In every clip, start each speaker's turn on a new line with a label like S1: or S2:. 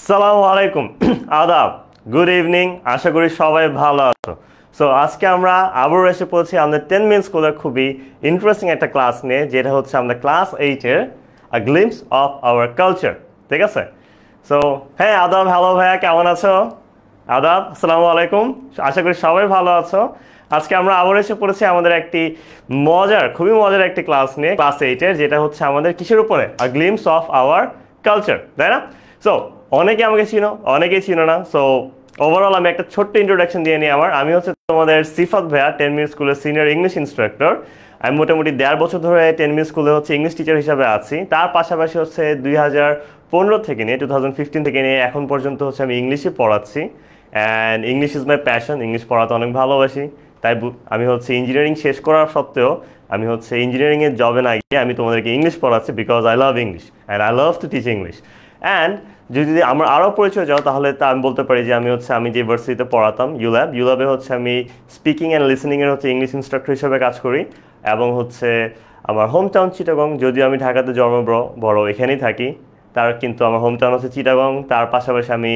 S1: আসসালামু আলাইকুম আদাব গুড ইভিনিং আশা করি সবাই ভালো আছো সো আজকে আমরা আবারও এসে পড়েছি আমাদের 10 মিনিট স্কুলের খুবই ইন্টারেস্টিং একটা ক্লাস নিয়ে যেটা হচ্ছে আমাদের ক্লাস 8 এর আ গ্লিম্পস অফ আওয়ার কালচার ঠিক আছে সো হ্যাঁ আদাব হ্যালো ভাইয়া কেমন আছো আদাব আসসালামু আলাইকুম আশা করি সবাই ভালো আছো আজকে আমরা আবার এসে পড়েছি আমাদের একটি খুবই মজার একটি ক্লাস নিয়ে ক্লাস 8 এর যেটা হচ্ছে আমাদের কিসের উপরে আ গ্লিম্পস অফ আওয়ার কালচার তাই না সো অনেকে আমাকে চিনো অনেকেই চিনো না সো ওভারঅল আমি একটা ছোট্ট ইন্ট্রোডাকশন দিয়ে নিই আমি হচ্ছে তোমাদের সিফাত ভাইয়া 10 মিনিট স্কুলের সিনিয়র ইংলিশ ইনস্ট্রাক্টর আমি মোটামুটি 1.5 বছর ধরে 10 মিনিট স্কুলে হচ্ছে ইংলিশ টিচার হিসাবে আছি তার পাশাপাশি হচ্ছে 2015 থেকে নিয়ে 2015 থেকে নিয়ে এখন পর্যন্ত হচ্ছে আমি ইংলিশে পড়াচ্ছি and English is my passion English পড়াতে অনেক ভালোবাসি তাই আমি হচ্ছে ইঞ্জিনিয়ারিং শেষ করার সত্ত্বেও আমি হচ্ছে ইঞ্জিনিয়ারিংয়ের জবে না গিয়ে আমি তোমাদেরকে ইংলিশ পড়াচ্ছি because I love English and I love to teach English and যদি আমার আরও পরিচয় যাও তাহলে তা আমি বলতে পারি যে আমি যে ইউনিভার্সিটিতে পড়াতাম ইউল্যাবে হচ্ছে আমি স্পিকিং অ্যান্ড লিসেনিংয়ের হচ্ছে ইংলিশ ইনস্ট্রাক্টর হিসেবে কাজ করি এবং হচ্ছে আমার হোম টাউন চিটাগং যদিও আমি ঢাকাতে জন্ম বড় এখানেই থাকি কিন্তু আমার হোম টাউন হচ্ছে চিটাগং তার পাশাপাশি আমি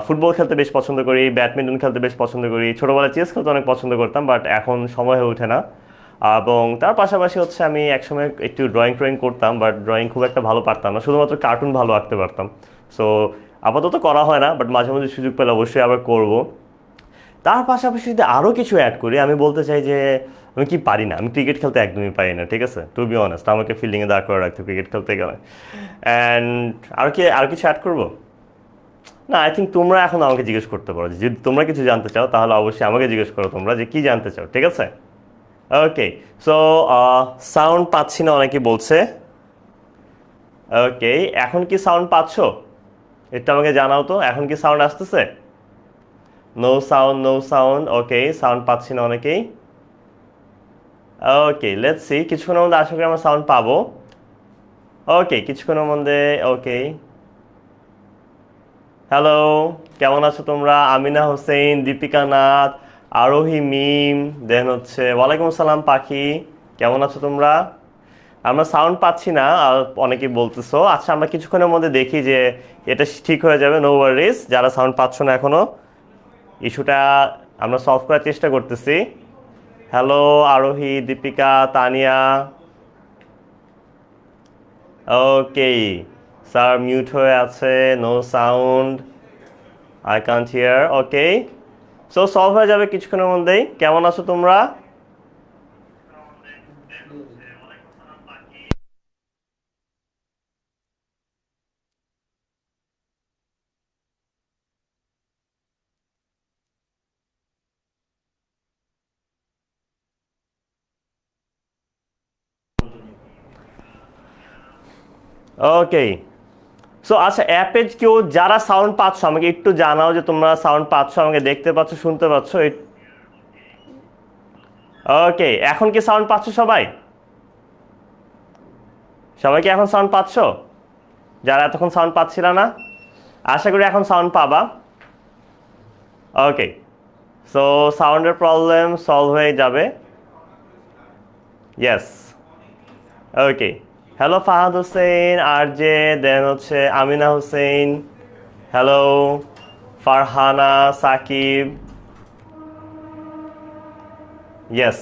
S1: ফুটবল খেলতে বেশ পছন্দ করি ব্যাডমিন্টন খেলতে বেশ পছন্দ করি ছোটোবেলায় চেস খেলতে অনেক পছন্দ করতাম বাট এখন সময় হয়ে ওঠে না এবং তার পাশাপাশি হচ্ছে আমি একসময় একটু ড্রয়িং করতাম বাট ড্রয়িং খুব একটা ভালো পারতাম না শুধুমাত্র কার্টুন ভালো আঁকতে পারতাম সো আপাতত করা হয় না বাট মাঝে মাঝে সুযোগ পেলে অবশ্যই আবার করব তার পাশাপাশি যদি আরও কিছু অ্যাড করি আমি বলতে চাই যে আমি কি পারি না আমি ক্রিকেট খেলতে একদমই পারি না ঠিক আছে টু বি অনেস্ট আমাকে ফিল্ডিংয়ে দাঁড় করে রাখতে ক্রিকেট খেলতে গেলে অ্যান্ড আর কিছু অ্যাড করবো না আই থিঙ্ক তোমরা এখন আমাকে জিজ্ঞেস করতে পারো যদি তোমরা কিছু জানতে চাও তাহলে অবশ্যই আমাকে জিজ্ঞেস করো তোমরা যে কী জানতে চাও ঠিক আছে ওকে সো সাউন্ড পাচ্ছি না অনেকে বলছে ওকে এখন কি সাউন্ড পাচ্ছ এটা আমাকে জানাও তো এখন কি সাউন্ড আসতেছে নো সাউন্ড ওকে সাউন্ড পাচ্ছি না অনেকেই ওকে লেটস সি কিছুক্ষণের মধ্যে আশা করি আমরা সাউন্ড পাবো ওকে কিছুক্ষণের মধ্যে ওকে হ্যালো কেমন আছো তোমরা আমিনা হোসেন দীপিকা নাথ আরোহী মিম দেন হচ্ছে ওয়ালাইকুম আসসালাম পাখি কেমন আছো তোমরা আমরা সাউন্ড পাচ্ছি না অনেকেই বলতেছো আচ্ছা আমরা কিছুক্ষণের মধ্যে দেখি যে এটা ঠিক হয়ে যাবে নো ওয়ারিজ যারা সাউন্ড পাচ্ছ না এখনো ইস্যুটা আমরা সলভ করার চেষ্টা করতেছি hello Arohi Deepika Tania okay sir mute হয়ে আছে no sound I can't hear okay so solve হয়ে যাবে কিছুক্ষণের মধ্যেই কেমন আছো তোমরা ওকে সো আচ্ছা অ্যাপে কেউ যারা সাউন্ড পাচ্ছ আমাকে একটু জানাও যে তোমরা সাউন্ড পাচ্ছ আমাকে দেখতে পাচ্ছ শুনতে পাচ্ছ ওকে এখন কি সাউন্ড পাচ্ছ সবাই কি এখন সাউন্ড পাচ্ছ যারা এতক্ষণ সাউন্ড পাচ্ছিল না আশা করি এখন সাউন্ড পাবা ওকে সো সাউন্ডের প্রবলেম সলভ হয়ে যাবে yes okay hello Fahad Hossain RJ দেন হচ্ছে Amina Hossain hello Farhana Sakib yes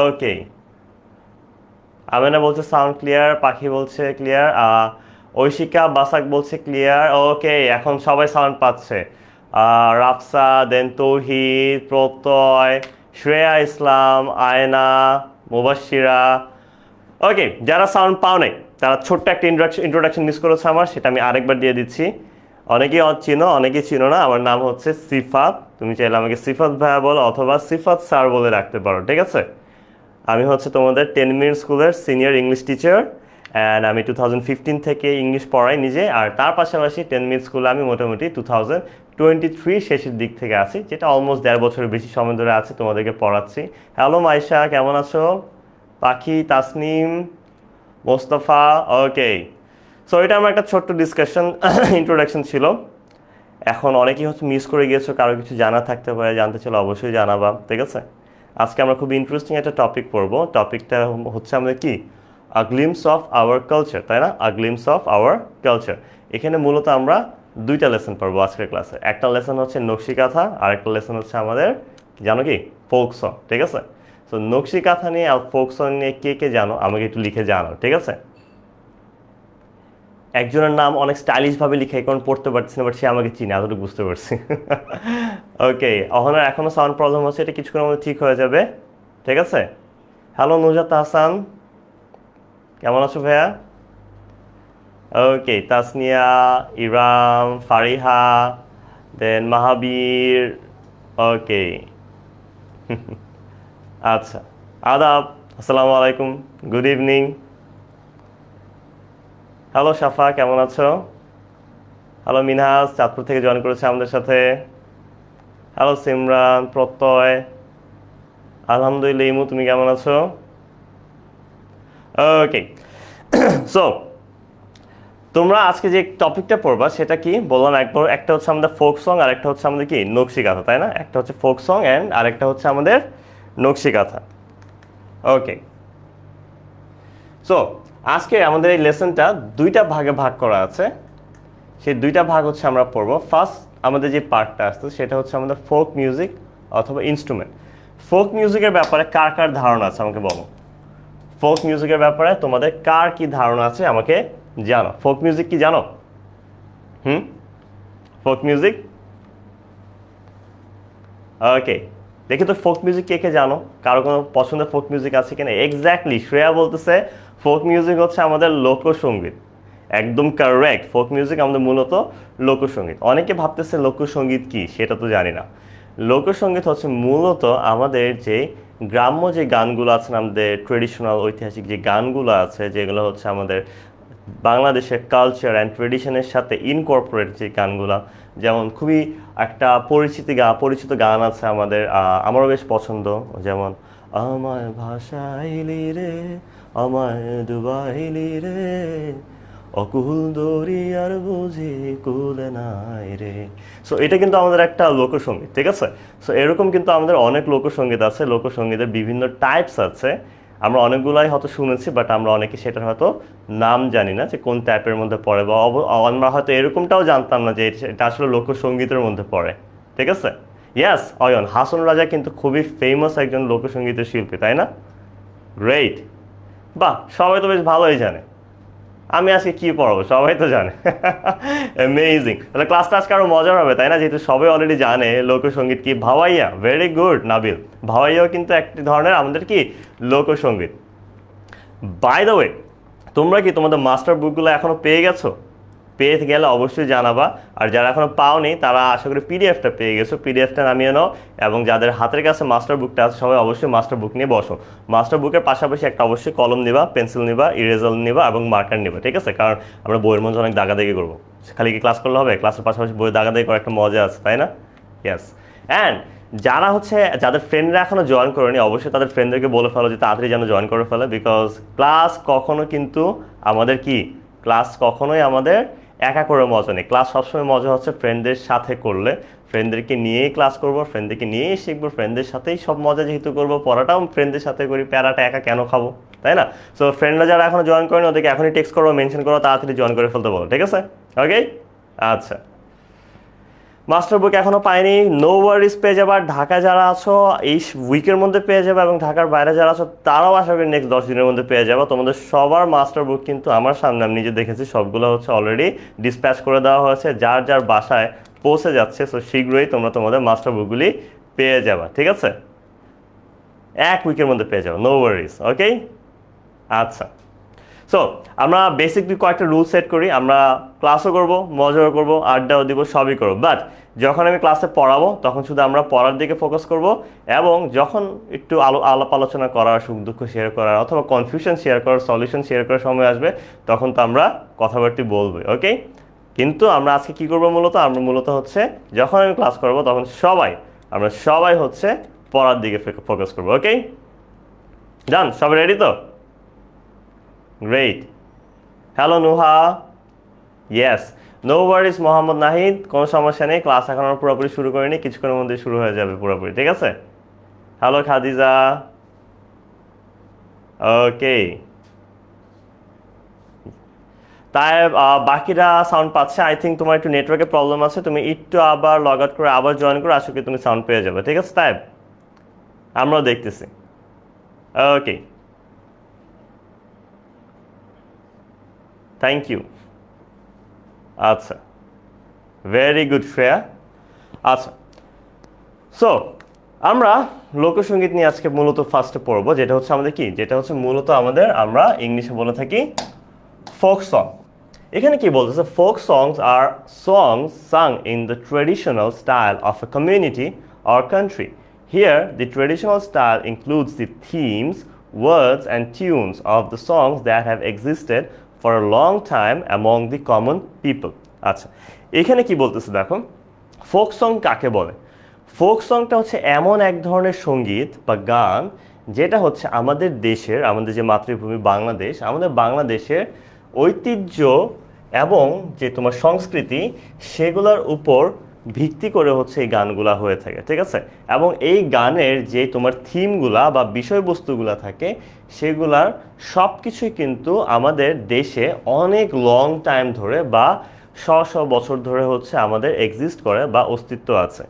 S1: okay Amina বলছে সাউন্ড ক্লিয়ার পাখি বলছে ক্লিয়ার ঐশিকা বাসাক বলছে ক্লিয়ার ওকে এখন সবাই সাউন্ড পাচ্ছে রাফসা দেন তৌহিদ প্রত্যয় শ্রেয়া ইসলাম আয়না মুবাশিরা ওকে যারা সাউন্ড পাও নাই তারা ছোট্ট একটা ইন্ট্রোডাকশন মিস করেছে আমার সেটা আমি আরেকবার দিয়ে দিচ্ছি অনেকেই অনেকেই চিনো না আমার নাম হচ্ছে সিফাত তুমি চাইলে আমাকে সিফাত ভাইয়া বলো অথবা সিফাত স্যার বলে রাখতে পারো ঠিক আছে আমি হচ্ছে তোমাদের 10 মিনিট স্কুলের সিনিয়র ইংলিশ টিচার অ্যান্ড আমি 2015 থেকে ইংলিশ পড়াই নিজে আর তার পাশাপাশি 10 মিনিট স্কুলে আমি মোটামুটি 2023 শেষের দিক থেকে আছি যেটা অলমোস্ট 1.5 বছরের বেশি সময় ধরে আছে তোমাদেরকে পড়াচ্ছি হ্যালো মাইশা কেমন আছো পাখি তাসনিম মোস্তফা ওকে সো এটা আমার একটা ছোট্ট ডিসকাশন ইন্ট্রোডাকশন ছিল এখন অনেকেই হচ্ছে মিস করে গিয়েছো কারো কিছু জানা থাকতে পারে জানতে চাইলে অবশ্যই জানাবা ঠিক আছে আজকে আমরা খুব ইন্টারেস্টিং একটা টপিক পড়বো টপিকটা হচ্ছে আমাদের কি আ গ্লিমস অফ আওয়ার কালচার, তাই না? আ গ্লিমস অফ আওয়ার কালচার। এখানে মূলত আমরা দুইটা লেসন পড়বো আজকের ক্লাসে। একটা লেসন হচ্ছে নকশি কাঁথা, আর একটা লেসন হচ্ছে আমাদের জানো কি ফোক সং, ঠিক আছে? তো নকশি কাঁথা নিয়ে আর ফোক সং নিয়ে কে কে জানো আমাকে একটু লিখে জানাও, ঠিক আছে? একজনের নাম অনেক স্টাইলিশভাবে লিখে কারণ পড়তে পারছি না, বাট সে আমাকে চিনে, এতটুকু বুঝতে পারছি। ওকে, অহনার এখনো সাউন্ড প্রবলেম হচ্ছে, এটা কিছুক্ষণের মধ্যে ঠিক হয়ে যাবে, ঠিক আছে? হ্যালো নুজাত হাসান, কেমন আছো ভাইয়া? ওকে, তাসনিয়া, ইরাম, ফারিহা, দেন মাহাবীর। ওকে, আচ্ছা, আদাব, আসসালামু আলাইকুম, গুড ইভিনিং। হ্যালো সাফা, কেমন আছো? হ্যালো মিনহাজ, চাঁদপুর থেকে জয়েন করেছে আমাদের সাথে। হ্যালো সিমরান, প্রত্যয়, আলহামদুলিল্লাহ। ইমু, তুমি কেমন আছো? ওকে, সো তোমরা আজকে যে টপিকটা পড়বা সেটা কি বললাম একবার, একটা হচ্ছে আমাদের ফোক সং আর একটা হচ্ছে আমাদের কি নকশি কাঁথা, তাই না? একটা হচ্ছে ফোক সং অ্যান্ড আরেকটা হচ্ছে আমাদের নকশি কাঁথা। ওকে, সো আজকে আমাদের এই লেসনটা দুইটা ভাগে ভাগ করা আছে। সেই দুইটা ভাগ হচ্ছে আমরা পড়বো। ফার্স্ট আমাদের যে পার্টটা আসছে সেটা হচ্ছে আমাদের ফোক মিউজিক অথবা ইনস্ট্রুমেন্ট। ফোক মিউজিকের ব্যাপারে কার কার ধারণা আছে আমাকে বলো। ফোক মিউজিকের ব্যাপারে তোমাদের কার কি ধারণা আছে আমাকে জানো। ফোক মিউজিক কি জানো? ফোক মিউজিক, ওকে, দেখি তো ফোক মিউজিক কে কে জানো, কারো কোনো পছন্দের ফোক মিউজিক আছে কিনা? এক্স্যাক্টলি, শ্রেয়া বলতেছে ফোক মিউজিক হচ্ছে আমাদের লোকসঙ্গীত। একদম কারেক্ট, ফোক মিউজিক আমাদের মূলত লোকসঙ্গীত। অনেকে ভাবতেছে লোকসঙ্গীত কি, সেটা তো জানি না। লোকসঙ্গীত হচ্ছে মূলত আমাদের যে গ্রাম্য যে গানগুলো আছে, আমাদের ট্রেডিশনাল ঐতিহাসিক যে গানগুলো আছে, যেগুলো হচ্ছে আমাদের বাংলাদেশের কালচার অ্যান্ড ট্রেডিশনের সাথে ইনকর্পোরেট যে গানগুলো, যেমন খুবই একটা পরিচিত গান আছে আমাদের, আমারও বেশ পছন্দ, যেমন আমায় ভাসাইলি রে, আমায় ডুবাইলি রে, অকুল দরিয়ার বুঝি কুল নাই রে। সো এটা কিন্তু আমাদের একটা লোকসঙ্গীত, ঠিক আছে? সো এরকম কিন্তু আমাদের অনেক লোকসঙ্গীত আছে। লোকসঙ্গীতের বিভিন্ন টাইপস আছে, আমরা অনেকগুলাই হয়তো শুনেছি, বাট আমরা অনেকে সেটার হয়তো নাম জানি না যে কোন টাইপের মধ্যে পড়ে, বা আমরা হয়তো এরকমটাও জানতাম না যে এটা আসলে লোকসঙ্গীতের মধ্যে পড়ে, ঠিক আছে? ইয়াস অয়ন, হাসন রাজা কিন্তু খুবই ফেমাস একজন লোকসঙ্গীতের শিল্পী, তাই না? গ্রেট, বাহ, সবাই তো বেশ ভালোই জানে। আমি আজকে কি পড়াবো সবাই তো জানে। অ্যামেজিং, তাহলে ক্লাসটা আজকে আরো মজার হবে, তাই না? যেহেতু সবাই অলরেডি জানে লোকসঙ্গীত কি। ভাওয়াইয়া, ভেরি গুড নাবিল, ভাওয়াইয়াও কিন্তু একটি ধরনের আমাদের কি লোকসঙ্গীত। বাই দ্য ওয়ে, তোমরা কি তোমাদের মাস্টার বুকগুলো এখনো পেয়ে গেছো? পেয়ে গেলে অবশ্যই জানাবা, আর যারা এখনো পাওনি তারা আশা করি পিডিএফটা পেয়ে গেছো। পিডিএফটা নামিয়ে নাও, এবং যাদের হাতের কাছে মাস্টার বুকটা আছে সবাই অবশ্যই মাস্টার বুক নিয়ে বসো। মাস্টার বুকের পাশাপাশি একটা অবশ্যই কলম নিবা, পেন্সিল নিবা, ইরেজার নিবা এবং মার্কার নিবা, ঠিক আছে? কারণ আমরা বইয়ের মধ্যে অনেক দাগাদাগি করবো। খালি কি ক্লাস করলে হবে? ক্লাসের পাশাপাশি বই দাগাদাগি করার একটা মজা আছে, তাই না? ইয়েস। অ্যান্ড যারা হচ্ছে যাদের ফ্রেন্ডরা এখনো জয়েন করেনি, অবশ্যই তাদের ফ্রেন্ডদেরকে বলে ফেলো যে তাড়াতাড়ি যেন জয়েন করে ফেলে। বিকজ ক্লাস কখনো কিন্তু আমাদের কি, ক্লাস কখনোই আমাদের একা করে মজা নেই। ক্লাস সবসময় মজা হচ্ছে ফ্রেন্ডদের সাথে করলে। ফ্রেন্ডদেরকে নিয়েই ক্লাস করবো, ফ্রেন্ডদেরকে নিয়েই শিখবো, ফ্রেন্ডদের সাথেই সব মজা যেহেতু করবো, পড়াটাও ফ্রেন্ডদের সাথে করি, প্যারাটা একা কেন খাবো, তাই না? সো ফ্রেন্ডরা যারা এখনো জয়েন করেনি ওদেরকে এখনই টেক্সট করো, মেনশন করো, তাড়াতাড়ি জয়েন করে ফেলতে বলো, ঠিক আছে? ওকে, আচ্ছা। মাস্টার বুক এখনো পাইনি, নো ওয়ারিজ, পেয়ে যাবে। আর ঢাকায় যারা আছো এই উইকের মধ্যে পেয়ে যাবে, এবং ঢাকার বাইরে যারা আছো তারাও আশা করি নেক্সট 10 দিনের মধ্যে পেয়ে যাবে। তোমাদের সবার মাস্টার বুক কিন্তু আমার সামনে, আমি নিজে দেখেছি, সবগুলো হচ্ছে অলরেডি ডিসপ্যাচ করে দেওয়া হয়েছে, যার যার বাসায় পৌঁছে যাচ্ছে। সো শীঘ্রই তোমরা তোমাদের মাস্টার বুকগুলি পেয়ে যাবে, ঠিক আছে? এক উইকের মধ্যে পেয়ে যাবে, নো ওয়ারিজ। ওকে, আচ্ছা। সো আমরা বেসিকলি কয়েকটা রুল সেট করি। আমরা ক্লাসও করবো, মজাও করবো, আড্ডাও দিব, সবই করবো। বাট যখন আমি ক্লাসে পড়াবো তখন শুধু আমরা পড়ার দিকে ফোকাস করব, এবং যখন একটু আলাপ আলোচনা করার, সুখ দুঃখ শেয়ার করার অথবা কনফিউশন শেয়ার করার, সলিউশন শেয়ার করার সময় আসবে, তখন তো আমরা কথাবার্তা বলবো। ওকে, কিন্তু আমরা আজকে কি করবো মূলত, আমরা মূলত হচ্ছে যখন আমি ক্লাস করবো তখন আমরা সবাই হচ্ছে পড়ার দিকে ফোকাস করবো। ওকে, ডান, সবাই রেডি তো? Great. Hello Nuha, yes, no worries Mohammad Nahid, কোনো সমস্যা নেই, ক্লাস এখন আমরা পুরোপুরি শুরু করিনি, কিছুক্ষণের মধ্যে শুরু হয়ে যাবে পুরোপুরি, ঠিক আছে? হ্যালো খাদিজা, ওকে, তাই বাকিরা সাউন্ড পাচ্ছে। আই থিঙ্ক তোমার একটু নেটওয়ার্কের প্রবলেম আছে, তুমি একটু আবার লগ আউট করে আবার জয়েন করে আশা করি তুমি সাউন্ড পেয়ে যাবে। ঠিক আছে তাই আমরাও দেখতেছি। ওকে, থ্যাংক ইউ। আচ্ছা, ভেরি গুড শ্রেয়া। আচ্ছা, সো আমরা লোকসঙ্গীত নিয়ে আজকে মূলত ফার্স্টে পড়বো, যেটা হচ্ছে আমাদের কি, যেটা হচ্ছে মূলত আমাদের আমরা ইংলিশে বলে থাকি ফোক সং। এখানে কি বলতেছে, ফোক সংস আর songs sung in the traditional style of a community or country. Here, the traditional style includes the themes, words and tunes of the songs that have existed for a long time among the common people. আচ্ছা, এখানে কি বলতেছে দেখো, folk song কাকে বলে? Folk সংটা হচ্ছে এমন এক ধরনের সঙ্গীত বা গান যেটা হচ্ছে আমাদের দেশের, আমাদের যে মাতৃভূমি বাংলাদেশ, আমাদের বাংলাদেশের ঐতিহ্য এবং যে তোমার সংস্কৃতি সেগুলোর উপর ভিত্তি করে হচ্ছে এই গানগুলা হয়ে থাকে। ঠিক আছে, এবং এই গানের যে তোমার থিমগুলা বা বিষয়বস্তুগুলা থাকে সেগুলার সব কিছুই কিন্তু আমাদের দেশে অনেক লং টাইম ধরে বা শ বছর ধরে হচ্ছে আমাদের এক্সিস্ট করে বা অস্তিত্ব আছে।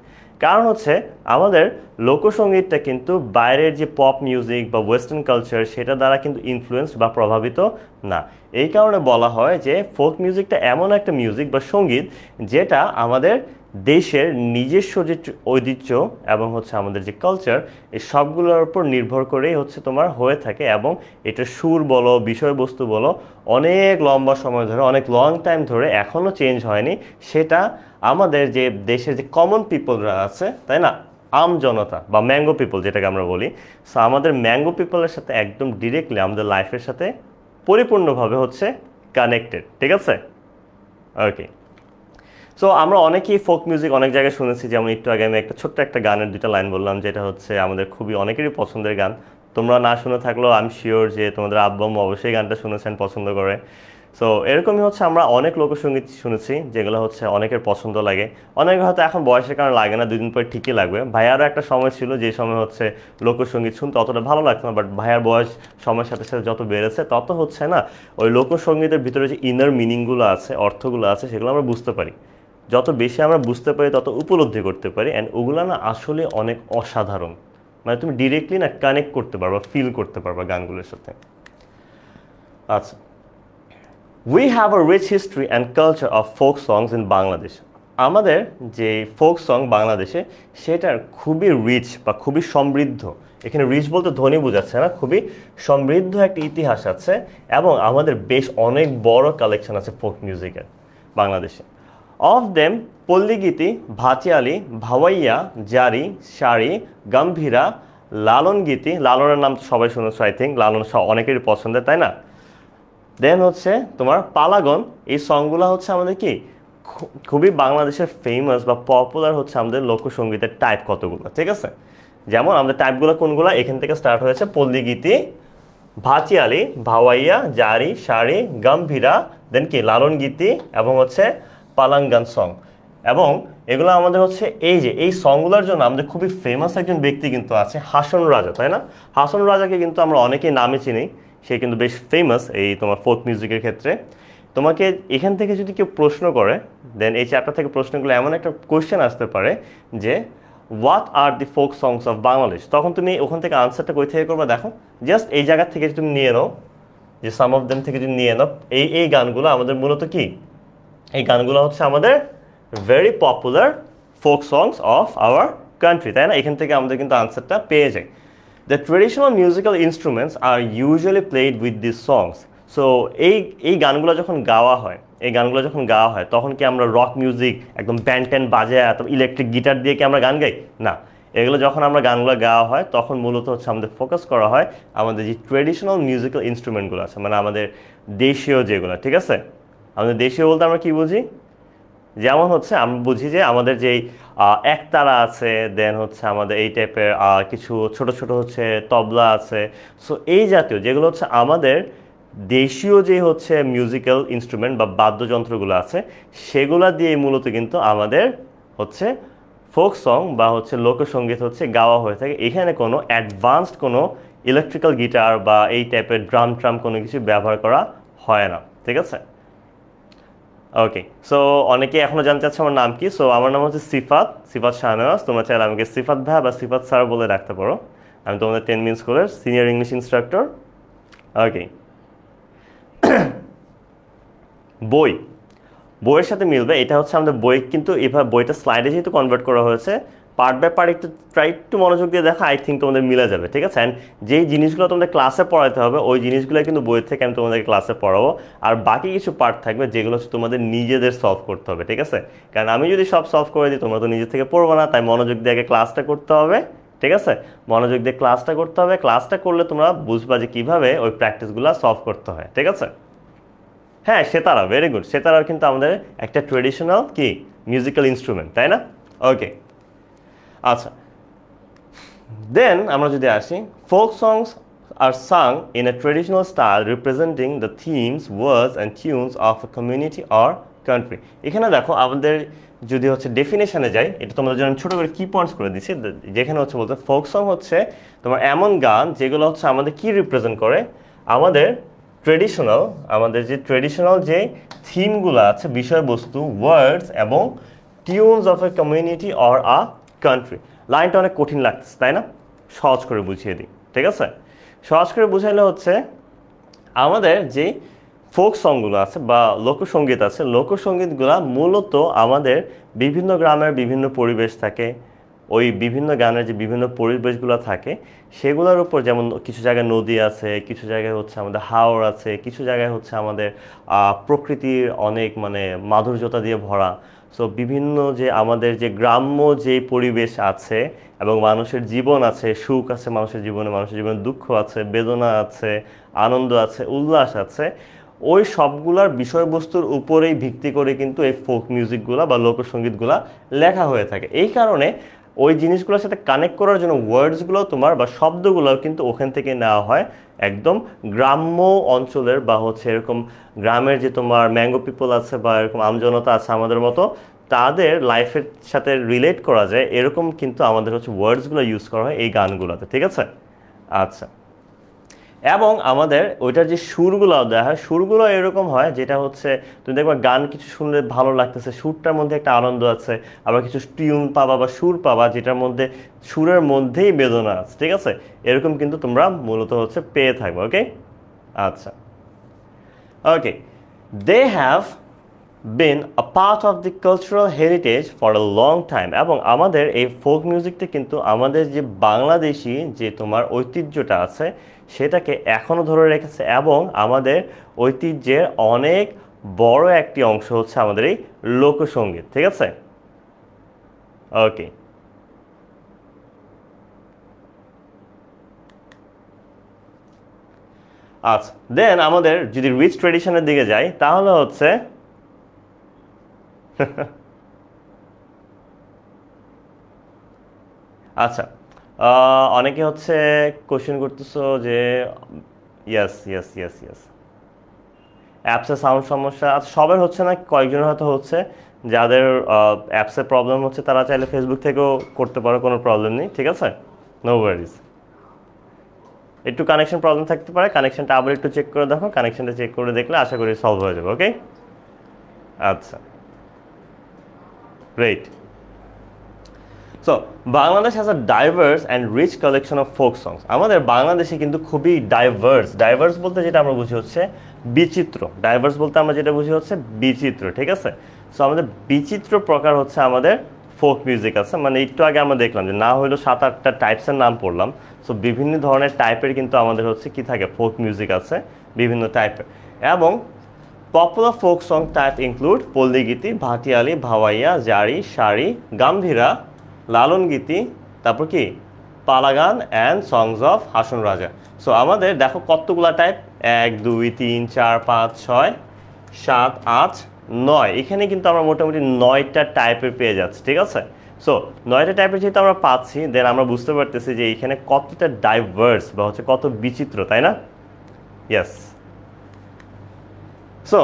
S1: কারণ হচ্ছে আমাদের লোকসঙ্গীতটা কিন্তু বাইরের যে পপ মিউজিক বা ওয়েস্টার্ন কালচার সেটা দ্বারা কিন্তু ইনফ্লুয়েন্সড বা প্রভাবিত না। এই কারণে বলা হয় যে ফোক মিউজিকটা এমন একটা মিউজিক বা সঙ্গীত যেটা আমাদের দেশের নিজস্ব যে ঐতিহ্য এবং হচ্ছে আমাদের যে কালচার এই সবগুলোর উপর নির্ভর করেই হচ্ছে তোমার হয়ে থাকে, এবং এটা সুর বলো বিষয়বস্তু বলো অনেক লম্বা সময় ধরে, অনেক লং টাইম ধরে এখনও চেঞ্জ হয়নি। সেটা আমাদের যে দেশের যে কমন পিপলরা আছে তাই না, আম জনতা বা ম্যাঙ্গো পিপল যেটাকে আমরা বলি, সো আমাদের ম্যাঙ্গো পিপলের সাথে একদম ডিরেক্টলি আমাদের লাইফের সাথে পরিপূর্ণভাবে হচ্ছে কানেক্টেড। ঠিক আছে, ওকে। সো আমরা অনেকেই ফোক মিউজিক অনেক জায়গায় শুনেছি, যেমন একটু আগে আমি একটা ছোট্ট একটা গানের দুইটা লাইন বললাম যেটা হচ্ছে আমাদের খুবই অনেকেরই পছন্দের গান। তোমরা না শুনে থাকলেও আমি শিওর যে তোমাদের আব্বু আম্মু অবশ্যই গানটা শুনেছেন, পছন্দ করে। সো এরকমই হচ্ছে আমরা অনেক লোকসঙ্গীত শুনেছি যেগুলো হচ্ছে অনেকের পছন্দ লাগে, অনেকের হয়তো এখন বয়সের কারণে লাগে না, 2 দিন পরে ঠিকই লাগবে। ভাইয়ারও একটা সময় ছিল যে সময় হচ্ছে লোকসঙ্গীত শুনতে অতটা ভালো লাগতো না, বাট ভাইয়ার বয়স সময়ের সাথে সাথে যত বেড়েছে তত হচ্ছে না ওই লোকসঙ্গীতের ভিতরে যে ইনার মিনিংগুলো আছে, অর্থগুলো আছে, সেগুলো আমরা বুঝতে পারি। যত বেশি আমরা বুঝতে পারি তত উপলব্ধি করতে পারি, অ্যান্ড ওগুলো না আসলে অনেক অসাধারণ, মানে তুমি ডিরেক্টলি না কানেক্ট করতে পারবা, ফিল করতে পারবা গানগুলোর সাথে। আচ্ছা, we have a rich history and culture of folk songs in Bangladesh. আমাদের যে ফোক সং বাংলাদেশে সেটার খুবই রিচ বা খুবই সমৃদ্ধ, এখানে রিচ বলতে ধনী বোঝাচ্ছে না, খুবই সমৃদ্ধ একটা ইতিহাস আছে, এবং আমাদের বেশ অনেক বড় কালেকশন আছে ফোক মিউজিকের বাংলাদেশে। অফ দেম পল্লীগীতি, ভাটিয়ালি, ভাওয়াইয়া, জারি, শাড়ি, গম্ভীরা, লালন গীতি, লালনের নাম তো সবাই শুনেছো আই থিঙ্ক, লালন অনেকেরই পছন্দের তাই না। দেন হচ্ছে তোমার পালাগন, এই সংগুলো হচ্ছে আমাদের কি খুবই বাংলাদেশের ফেমাস বা পপুলার হচ্ছে আমাদের লোকসঙ্গীতের টাইপ কতগুলো। ঠিক আছে, যেমন আমাদের টাইপগুলো কোনগুলো, এখান থেকে স্টার্ট হয়েছে পল্লীগীতি, ভাটিয়ালি, ভাওয়াইয়া, জারি, শাড়ি, গম্ভীরা, দেন কি লালন গীতি এবং হচ্ছে পালাঙ্গান সং। এবং এগুলো আমাদের হচ্ছে এই যে এই সংগুলোর জন্য আমাদের খুবই ফেমাস একজন ব্যক্তি কিন্তু আছে, হাসন রাজা তাই না। হাসন রাজাকে কিন্তু আমরা অনেকেই নামে চিনি, সে কিন্তু বেশ ফেমাস এই তোমার ফোক মিউজিকের ক্ষেত্রে। তোমাকে এখান থেকে যদি কেউ প্রশ্ন করে, দেন এই চ্যাপ্টার থেকে প্রশ্নগুলো এমন একটা কোয়েশ্চেন আসতে পারে যে what are the folk songs of Bangladesh, তখন তুমি ওখান থেকে আনসারটা কই থেকে করবে দেখো, জাস্ট এই জায়গা থেকে তুমি নিয়ে নাও, যে সাম অফ দেম থেকে যদি নিয়ে নাও, এই গানগুলো আমাদের মূলত কি, এই গানগুলো হচ্ছে আমাদের very popular folk songs of our country তাই না। এখান থেকে আমাদের কিন্তু আনসারটা পেয়ে যায়। The traditional musical instruments are usually played with this songs. So এই গানগুলো যখন গাওয়া হয়, তখন কি আমরা রক মিউজিক একদম ব্যান্ড ট্যান্ড বাজায় ইলেকট্রিক গিটার দিয়ে কি আমরা গান গাই না। এগুলো যখন আমরা গানগুলো গাওয়া হয় তখন মূলত হচ্ছে আমাদের ফোকাস করা হয় আমাদের যে ট্রেডিশনাল মিউজিক্যাল ইনস্ট্রুমেন্টগুলো আছে, মানে আমাদের দেশীয় যেগুলো। ঠিক আছে, আমাদের দেশীয় বলতে আমরা কি বুঝি, যেমন হচ্ছে আমরা বুঝি যে আমাদের যেই একতারা আছে, দেন হচ্ছে আমাদের এই টাইপের কিছু ছোট ছোট হচ্ছে তবলা আছে। সো এই জাতীয় যেগুলো হচ্ছে আমাদের দেশীয় যে হচ্ছে মিউজিক্যাল ইনস্ট্রুমেন্ট বা বাদ্যযন্ত্রগুলো আছে সেগুলা দিয়ে মূলত কিন্তু আমাদের হচ্ছে ফোক সং বা হচ্ছে লোকসঙ্গীত হচ্ছে গাওয়া হয়ে থাকে। এখানে কোনো অ্যাডভান্সড কোনো ইলেকট্রিক্যাল গিটার বা এই টাইপের ড্রাম ট্রাম কোনো কিছু ব্যবহার করা হয় না। ঠিক আছে, ওকে, সো অনেকে এখনো জানতে চাচ্ছে আমার নাম কি। সো আমার নাম হচ্ছে সিফাত, সিফাত শাহনওয়াজ। তোমরা চাইলে আমাকে সিফাত ভাই বা সিফাত স্যার বলে রাখতে পারো। আমি তোমাদের 10 মিনিট স্কুলের সিনিয়র ইংলিশ ইনস্ট্রাক্টর। ওকে, বই, বইয়ের সাথে মিলবে, এটা হচ্ছে আমাদের বই, কিন্তু এভাবে বইটা স্লাইডে যেহেতু কনভার্ট করা হয়েছে, পার্ট বাই পার্ট একটু মনোযোগ দিয়ে দেখা, আই থিঙ্ক তোমাদের মিলে যাবে, ঠিক আছে। অ্যান্ড যেই জিনিসগুলো তোমাদের ক্লাসে পড়াতে হবে ওই জিনিসগুলো কিন্তু বই থেকে আমি তোমাদেরকে ক্লাসে পড়াবো। আর বাকি কিছু পার্ট থাকবে যেগুলো হচ্ছে তোমাদের নিজেদের সলভ করতে হবে, ঠিক আছে। কারণ আমি যদি সব সলভ করে দিই তোমরা তো নিজে থেকে পড়বো না, তাই মনোযোগ দিয়ে আগে ক্লাসটা করতে হবে, ঠিক আছে। মনোযোগ দিয়ে ক্লাসটা করতে হবে, ক্লাসটা করলে তোমরা বুঝবা যে কীভাবে ওই প্র্যাকটিসগুলো সলভ করতে হয়, ঠিক আছে। হ্যাঁ, সেতারা, ভেরি গুড। সেতারাও কিন্তু আমাদের একটা ট্রেডিশনাল কি মিউজিক্যাল ইনস্ট্রুমেন্ট, তাই না? ওকে, আচ্ছা, দেন আমরা যদি আসি, folk songs are sung in a traditional style representing the themes, words and tunes of a community or country. এখানে দেখো আমাদের যদি হচ্ছে ডেফিনেশনে যাই, এটা তোমাদের জন্য আমি ছোটো করে কি পয়েন্টস করে দিচ্ছি, যেখানে হচ্ছে বলতে ফোক সং হচ্ছে তোমার এমন গান যেগুলো হচ্ছে আমাদের কি রিপ্রেজেন্ট করে, আমাদের ট্রেডিশনাল, আমাদের যে ট্রেডিশনাল যে থিমগুলো আছে, বিষয়বস্তু, ওয়ার্ডস এবং tunes of a community or a country. লাইনটা অনেক কঠিন লাগছে তাই না? সহজ করে বুঝিয়ে দিই, ঠিক আছে। সহজ করে বুঝাইলে হচ্ছে আমাদের যে ফোক সংগুলো আছে বা লোকসঙ্গীত আছে, লোকসঙ্গীতগুলো মূলত আমাদের বিভিন্ন গ্রামের বিভিন্ন পরিবেশ থাকে, ওই বিভিন্ন গানের যে বিভিন্ন পরিবেশগুলো থাকে সেগুলোর উপর, যেমন কিছু জায়গায় নদী আছে, কিছু জায়গায় হচ্ছে আমাদের হাওর আছে, কিছু জায়গায় হচ্ছে আমাদের প্রকৃতির অনেক মানে মাধুর্যতা দিয়ে ভরা। সো বিভিন্ন যে আমাদের যে গ্রাম্য যে পরিবেশ আছে এবং মানুষের জীবন আছে, সুখ আছে মানুষের জীবনে দুঃখ আছে, বেদনা আছে, আনন্দ আছে, উল্লাস আছে, ওই সবগুলার বিষয়বস্তুর উপরেই ভিত্তি করে কিন্তু এই ফোক মিউজিকগুলা বা লোকসঙ্গীতগুলা লেখা হয়ে থাকে। এই কারণে ওই জিনিসগুলোর সাথে কানেক্ট করার জন্য ওয়ার্ডসগুলো তোমার বা শব্দগুলো কিন্তু ওখান থেকে নেওয়া হয় একদম গ্রাম্য অঞ্চলের বা হচ্ছে এরকম গ্রামের যে তোমার ম্যাঙ্গো পিপল আছে বা এরকম আমজনতা আছে আমাদের মতো, তাদের লাইফের সাথে রিলেট করা যায় এরকম কিন্তু আমাদের হচ্ছে ওয়ার্ডসগুলো ইউজ করা হয় এই গানগুলোতে, ঠিক আছে। আচ্ছা, এবং আমাদের ওইটার যে সুরগুলো দেওয়া হয়, সুরগুলো এরকম হয় যেটা হচ্ছে তুমি দেখবা গান কিছু শুনলে ভালো লাগতেছে, সুরটার মধ্যে একটা আনন্দ আছে, আবার কিছু টিউন পাবা বা সুর পাবা যেটার মধ্যে সুরের মধ্যেই বেদনা আছে, ঠিক আছে। এরকম কিন্তু তোমরা মূলত হচ্ছে পেয়ে থাকবে। ওকে, আচ্ছা, okay, they have been a part of the cultural heritage for a long time. এবং আমাদের এই ফোক মিউজিকটা কিন্তু আমাদের যে বাংলাদেশি যে তোমার ঐতিহ্যটা আছে সেটাকে এখনও ধরে রেখেছে, এবং আমাদের ঐতিহ্যের অনেক বড় একটি অংশ হচ্ছে আমাদের এই লোকসঙ্গীত, ঠিক আছে। ওকে, আচ্ছা, দেন আমাদের যদি রিচ ট্রেডিশনের দিকে যাই তাহলে হচ্ছে আচ্ছা, অনেকে হচ্ছে কোশ্চেন করতেছো যে ইয়েস ইয়েস ইয়েস ইয়েস অ্যাপসে সাউন্ড সমস্যা। আচ্ছা, সবার হচ্ছে না, কয়েকজনের হয়তো হচ্ছে, যাদের অ্যাপসে প্রবলেম হচ্ছে তারা চাইলে ফেসবুক থেকেও করতে পারো, কোনো প্রবলেম নেই, ঠিক আছে, নো ওয়ারিজ। একটু কানেকশন প্রবলেম থাকতে পারে, কানেকশনটা আবার একটু চেক করে দেখো, কানেকশনটা চেক করে দেখলে আশা করি সলভ হয়ে যাবে। ওকে, আচ্ছা, great. So Bangladesh has a diverse and rich collection of folk songs. আমাদের বাংলাদেশে কিন্তু খুবই ডাইভার্স বলতে যেটা আমরা বুঝি হচ্ছে বিচিত্র, ডাইভার্স বলতে আমরা যেটা বুঝি হচ্ছে বিচিত্র, ঠিক আছে। সো আমাদের বিচিত্র প্রকার হচ্ছে আমাদের ফোক মিউজিক আছে, মানে একটু আগে আমরা দেখলাম যে না হলেও 7-8টা টাইপসের নাম পড়লাম। সো বিভিন্ন ধরনের টাইপের কিন্তু আমাদের হচ্ছে কি থাকে, ফোক মিউজিক আছে বিভিন্ন টাইপের। এবং popular folk song type include পল্লী গীতি, ভাটিয়ালি, ভাওয়াইয়া, জারি, শাড়ি, গাম্ভীরা, লালন গীতি, তারপর কি পালা গান and songs of Hason Raja. So আমাদের দেখো কতগুলা টাইপ, 1 2 3 4 5 6 7 8 9, এখানে কিন্তু আমরা মোটামুটি 9টা টাইপের পেয়ে যাচ্ছি, ঠিক আছে। সো 9টা টাইপের যেহেতু আমরা পাচ্ছি, দেন আমরা বুঝতে পারতেছি যে এখানে কতটা ডাইভার্স বা হচ্ছে কত বিচিত্র, তাই না? Yes. So,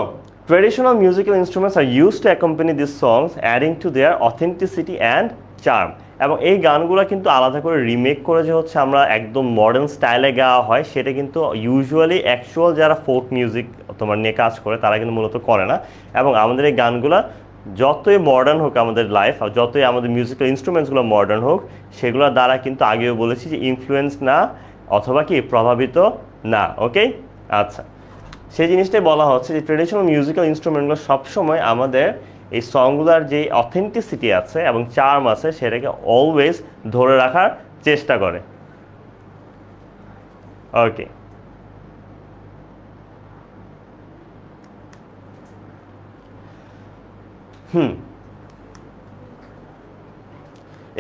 S1: traditional musical instruments are used to accompany these songs, adding to their authenticity and charm. এবং এই গানগুলো কিন্তু আলাদা করে রিমেক করে যে হচ্ছে আমরা একদম মডার্ন স্টাইলে গাওয়া হয়, সেটা কিন্তু ইউজুয়ালি অ্যাকচুয়াল যারা ফোক মিউজিক তোমার নিয়ে কাজ করে তারা কিন্তু মূলত করে না। এবং আমাদের এই গানগুলা যতই মডার্ন হোক আমাদের লাইফ, আর যতই আমাদের মিউজিক্যাল ইনস্ট্রুমেন্টসগুলো মডার্ন হোক, সেগুলোর দ্বারা কিন্তু আগেও বলেছি যে ইনফ্লুয়েন্স না অথবা কি প্রভাবিত না। ওকে, আচ্ছা, সেই জিনিসটাই বলা হচ্ছে যে ট্রেডিশনাল মিউজিক্যাল ইনস্ট্রুমেন্টগুলো সবসময় আমাদের এই সংগুলার যে অথেন্টিসিটি আছে এবং চার্ম আছে সেটাকে অলওয়েজ ধরে রাখার চেষ্টা করে। ওকে,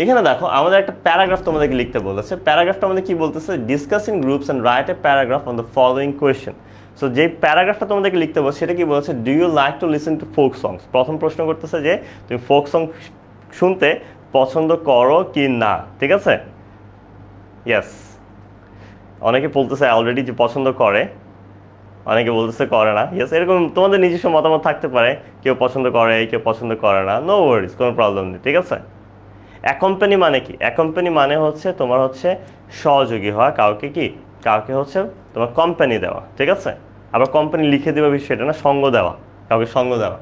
S1: এখানে দেখো আমাদের একটা প্যারাগ্রাফ তোমাদেরকে লিখতে বলেছে। প্যারাগ্রাফটা আমাদের কি বলতেছে, discussing groups and write a paragraph on the following question. So যে প্যারাগ্রাফটা তোমাদেরকে লিখতে বলছে সেটা কি বলছে, do you like to listen to folk songs. প্রথম প্রশ্ন করতেছে যে তুমি ফোক সং শুনতে পছন্দ করো কি না, ঠিক আছে? ইয়েস, অনেকে বলতেছে অলরেডি যে পছন্দ করে, অনেকে বলতেছে করে না। ইয়েস, এরকম তোমাদের নিজস্ব মতামত থাকতে পারে, কেউ পছন্দ করে কেউ পছন্দ করে না, নো ওয়ারিজ, কোনো প্রবলেম নেই, ঠিক আছে? অ্যাকম্পানি মানে কি? অ্যাকম্পানি মানে হচ্ছে তোমার হচ্ছে সহযোগী হওয়া, কাউকে কি কাউকে হচ্ছে তোমার কোম্পানি দেওয়া, ঠিক আছে? আবার কোম্পানি লিখে দেওয়া বিষয়টা না, সঙ্গ দেওয়া, কাউকে সঙ্গ দেওয়া।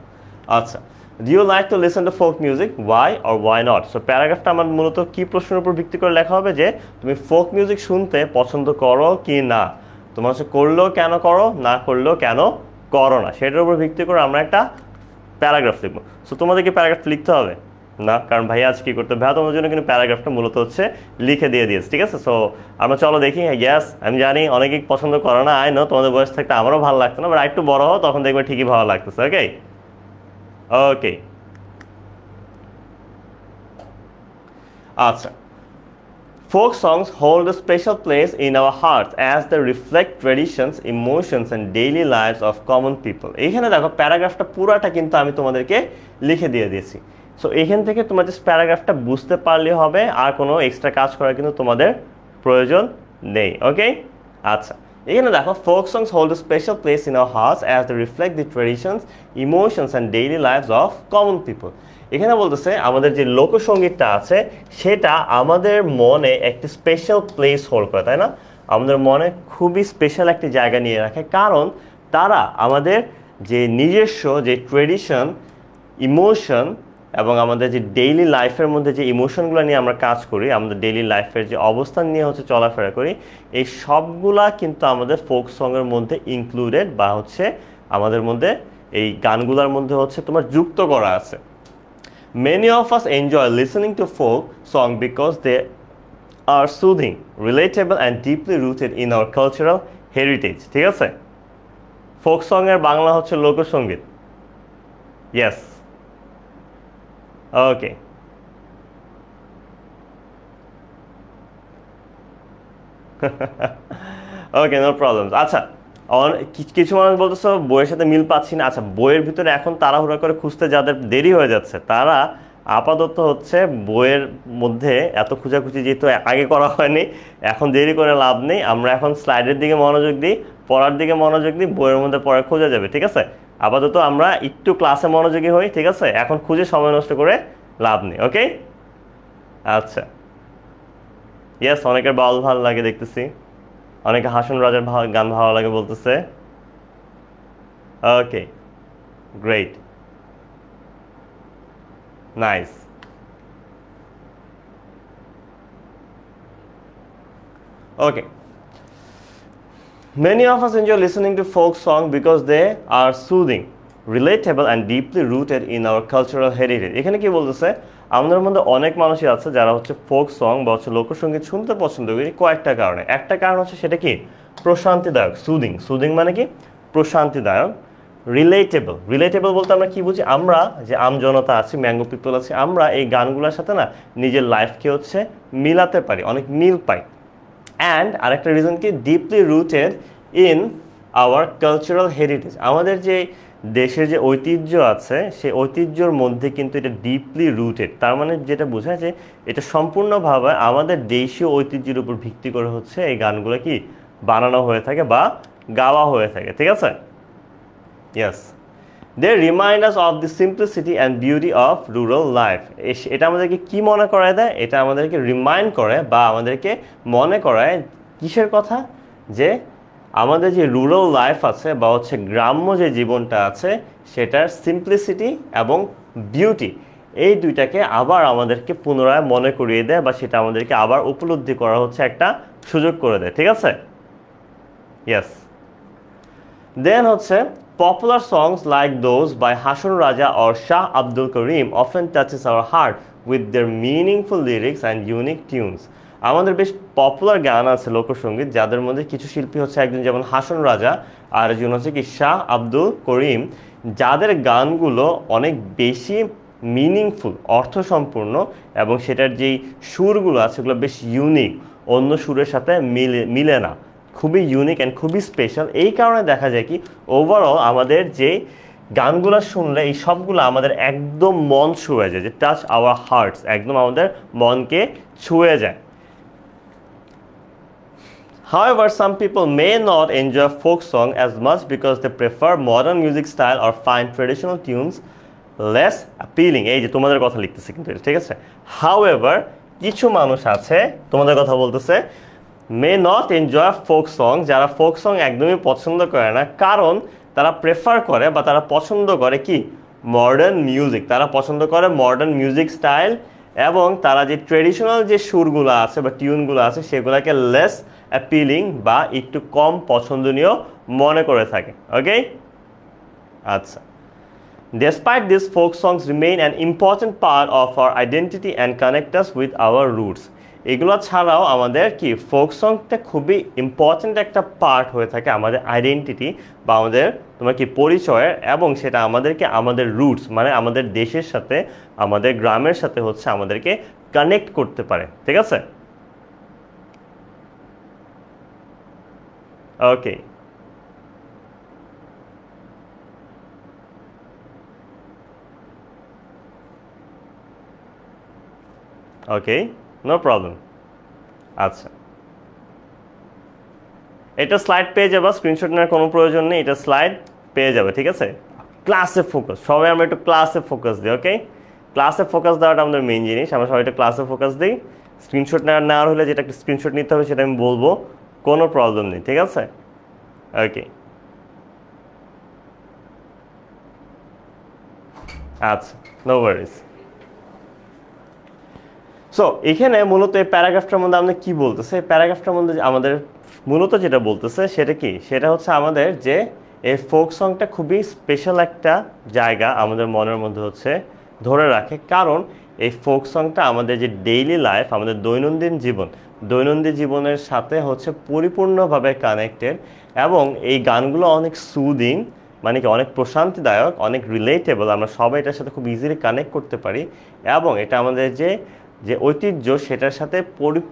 S1: আচ্ছা, do you like to listen to folk music, why or why not? So প্যারাগ্রাফটা আমার মূলত কি প্রশ্নের উপর ভিত্তি করে লেখা হবে যে তুমি ফোক মিউজিক শুনতে পছন্দ করো কি না, তোমার হচ্ছে করলেও কেন করো, না করলেও কেন করো না, সেটার উপর ভিত্তি করে আমরা একটা প্যারাগ্রাফ লিখবো। সো তোমাদেরকে প্যারাগ্রাফ লিখতে হবে না, কারণ ভাইয়া আজ কি করতে, ভাইয়া তোমার জন্য কিন্তু প্যারাগ্রাফটা মূলত হচ্ছে লিখে দিয়ে দিয়েছে, ঠিক আছে? সো আমরা চলো দেখি। গ্যাস, আমি জানি অনেকেই পছন্দ করে না, আই নো, তোমাদের বয়স থাকতে আমারও ভালো লাগতো না, বাট একটু বড় হও তখন দেখবে ঠিকই ভালো লাগতেছে। ওকে, ওকে, আচ্ছা, folk songs hold a special place in our hearts as they reflect traditions, emotions and daily lives of common people. এইখানে দেখো প্যারাগ্রাফটা পুরাটা কিন্তু আমি তোমাদেরকে লিখে দিয়ে দিয়েছি। সো এখান থেকে তোমার জাস্ট প্যারাগ্রাফটা বুঝতে পারলে হবে, আর কোনো এক্সট্রা কাজ করার কিন্তু তোমাদের প্রয়োজন নেই। ওকে, আচ্ছা, এখানে দেখো folk songs hold a special place in our hearts as they reflect the traditions, emotions and daily lives of common people. এখানে বলতেছে আমাদের যে লোকসঙ্গীতটা আছে সেটা আমাদের মনে একটি স্পেশাল প্লেস হোল্ড করে, তাই না? আমাদের মনে খুবই স্পেশাল একটি জায়গা নিয়ে রাখে, কারণ তারা আমাদের যে নিজস্ব যে ট্রেডিশন, ইমোশন এবং আমাদের যে ডেইলি লাইফের মধ্যে যে ইমোশনগুলো নিয়ে আমরা কাজ করি, আমাদের ডেইলি লাইফের যে অবস্থান নিয়ে হচ্ছে চলাফেরা করি, এই সবগুলা কিন্তু আমাদের ফোক সংয়ের মধ্যে ইনক্লুডেড বা হচ্ছে আমাদের মধ্যে এই গানগুলোর মধ্যে হচ্ছে তোমার যুক্ত করা আছে। Many of us enjoy listening to folk song because they are soothing, relatable and deeply rooted in our cultural heritage. ঠিক আছে? ফোক সং এর বাংলা হচ্ছে লোকসঙ্গীত। ইয়েস, ওকে, ওকে, নো প্রবলেম। আচ্ছা, কিছু মানুষ বলতেছো বইয়ের সাথে মিল পাচ্ছি না। আচ্ছা, বইয়ের ভিতরে এখন তাড়াহুড়া করে খুঁজতে যাদের দেরি হয়ে যাচ্ছে তারা আপাতত হচ্ছে বইয়ের মধ্যে এত খুঁজাখুঁজি যেহেতু আগে করা হয়নি, এখন দেরি করে লাভ নেই। আমরা এখন স্লাইডের দিকে মনোযোগ দিই, পড়ার দিকে মনোযোগ দিই, বইয়ের মধ্যে পড়া খোঁজা যাবে, ঠিক আছে? আপাতত আমরা একটু ক্লাসে মনোযোগী হই, ঠিক আছে? এখন খুঁজে সময় নষ্ট করে লাভ নেই। ওকে, আচ্ছা, ইয়েস, অনেকের বাউল ভালো লাগে দেখতেছি, অনেকে হাসন রাজার গান ভালো লাগে বলতেছে। Okay, great, nice. Okay, many of us enjoy listening to folk song because they are soothing, relatable and deeply rooted in our cultural heritage. এখানে কি বলতেছে, আমাদের মধ্যে অনেক মানুষই আছে যারা হচ্ছে ফোক সং বা হচ্ছে লোকসঙ্গীত শুনতে পছন্দ করি কয়েকটা কারণে। একটা কারণ হচ্ছে সেটা কি প্রশান্তিদায়ক, সুদিং। সুদিং মানে কি প্রশান্তিদায়ক। রিলেটেবল, রিলেটেবল বলতে আমরা কি বুঝি, আমরা যে আমজনতা আছি, ম্যাঙ্গো পিপল আছি, আমরা এই গানগুলোর সাথে না নিজের লাইফকে হচ্ছে মিলাতে পারি, অনেক মিল পাই। অ্যান্ড আরেকটা রিজন কি deeply rooted in our cultural heritage, আমাদের যে দেশের যে ঐতিহ্য আছে সেই ঐতিহ্যর মধ্যে কিন্তু এটা ডিপলি রুটেড। তার মানে যেটা বোঝায় যে এটা সম্পূর্ণভাবে আমাদের দেশীয় ঐতিহ্যের উপর ভিত্তি করে হচ্ছে এই গানগুলো কি বানানো হয়ে থাকে বা গাওয়া হয়ে থাকে, ঠিক আছে? Yes, they remind us of the simplicity and beauty of rural life. এটা আমাদেরকে কি মনে করায় দেয়, এটা আমাদেরকে রিমাইন্ড করে বা আমাদেরকে মনে করায় কিসের কথা, যে আমাদের যে রুরাল লাইফ আছে বা হচ্ছে গ্রাম্য যে জীবনটা আছে সেটার সিম্পলিসিটি এবং বিউটি এই দুইটাকে আবার আমাদেরকে পুনরায় মনে করিয়ে দেয় বা সেটা আমাদেরকে আবার উপলব্ধি করা হচ্ছে একটা সুযোগ করে দেয় ঠিক আছে ইয়েস দেন হচ্ছে popular songs like those by Hasan Raja or Shah Abdul Karim often touches our heart with their meaningful lyrics and unique tunes আমাদের বেশ পপুলার গান আছে লোকসঙ্গীত যাদের মধ্যে কিছু শিল্পী হচ্ছে একজন যেমন হাসান রাজা আর একজন হচ্ছে কি শাহ আব্দুল করিম যাদের গানগুলো অনেক বেশি মিনিংফুল অর্থসম্পূর্ণ এবং সেটার যেই সুরগুলো আছে সেগুলো বেশ ইউনিক অন্য সুরের সাথে মিলে না খুবই ইউনিক অ্যান্ড খুবই স্পেশাল এই কারণে দেখা যায় কি ওভারঅল আমাদের যে গানগুলো শুনলে এই সবগুলো আমাদের একদম মন ছুঁয়ে যায় যে টাচ আওয়ার হার্টস একদম আমাদের মনকে ছুঁয়ে যায় However, some people may not enjoy folk song as much because they prefer modern music style or find traditional tunes less appealing. এই যে তোমাদের কথা লিখতেছে কিন্তু ঠিক আছে However, কিছু মানুষ আছে তোমাদের কথা বলতেছে may not enjoy folk song যারা folk song একদমই পছন্দ করে না কারণ তারা প্রেফার করে বা তারা পছন্দ করে কি মডার্ন মিউজিক তারা পছন্দ করে মডার্ন মিউজিক স্টাইল এবং তারা যে ট্রেডিশনাল যে সুরগুলো আছে বা টিউনগুলো আছে সেগুলোকে লেস অ্যাপিলিং বা একটু কম পছন্দনীয় মনে করে থাকে ওকে আচ্ছা Despite this, folk songs remain an important part of our identity and connect us with our roots. এগুলো ছাড়াও আমাদের কি ফোক সংটা খুবই ইম্পর্ট্যান্ট একটা পার্ট হয়ে থাকে আমাদের আইডেন্টিটি বা আমাদের তোমার কি পরিচয়ের এবং সেটা আমাদেরকে আমাদের রুটস মানে আমাদের দেশের সাথে আমাদের গ্রামের সাথে হচ্ছে আমাদেরকে কানেক্ট করতে পারে ঠিক আছে ওকে ওকে নো প্রবলেম আচ্ছা এটা স্লাইড পেয়ে যাবে স্ক্রিনশট নেওয়ার কোনো প্রয়োজন নেই এটা স্লাইড পেয়ে যাবে ঠিক আছে ক্লাসে ফোকাস সবাই আমরা একটু ক্লাসে ফোকাস দিই ওকে ক্লাসে ফোকাস দেওয়াটা আমাদের মেইন জিনিস আমরা সবাই একটু ক্লাসে ফোকাস দিই স্ক্রিনশট নেওয়ার হলে যেটা একটা স্ক্রিনশট নিতে হবে সেটা আমি বলবো কোনো প্রবলেম নেই ঠিক আছে ওকে আচ্ছা নো ওয়ারিজ সো এখানে মূলত এই প্যারাগ্রাফটার মধ্যে আমাদের কি বলতেছে প্যারাগ্রাফটার মধ্যে আমাদের মূলত যেটা বলতেছে সেটা কি সেটা হচ্ছে আমাদের যে এই ফোক সংটা খুবই স্পেশাল একটা জায়গা আমাদের মনের মধ্যে হচ্ছে ধরে রাখে কারণ এই ফোক সংটা আমাদের যে ডেইলি লাইফ আমাদের দৈনন্দিন জীবনের সাথে হচ্ছে পরিপূর্ণভাবে কানেক্টেড এবং এই গানগুলো অনেক সুদিং মানে কি অনেক প্রশান্তিদায়ক অনেক রিলেটেবল আমরা সবাই এটার সাথে খুব ইজিলি কানেক্ট করতে পারি এবং এটা আমাদের যে ঐতিহ্য সেটার সাথে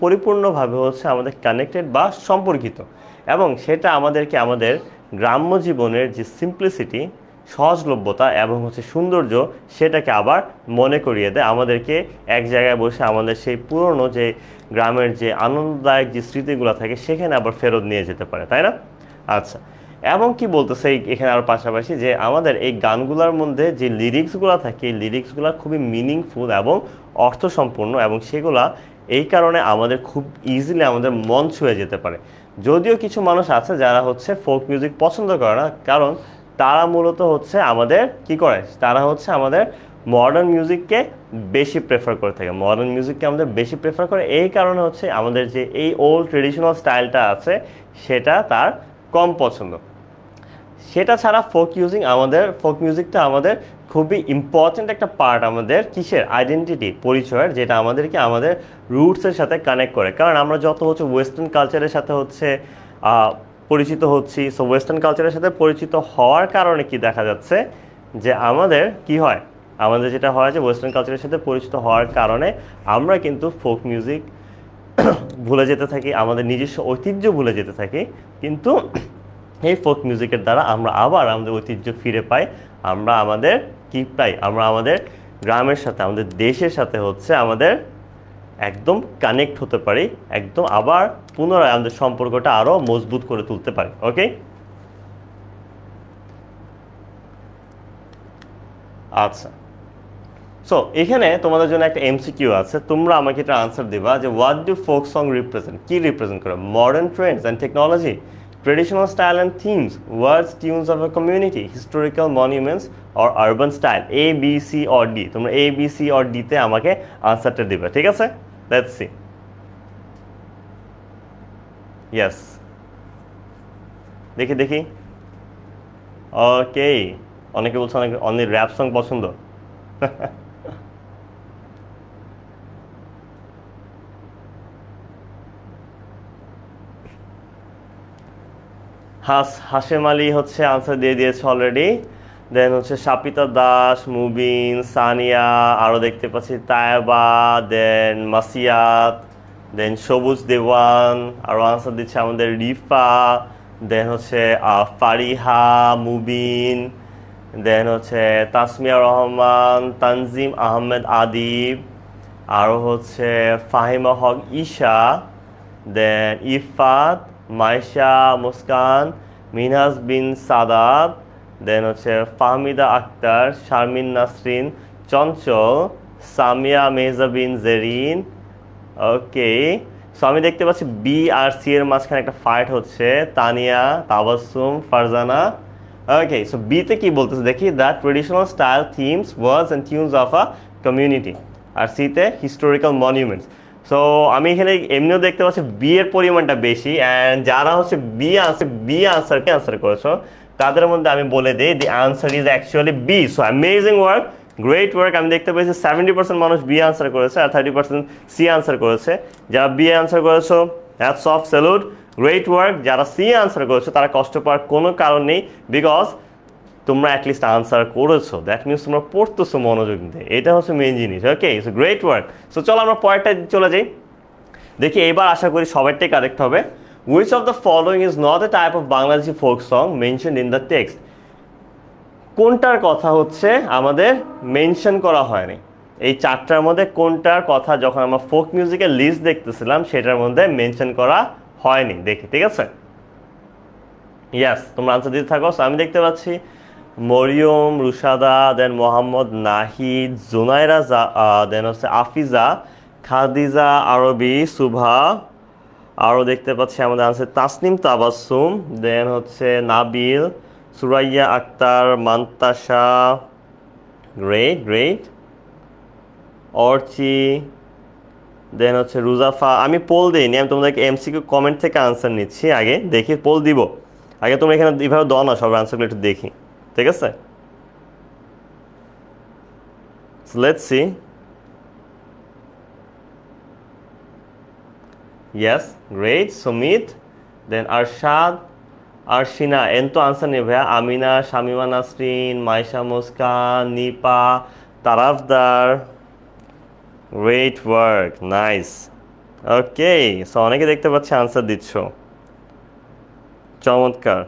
S1: পরিপূর্ণভাবে হচ্ছে আমাদের কানেক্টেড বা সম্পর্কিত এবং সেটা আমাদেরকে আমাদের গ্রাম্য জীবনের যে সিম্পলিসিটি সহজলভ্যতা এবং হচ্ছে সৌন্দর্য সেটাকে আবার মনে করিয়ে দেয় আমাদেরকে এক জায়গায় বসে আমাদের সেই পুরনো যে গ্রামের যে আনন্দদায়ক যে স্মৃতিগুলো থাকে সেখানে আবার ফেরত নিয়ে যেতে পারে তাই না আচ্ছা এবং কি বলতেছে এখানে আরও পাশাপাশি যে আমাদের এই গানগুলোর মধ্যে যে লিরিক্সগুলো থাকে এই লিরিক্সগুলো খুবই মিনিংফুল এবং অর্থসম্পূর্ণ এবং সেগুলা এই কারণে আমাদের খুব ইজিলি আমাদের মন ছুঁয়ে যেতে পারে যদিও কিছু মানুষ আছে যারা হচ্ছে ফোক মিউজিক পছন্দ করে না কারণ তারা মূলত হচ্ছে আমাদের কি করে তারা হচ্ছে আমাদের মডার্ন মিউজিককে বেশি প্রেফার করে থাকে মডার্ন মিউজিককে আমাদের বেশি প্রেফার করে এই কারণে হচ্ছে আমাদের যে এই ওল্ড ট্রেডিশনাল স্টাইলটা আছে সেটা তার কম পছন্দ সেটা ছাড়া ফোক মিউজিকটা আমাদের খুবই ইম্পর্ট্যান্ট একটা পার্ট আমাদের কিসের আইডেন্টিটি পরিচয়ের যেটা আমাদেরকে আমাদের রুটসের সাথে কানেক্ট করে কারণ আমরা যত হচ্ছে ওয়েস্টার্ন কালচারের সাথে হচ্ছে পরিচিত হচ্ছি সো ওয়েস্টার্ন কালচারের সাথে পরিচিত হওয়ার কারণে কি দেখা যাচ্ছে যে আমাদের কি হয় আমাদের যেটা হয় যে ওয়েস্টার্ন কালচারের সাথে পরিচিত হওয়ার কারণে আমরা কিন্তু ফোক মিউজিক ভুলে যেতে থাকি আমাদের নিজস্ব ঐতিহ্য ভুলে যেতে থাকি কিন্তু এই ফোক মিউজিকের দ্বারা আমরা আবার আমাদের ঐতিহ্য ফিরে পাই আমরা আমাদের কি পাই আমরা আমাদের গ্রামের সাথে আমাদের দেশের সাথে হচ্ছে আমাদের একদম কানেক্ট হতে পারি একদম আবার পুনরায় আমাদের সম্পর্কটা আরও মজবুত করে তুলতে পারি ওকে আচ্ছা সো এখানে তোমাদের জন্য একটা এমসিকিউ আছে তোমরা আমাকে এটা আনসার দিবা যে what do folk song represent কি রিপ্রেজেন্ট করে modern Trends and technology Traditional style and themes, words, tunes of a community, historical monuments or urban style. A, B, C or D. তোমরা A, B, C or D তে আমাকে আনসারটা দিবে, ঠিক আছে? Let's see. Yes. দেখি ওকে, অনেকে বলছে অনেক র্যাপ সং পছন্দ। হাশেম আলী হচ্ছে আনসার দিয়ে দিয়েছে অলরেডি। দেন হচ্ছে শাপিতা দাস, মুবিন, সানিয়া, আরও দেখতে পাচ্ছি তায়েবা, দেন মাসিয়াত, দেন সবুজ দেওয়ান, আরও আনসার দিচ্ছে আমাদের রিফা, দেন হচ্ছে ফারিহা, মুবিন, দেন হচ্ছে তাসমিয়া রহমান, তানজিম আহমেদ আদিব, আরও হচ্ছে ফাহিমা হক ঈশা, দেন ইফাত, মাইশা, মুস্কান, মিনহাজ বিন সাদাত, দেন হচ্ছে ফাহমিদা আক্তার, শারমিন নাসরিন, চঞ্চল, সামিয়া মেহজাবিন জেরিন। ওকে, সো আমি দেখতে পাচ্ছি বি আর সি এর মাঝখানে একটা ফাইট হচ্ছে, তানিয়া, তাবাসসুম, ফারজানা। ওকে, সো বিতে কি বলতেছে দেখি, the traditional style, themes, words and tunes of a community. আর সিতে হিস্টোরিক্যাল মনিউমেন্টস। সো আমি এখানে এমনিও দেখতে পাচ্ছি বি এর পরিমাণটা বেশি, অ্যান্ড যারা হচ্ছে বি আনসার করেছো তাদের মধ্যে আমি বলে দিই the answer is actually B. So amazing work, great work. আমি দেখতে পেয়েছি 70% মানুষ বি আনসার করেছে আর 30% সি আনসার করেছে। যারা বি আনসার করেছো hats off, salute, great work. যারা সি আনসার করেছো তারা কষ্ট পাওয়ার কোনো কারণ নেই, বিকজ তোমরা অ্যাটলিস্ট আনসার করেছো, দ্যাট মিনস তোমরা পড়তেছো মনোযোগ দিয়ে, এটা হচ্ছে মেইন জিনিস। ওকে, সো গ্রেট ওয়ার্ক। সো চলো আমরা পরেরটা চলে যাই, দেখি এবার আশা করি সবাইটাই কারেক্ট হবে। Which of the following is not a type of Bangladeshi folk song mention in the text. কোনটার কথা হচ্ছে আমাদের মেনশন করা হয়নি, এই চারটার মধ্যে কোনটার কথা যখন আমরা ফোক মিউজিকের লিস্ট দেখতেছিলাম সেটার মধ্যে মেনশন করা হয়নি, দেখি, ঠিক আছে? ইয়াস, তোমরা আনসার দিতে থাকো। আমি দেখতে পাচ্ছি মরিয়ম, রুশাদা, দেন মোহাম্মদ নাহিদ, জুনাইরা, দেন হচ্ছে আফিজা, খাদিজা আরবি, সুভা, আরও দেখতে পাচ্ছি আমাদের আনসার তাসনিম তাবাসসুম, দেন হচ্ছে নাবিল, সুরাইয়া আক্তার, মান্তাসা, গ্রেট, অর্চি, দেন হচ্ছে রুজাফা। আমি পোল দিইনি, আমি তোমাদেরকে এমসিকিউ কমেন্ট থেকে আনসার নিচ্ছি, আগে দেখি পোল দিব, আগে তোমরা এখানে এইভাবে দাও না, সব আনসারগুলো একটু দেখি, ঠিক আছে? Let's see. Yes, great, Sumit, then Arshad, Arshina, এন তো আনসার নেই ভাইয়া, Amina, Shamima Nasrin, Maisha Muskan, Nipa, Tarafdar, great work, nice. Okay, so অনেকে দেখতে পাচ্ছি আনসার দিচ্ছ, চমৎকার।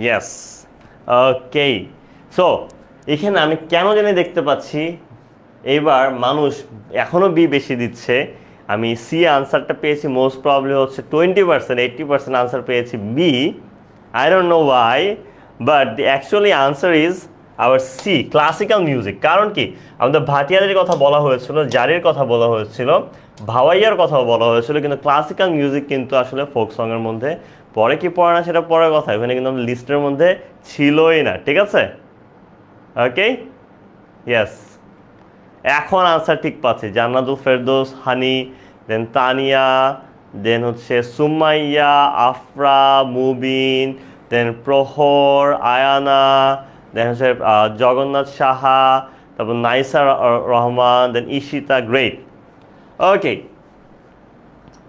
S1: ইয়েস, ওকে। সো এখানে আমি কেন জানি দেখতে পাচ্ছি এইবার মানুষ এখনও বি বেশি দিচ্ছে। আমি সি আনসারটা পেয়েছি মোস্ট প্রবলি হচ্ছে 20%, 80% আনসার পেয়েছি B. I don't know why, but the actually answer is our C, classical music. কারণ কি, আমাদের ভাটিয়াদের কথা বলা হয়েছিল, জারির কথা বলা হয়েছিল, ভাওয়াইয়ার কথাও বলা হয়েছিল, কিন্তু ক্লাসিক্যাল মিউজিক কিন্তু আসলে ফোক সঙের মধ্যে পরে কি পড়ে না সেটা পরের কথা, এখানে কিন্তু আমাদের লিস্টের মধ্যে ছিলই না, ঠিক আছে? ওকে, ইয়েস, এখন আনসার ঠিক পাচ্ছি। জান্নাতুল ফেরদৌস, হানি, দেন তানিয়া, দেন হচ্ছে সুমাইয়া, আফরা, মুবিন, দেন প্রহর, আয়ানা, দেন হচ্ছে জগন্নাথ সাহা, তারপর নাইসা রহমান, দেন ঈশিতা, গ্রেট। ওকে,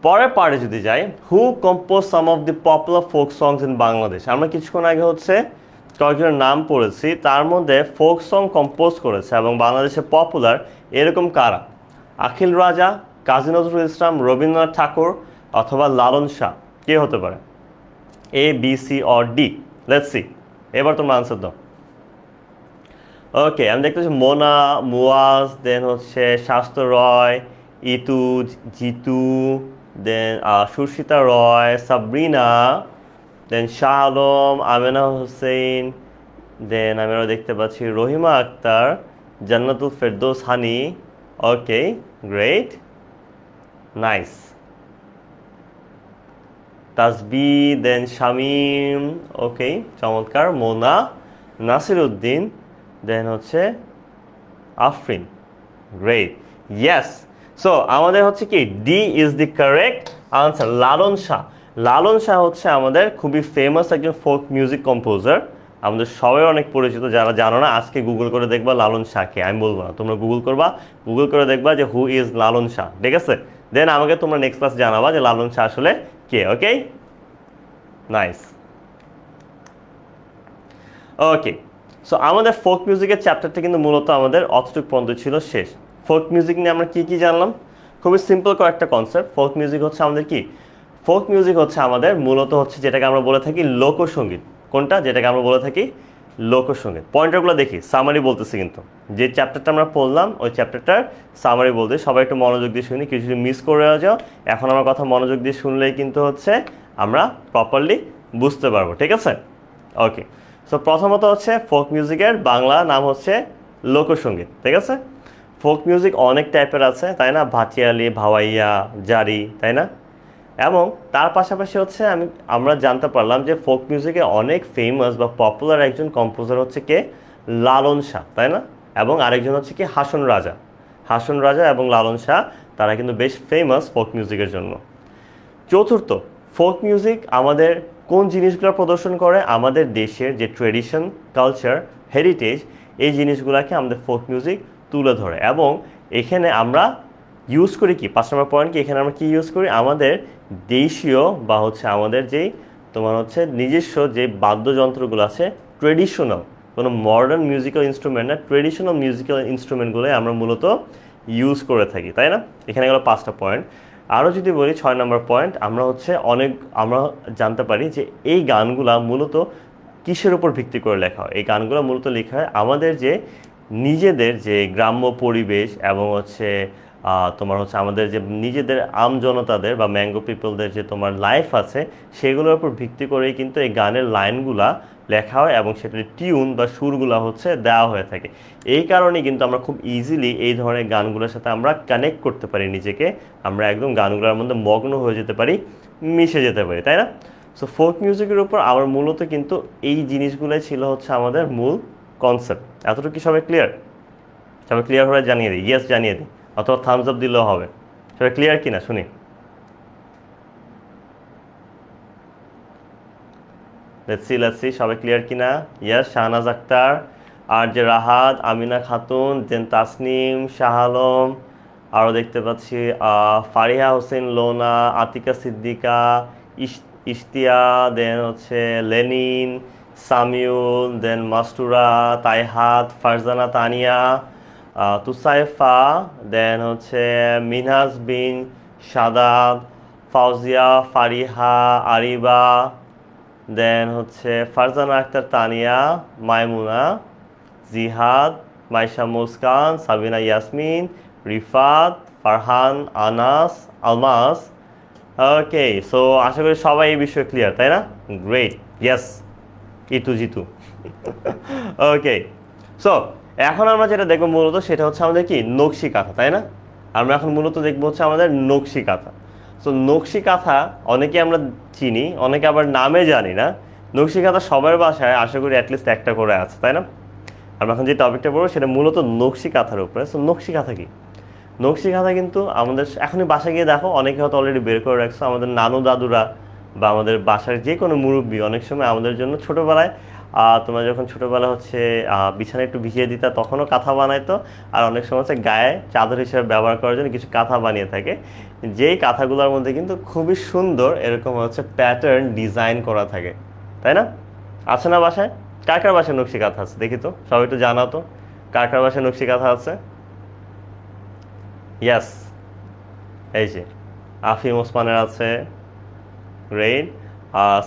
S1: পরের পার্টে যদি যাই, হু compose some of the popular folk songs in Bangladesh. আমরা কিছুক্ষণ আগে হচ্ছে কয়েকজনের নাম পড়েছি, তার মধ্যে ফোক সং কম্পোজ করেছে এবং বাংলাদেশে পপুলার এরকম কারা? আখিল রাজা, কাজী নজরুল ইসলাম, রবীন্দ্রনাথ ঠাকুর অথবা লালন শাহ। কে হতে পারে? A, B, C or D? Let's see, এবার তোমরা আনসার দাও। ওকে, আমি দেখতেছি মোনা, মুয়াজ, দেন হচ্ছে শাস্ত্র রয়, ইতু, জিতু, দেন সুস্মিতা রয়, সাবরিনা, দেন শাহ আলম, আমেনা হোসেন, দেন আমি আরও দেখতে পাচ্ছি রহিমা আক্তার, জান্নাতুল ফেরদৌস হানি। ওকে, গ্রেট, নাইস। তাসবি, দেন শামীম, ওকে, চমৎকার। মোনা, নাসির উদ্দিন, দেন হচ্ছে আফরিন, গ্রেট, ইয়েস। সো আমাদের হচ্ছে কি D is the correct answer. Lalon Shah, Lalon Shah হচ্ছে আমাদের খুবই ফেমাস একজন ফোক মিউজিক কম্পোজার, আমাদের সবাই অনেক পরিচিত। যারা জানো না আজকে গুগল করে দেখবা লালন শাহকে, আমি বলবো না, তোমরা গুগল করবা, গুগল করে দেখবা যে হু ইজ লালন শাহ, ঠিক আছে? দেন আমাকে তোমরা নেক্সট ক্লাস জানাবা যে লালন শাহ আসলে কে। ওকে, নাইস। ওকে, সো আমাদের ফোক মিউজিকের চ্যাপ্টারটা কিন্তু মূলত আমাদের অতটুক পর্যন্ত ছিল শেষ। ফোক মিউজিক নিয়ে আমরা কি কি জানলাম? খুবই সিম্পল কয়েকটা কনসেপ্ট। ফোক মিউজিক হচ্ছে আমাদের কি, ফোক মিউজিক হচ্ছে আমাদের মূলত হচ্ছে যেটাকে আমরা বলে থাকি লোকসঙ্গীত। কোনটা? যেটাকে আমরা বলে থাকি লোকসঙ্গীত। পয়েন্টারগুলো দেখি, সামারি বলতেছি কিন্তু, যে চ্যাপ্টারটা আমরা পড়লাম ওই চ্যাপ্টারটার সামারি বলতে সবাই একটু মনোযোগ দিয়ে শুনি, কিছু যদি মিস করে যাও এখন আমার কথা মনোযোগ দিয়ে শুনলেই কিন্তু হচ্ছে আমরা প্রপারলি বুঝতে পারবো, ঠিক আছে? ওকে, সো প্রথমত হচ্ছে ফোক মিউজিকের বাংলা নাম হচ্ছে লোকসঙ্গীত, ঠিক আছে? ফোক মিউজিক অনেক টাইপের আছে, তাই না? ভাটিয়ালি, ভাওয়াইয়া, জারি, তাই না? এবং তার পাশাপাশি হচ্ছে আমরা জানতে পারলাম যে ফোক মিউজিকে অনেক ফেমাস বা পপুলার একজন কম্পোজার হচ্ছে কে, লালন শাহ, তাই না? এবং আরেকজন হচ্ছে কি হাসন রাজা। হাসন রাজা এবং লালন শাহ তারা কিন্তু বেশ ফেমাস ফোক মিউজিকের জন্য। চতুর্থ, ফোক মিউজিক আমাদের কোন জিনিসগুলো প্রদর্শন করে? আমাদের দেশের যে ট্রেডিশন, কালচার, হেরিটেজ, এই জিনিসগুলোকে আমাদের ফোক মিউজিক তুলে ধরে। এবং এখানে আমরা ইউজ করি কি, 5 নম্বর পয়েন্ট কি, এখানে আমরা কি ইউজ করি? আমাদের দেশীয় বা হচ্ছে আমাদের যেই তোমার হচ্ছে নিজস্ব যে বাদ্যযন্ত্রগুলো আছে, ট্রেডিশনাল, কোনো মডার্ন মিউজিক্যাল ইনস্ট্রুমেন্ট না, ট্রেডিশনাল মিউজিক্যাল ইনস্ট্রুমেন্টগুলোই আমরা মূলত ইউজ করে থাকি, তাই না? এখানে গেলো 5টা পয়েন্ট। আরও যদি বলি 6 নম্বর পয়েন্ট, আমরা জানতে পারি যে এই গানগুলা মূলত কিসের উপর ভিত্তি করে লেখা হয়? এই গানগুলো মূলত লেখা হয় আমাদের যে নিজেদের যে গ্রাম্য পরিবেশ এবং হচ্ছে তোমার হচ্ছে আমাদের যে নিজেদের আমজনতাদের বা ম্যাঙ্গো পিপলদের যে তোমার লাইফ আছে, সেগুলোর উপর ভিত্তি করেই কিন্তু এই গানের লাইনগুলা লেখা হয় এবং সেটার টিউন বা সুরগুলা হচ্ছে দেওয়া হয়ে থাকে। এই কারণে কিন্তু আমরা খুব ইজিলি এই ধরনের গানগুলোর সাথে আমরা কানেক্ট করতে পারি নিজেকে, আমরা একদম গানগুলোর মধ্যে মগ্ন হয়ে যেতে পারি, মিশে যেতে পারি, তাই না? সো ফোক মিউজিকের উপর আমার মূলত কিন্তু এই জিনিসগুলোই ছিল হচ্ছে আমাদের মূল কনসেপ্ট। এতটুকু কি সবাই ক্লিয়ার? সবাই ক্লিয়ার হয়ে জানিয়ে দিই, ইয়েস জানিয়ে দিই, অথবা থামস আপ দিলেও হবে। সবাই ক্লিয়ার কিনা শুনি। লেটস সি সবাই ক্লিয়ার কিনা। ইয়েস, শাহনাজ আক্তার, আর যে রাহাত, আমিনা খাতুন, দেন তাসনিম, শাহ আলম, আরও দেখতে পাচ্ছি ফারিহা হোসেন লোনা, আতিকা সিদ্দিকা, ইশতিয়া, দেন হচ্ছে লেনিন, সামিউল, দেন মাস্টুরা, তাইহাত, ফারজানা তানিয়া, তুসাইফা, দেন হচ্ছে মিনহাজ বিন সাদাব, ফাউজিয়া, ফারিহা, আরিবা, দেন হচ্ছে ফারজানা আক্তার তানিয়া, মাইমুনা, জিহাদ, মাইশা মুসকান, সাবিনা ইয়াসমিন, রিফাত, ফারহান, আনাস, আলমাস। ওকে, সো আশা করি সবাই এই বিষয়ে ক্লিয়ার, তাই না? Great, yes, Itu Jitu. Okay, so এখন আমরা যেটা দেখবো মূলত সেটা হচ্ছে আমাদের কি নকশি কাঁথা, তাই না? আমরা এখন মূলত দেখবো হচ্ছে আমাদের নকশি কাঁথা। সো নকশি কাঁথা অনেকে আমরা চিনি, অনেকে আবার নামে জানি না। নকশি কাঁথা সবার বাসায় আশা করি অ্যাটলিস্ট একটা করে আছে, তাই না? আমরা এখন যে টপিকটা পড়বো সেটা মূলত নকশি কাঁথার উপরে। সো নকশি কাঁথা কি? নকশি কাঁথা কিন্তু আমাদের এখনই বাসায় গিয়ে দেখো অনেকে হয়তো অলরেডি বের করে রাখছো। আমাদের নানু দাদুরা বা আমাদের বাসার যে কোনো মুরব্বী অনেক সময় আমাদের জন্য ছোটোবেলায় তোমরা যখন ছোটোবেলা হচ্ছে বিছানা একটু ভিজিয়ে দিতা তখনও কাঁথা বানাইতো, আর অনেক সময় হচ্ছে গায়ে চাদর হিসেবে ব্যবহার করার জন্য কিছু কাঁথা বানিয়ে থাকে, যেই কাঁথাগুলোর মধ্যে কিন্তু খুবই সুন্দর এরকম হচ্ছে প্যাটার্ন ডিজাইন করা থাকে, তাই না? আছে না বাসায়? কার কার বাসায় নকশি কাঁথা আছে দেখি তো, সবাই একটু জানাও তো কার কার বাসায় নকশি কাঁথা আছে। ইয়াস, এই যে আফিম ওসমানের আছে, গ্রেট,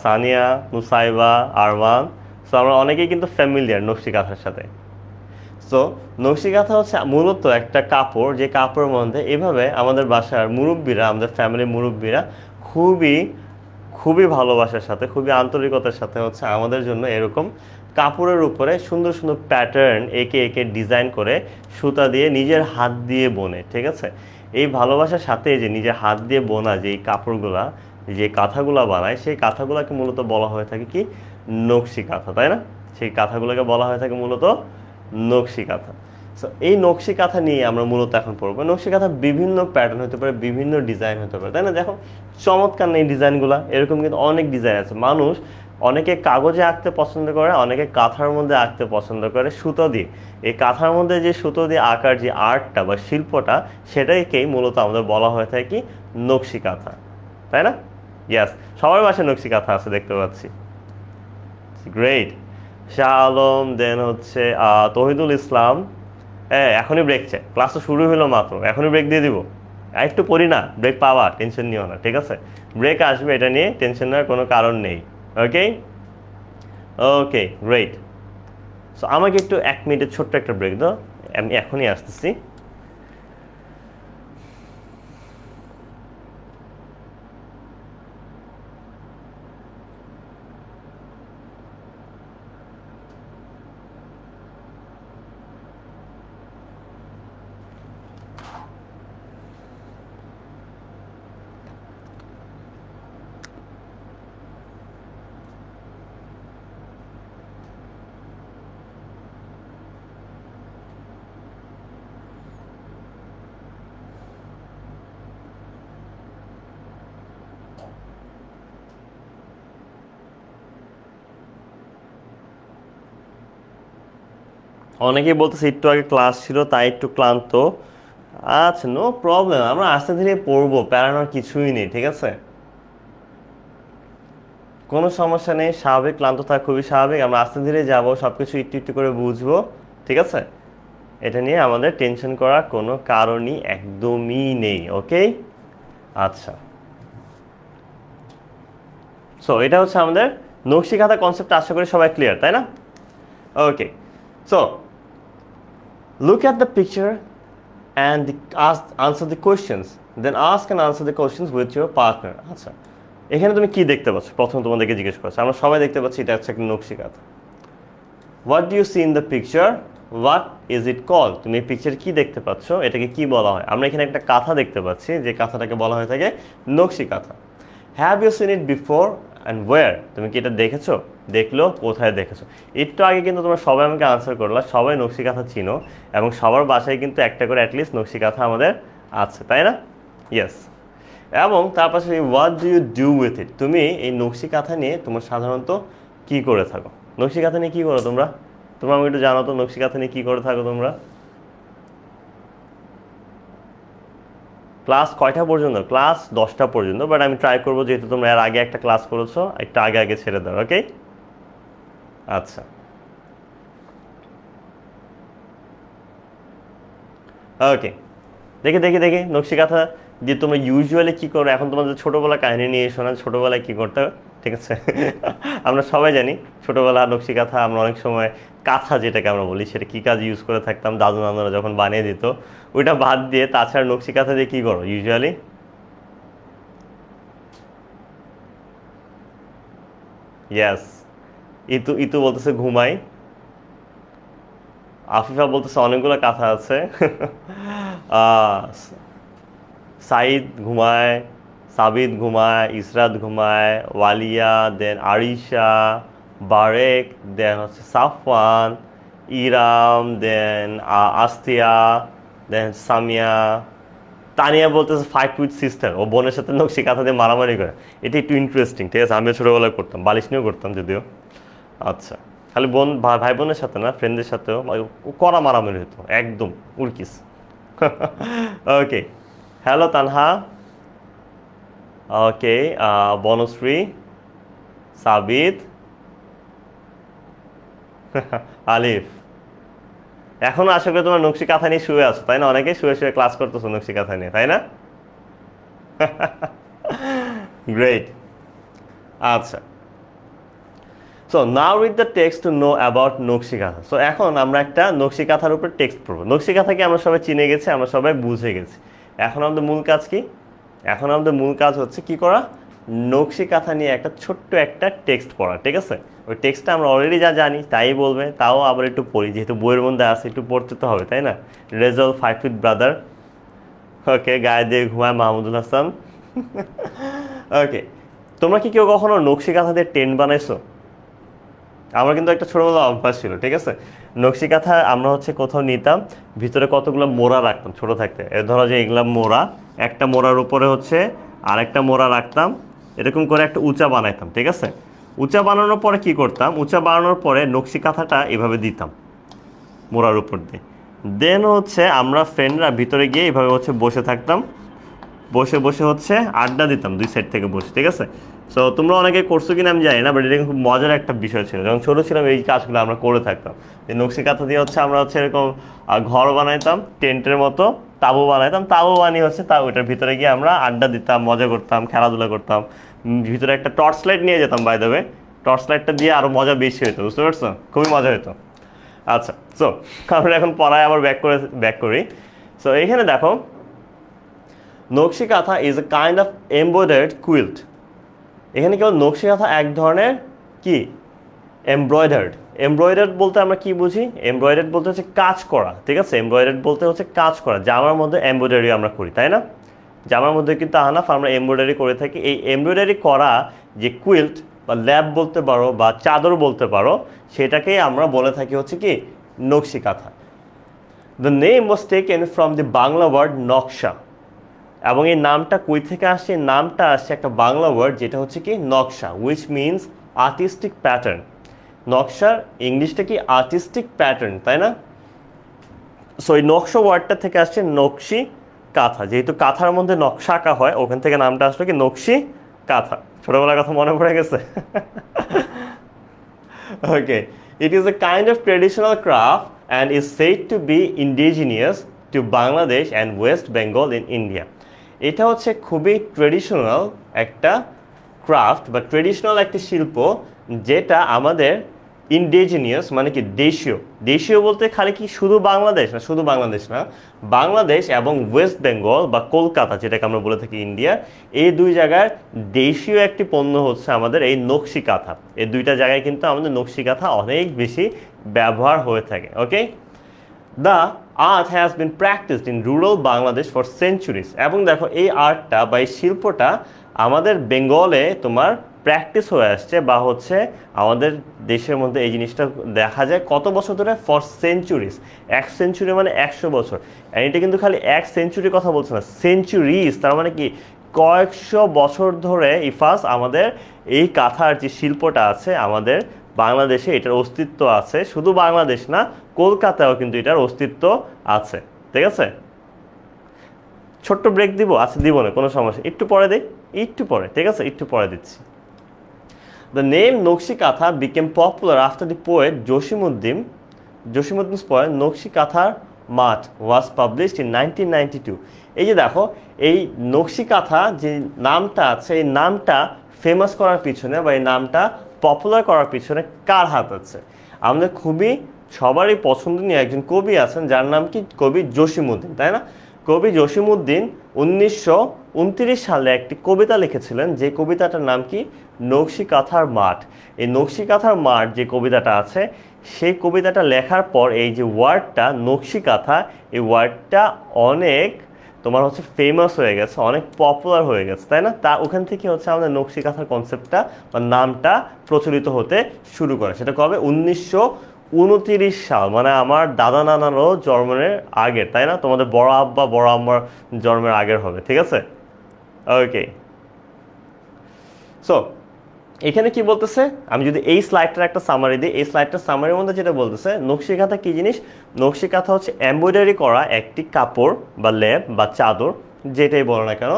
S1: সানিয়া, মুসাইবা, আরমান। সো আমরা অনেকেই কিন্তু ফ্যামিলিয়ার নকশি কাঁথার সাথে। সো নকশি কাঁথা হচ্ছে মূলত একটা কাপড়, যে কাপড়ের মধ্যে এভাবে আমাদের বাসার মুরব্বীরা, আমাদের ফ্যামিলির মুরব্বীরা খুবই খুবই ভালোবাসার সাথে খুবই আন্তরিকতার সাথে হচ্ছে আমাদের জন্য এরকম কাপড়ের উপরে সুন্দর সুন্দর প্যাটার্ন এঁকে এঁকে ডিজাইন করে সুতা দিয়ে নিজের হাত দিয়ে বোনে, ঠিক আছে। এই ভালোবাসার সাথে যে নিজের হাত দিয়ে বোনা যে এই কাপড়গুলা যে কাঁথাগুলা বানায় সেই কাঁথাগুলাকে মূলত বলা হয়ে থাকে কি নকশি কাঁথা, তাই না। সেই কাঁথাগুলোকে বলা হয়ে থাকে মূলত নকশি কাঁথা। সো এই নকশি কাঁথা নিয়ে আমরা মূলত এখন পড়বো। নকশি কাঁথা বিভিন্ন প্যাটার্ন হতে পারে, বিভিন্ন ডিজাইন হতে পারে, তাই না। দেখো চমৎকার নেই ডিজাইনগুলো, এরকম কিন্তু অনেক ডিজাইন আছে। মানুষ অনেকে কাগজে আঁকতে পছন্দ করে, অনেকে কাঁথার মধ্যে আঁকতে পছন্দ করে সুতো দিয়ে। এই কাঁথার মধ্যে যে সুতো দিয়ে আঁকার যে আর্টটা বা শিল্পটা সেটাকেই মূলত আমাদের বলা হয়ে থাকে কি নকশি কাঁথা, তাই না। ইয়াস, সবার বাসায় নকশি কাঁথা আছে দেখতে পাচ্ছি। গ্রেট। শাহ আলম, দেন হচ্ছে তহিদুল ইসলাম। এখনই ব্রেক চাই, ক্লাস তো শুরু হলো মাত্র, এখনই ব্রেক দিয়ে দিব। একটু পড়ি না, ব্রেক পাওয়া, টেনশন নিও না, ঠিক আছে। ব্রেক আসবে, এটা নিয়ে টেনশন নেওয়ার কোনো কারণ নেই। ওকে ওকে, গ্রেট। সো আমাকে একটু 1 মিনিটের ছোট্ট একটা ব্রেক দাও, আমি এখনই আসতেছি। অনেকেই বলতেছে একটু আগে ক্লাস ছিল তাই একটু ক্লান্ত। আচ্ছা, নো প্রবলেম, আমরা আস্তে ধীরে পড়বো, প্যারানোর কিছুই নেই, ঠিক আছে। কোনো সমস্যা নেই, স্বাভাবিক, ক্লান্ত থাকা খুবই স্বাভাবিক। আমরা আস্তে ধীরে যাবো, সব কিছু একটু একটু করে বুঝবো, ঠিক আছে। এটা নিয়ে আমাদের টেনশন করার কোনো কারণই একদমই নেই। ওকে, আচ্ছা। সো এটা হচ্ছে আমাদের নকশি কাঁথা কনসেপ্ট, আশা করি সবাই ক্লিয়ার, তাই না। ওকে, so look at the picture and answer the questions, then ask and answer the questions with your partner. আচ্ছা, এখানে তুমি কি দেখতে পাচ্ছ, প্রথম তোমাদেরকে জিজ্ঞেস করছো। আমরা সবাই দেখতে পাচ্ছি এটা হচ্ছে একটা nakshi kantha. What do you see in the picture, what is it call, তুমি এই পিকচার কি দেখতে পাচ্ছ, এটাকে কি বলা হয়। আমরা এখানে একটা কাঁথা দেখতে পাচ্ছি, যে কাঁথাটাকে বলা হয়ে থাকে nakshi kantha. Have you seen it before anywhere, তুমি কি এটা দেখেছো, দেখলো, কোথায় দেখেছো। একটু আগে কিন্তু তোমরা সবাই আমাকে আনসার করলা, সবাই নকশি কাঁথা চিনো এবং সবার বাসায় কিন্তু একটা করে অ্যাটলিস্ট নকশি কাঁথা আমাদের আছে, তাই না। ইয়েস, এবং তার পাশে what do you do with it, তুমি এই নকশি কাঁথা নিয়ে তোমার সাধারণত কি করে থাকো। নকশি কাঁথা নিয়ে কী করো তোমরা, তোমরা আমাকে একটু জানো তো, নকশি কাঁথা নিয়ে কী করে থাকো তোমরা। ক্লাস কয়টা পর্যন্ত, ক্লাস 10টা পর্যন্ত, বাট আমি ট্রাই করবো যেহেতু তোমরা এর আগে একটা ক্লাস করেছো, একটু আগে আগে ছেড়ে দাও। ওকে, আচ্ছা। ওকে, দেখে দেখে দেখে নকশি কাঁথা দিয়ে তোমরা ইউজুয়ালি কী করো। এখন তোমাদের ছোটোবেলা কাহিনী নিয়ে এসো না, ছোটোবেলায় কী করতে, ঠিক আছে। আমরা সবাই জানি ছোটোবেলা নকশি কাঁথা, আমরা অনেক সময় কাঁথা যেটাকে আমরা বলি সেটা কী কাজ ইউজ করে থাকতাম, দাদু নানুরা যখন বানিয়ে দিত, ওইটা বাদ দিয়ে তাছাড়া নকশি কাঁথা দিয়ে কী করো ইউজুয়ালি। ইয়াস, ইতু ইতু বলতেছে ঘুমাই, আফিফা বলতেছে অনেকগুলো কাঁথা আছে। সাইদ ঘুমায়, সাবিদ ঘুমায়, ইসরাত ঘুমায়, ওয়ালিয়া, দেন আরিশা, বারেক, দেন হচ্ছে সাফওয়ান, ইরাম, দেন আস্তিয়া, দেন সামিয়া। তানিয়া বলতেছে 5 উইথ সিস্টার, ও বোনের সাথে নকশি কাঁথা দিয়ে মারামারি করে। এটা একটু ইন্টারেস্টিং, ঠিক আছে। আমিও ছোটোবেলায় করতাম, বালিশ নিয়েও করতাম যদিও। আচ্ছা, খালি বোন ভাই বোনের সাথে না, ফ্রেন্ডদের সাথেও কড়া মারামারি হতো, একদম উড়কিস। ওকে, হ্যালো তানহা, ওকে, বনশ্রী, সাবিত, আলিফ। এখনো আশা করি তোমার নকশি কাঁথা নিয়ে শুয়ে আছো, তাই না। অনেকে শুয়ে শুয়ে ক্লাস করতেছো নকশি কাঁথা নিয়ে, তাই না। গ্রেট, আচ্ছা। So now read the text to know about নকশি কাঁথা। সো এখন আমরা একটা নকশি কাঁথার উপর টেক্সট পড়বো। নকশি কাঁথাকে আমরা সবাই চিনে গেছি, আমরা সবাই বুঝে গেছি। এখন আমাদের মূল কাজ কি, এখন আমাদের মূল কাজ হচ্ছে কি করা, নকশি কাঁথা নিয়ে একটা ছোট্ট একটা টেক্সট পড়া, ঠিক আছে? ওই টেক্সটটা আমরা অলরেডি যা জানি তাই বলবে, তাও আবার একটু পড়ি, যেহেতু বইয়ের মধ্যে আছে একটু পড়তে তো হবে, তাই না? রেজাল 5 ফিট ব্রাদার, ওকে, গায়ে দিয়ে ঘুমায় মাহমুদুল হাসান। ওকে, তোমরা কি কেউ কখনো নকশি কাঁথা দিয়ে টেন্ট বানাইছো? আমার কিন্তু একটা ছোটবেলা অভ্যাস ছিল, ঠিক আছে? নকশি কাঁথা আমরা হচ্ছে কোথাও নিতাম, ভিতরে কতগুলো মোড়া রাখতাম ছোট থাকতে, ধরো যে এগুলা মোড়া, একটা মোড়ার উপরে হচ্ছে আরেকটা মোড়া রাখতাম, এরকম করে একটা উঁচা বানাইতাম, ঠিক আছে? উঁচা বানানোর পরে কি করতাম, উঁচা বানানোর পরে নকশি কাঁথাটা এভাবে দিতাম মোড়ার উপর দিয়ে, দেন হচ্ছে আমরা ফ্রেন্ডরা ভিতরে গিয়ে এভাবে হচ্ছে বসে থাকতাম, বসে বসে হচ্ছে আড্ডা দিতাম দুই সাইড থেকে বসে, ঠিক আছে? সো তোমরা অনেকে করছো কিনা আমি জানি না, বাট এটা খুব মজার একটা বিষয় ছিল। যখন ছোটো ছিলাম এই কাজগুলো আমরা করে থাকতাম, যে নকশি কাঁথা দিয়ে হচ্ছে আমরা হচ্ছে এরকম ঘর বানাইতাম, টেন্টের মতো তাঁবু বানাইতাম, তাঁবু বানিয়ে হচ্ছে ওইটার ভিতরে গিয়ে আমরা আড্ডা দিতাম, মজা করতাম, খেলাধুলা করতাম। ভিতরে একটা টর্চ লাইট নিয়ে যেতাম, বাই দ্য ওয়ে, টর্চ লাইটটা দিয়ে আরও মজা বেশি হতো, বুঝতে পারছো? খুবই মজা হতো। আচ্ছা, সো আমরা এখন পড়ায় আবার ব্যাক করি। সো এখানে দেখো, নকশি কাঁথা is a kind of embroidered quilt. এখানে কেবল নকশি কাঁথা এক ধরনের কি এমব্রয়ডার্ড বলতে আমরা কি বুঝি? এমব্রয়ডার্ড বলতে হচ্ছে কাজ করা, ঠিক আছে? এমব্রয়ডার্ড বলতে হচ্ছে কাজ করা, জামার মধ্যে এমব্রয়ডারি আমরা করি, তাই না? জামার মধ্যে কিন্তু আহনাফ আমরা এমব্রয়ডারি করে থাকি। এই এমব্রয়ডারি করা যে কুইল্ট বা ল্যাব বলতে পারো বা চাদর বলতে পারো, সেটাকেই আমরা বলে থাকি হচ্ছে কি nakshi kantha. The name was taken from the Bangla word naksha, এবং এই নামটা কই থেকে আসছে? নামটা আসছে একটা বাংলা ওয়ার্ড যেটা হচ্ছে কি নকশা, উইচ মিনস আর্টিস্টিক প্যাটার্ন। নকশার ইংলিশটা কি আর্টিস্টিক প্যাটার্ন, তাই না? সো এই নকশা ওয়ার্ডটা থেকে আসছে নকশি কাঁথা, যেহেতু কাঁথার মধ্যে নকশা আঁকা হয়, ওখান থেকে নামটা আসলো কি নকশি কাঁথা। ছোটবেলার কথা মনে পড়ে গেছে? Okay, it is a kind of traditional craft and is said to be indigenous to Bangladesh and west Bengal in India. এটা হচ্ছে খুবই ট্রেডিশনাল একটা ক্রাফট বা ট্রেডিশনাল একটি শিল্প, যেটা আমাদের ইন্ডিজিনিয়াস মানে কি দেশীয় বলতে খালি কি শুধু বাংলাদেশ না, বাংলাদেশ এবং ওয়েস্ট বেঙ্গল বা কলকাতা যেটাকে আমরা বলে থাকি ইন্ডিয়া, এই দুই জায়গার দেশীয় একটি পণ্য হচ্ছে আমাদের এই নকশি কাঁথা। এই দুইটা জায়গায় কিন্তু আমাদের নকশি কাঁথা অনেক বেশি ব্যবহার হয়ে থাকে। Okay, the art has been practised in rural Bangladesh for centuries. এবং দেখো এই আর্টটা বা এই শিল্পটা আমাদের বেঙ্গলে তোমার প্র্যাকটিস হয়ে আসছে, বা হচ্ছে আমাদের দেশের মধ্যে এই জিনিসটা দেখা যায় কত বছর ধরে? For centuries. 1 সেঞ্চুরি মানে 100 বছর। এটা কিন্তু খালি 1 সেঞ্চুরির কথা বলছে না, সেঞ্চুরিজ, তার মানে কি কয়েকশো বছর ধরে ইফাস আমাদের এই কাঁথার যে শিল্পটা আছে আমাদের বাংলাদেশে, এটার অস্তিত্ব আছে। শুধু বাংলাদেশ না, কলকাতায়ও কিন্তু এটার অস্তিত্ব আছে, ঠিক আছে? ছোট্ট ব্রেক দিব? আচ্ছা, দিব না, কোনো সমস্যা, একটু পরে দিই, একটু পরে, ঠিক আছে, একটু পরে দিচ্ছি। The name Nokshi Katha became popular after the poet Joshimuddin's poem Nokshi Kathar Mat was published in 1992. এই যে দেখো, এই নকশি কাঁথা যে নামটা আছে, এই নামটা ফেমাস করার পিছনে বা এই নামটা পপুলার করার পিছনে কার হাত আছে? আমাদের খুবই সবারই পছন্দনীয় একজন কবি আছেন, যার নাম কি কবি জসিমউদ্দিন, তাই না? কবি জসিমউদ্দিন 1929 সালে একটি কবিতা লিখেছিলেন, যে কবিতাটার নাম কি নকশি কাঁথার মাঠ। এই নকশি কাঁথার মাঠ যে কবিতাটা আছে, সেই কবিতাটা লেখার পর এই যে ওয়ার্ডটা নকশি কাঁথা, এই ওয়ার্ডটা অনেক তোমার হচ্ছে ফেমাস হয়ে গেছে, অনেক পপুলার হয়ে গেছে, তাই না? তা ওখান থেকে হচ্ছে আমাদের নকশি কাঁথার কনসেপ্টটা বা নামটা প্রচলিত হতে শুরু করে। সেটা কবে? 1929 সাল, মানে আমার দাদা নানারও জন্মের আগের, তাই না? তোমাদের বড় আব্বা বড় আম্মার জন্মের আগের হবে, ঠিক আছে? ওকে, সো এখানে কি বলতেছে? আমি যদি এই স্লাইডটার একটা সামারি দিই, এই স্লাইডটার সামারির মধ্যে যেটা বলতেছে, নকশি কাঁথা কি জিনিস? নকশি কাঁথা হচ্ছে এমব্রয়ডারি করা একটি কাপড় বা লেপ বা চাদর, যেটাই বলো না কেন,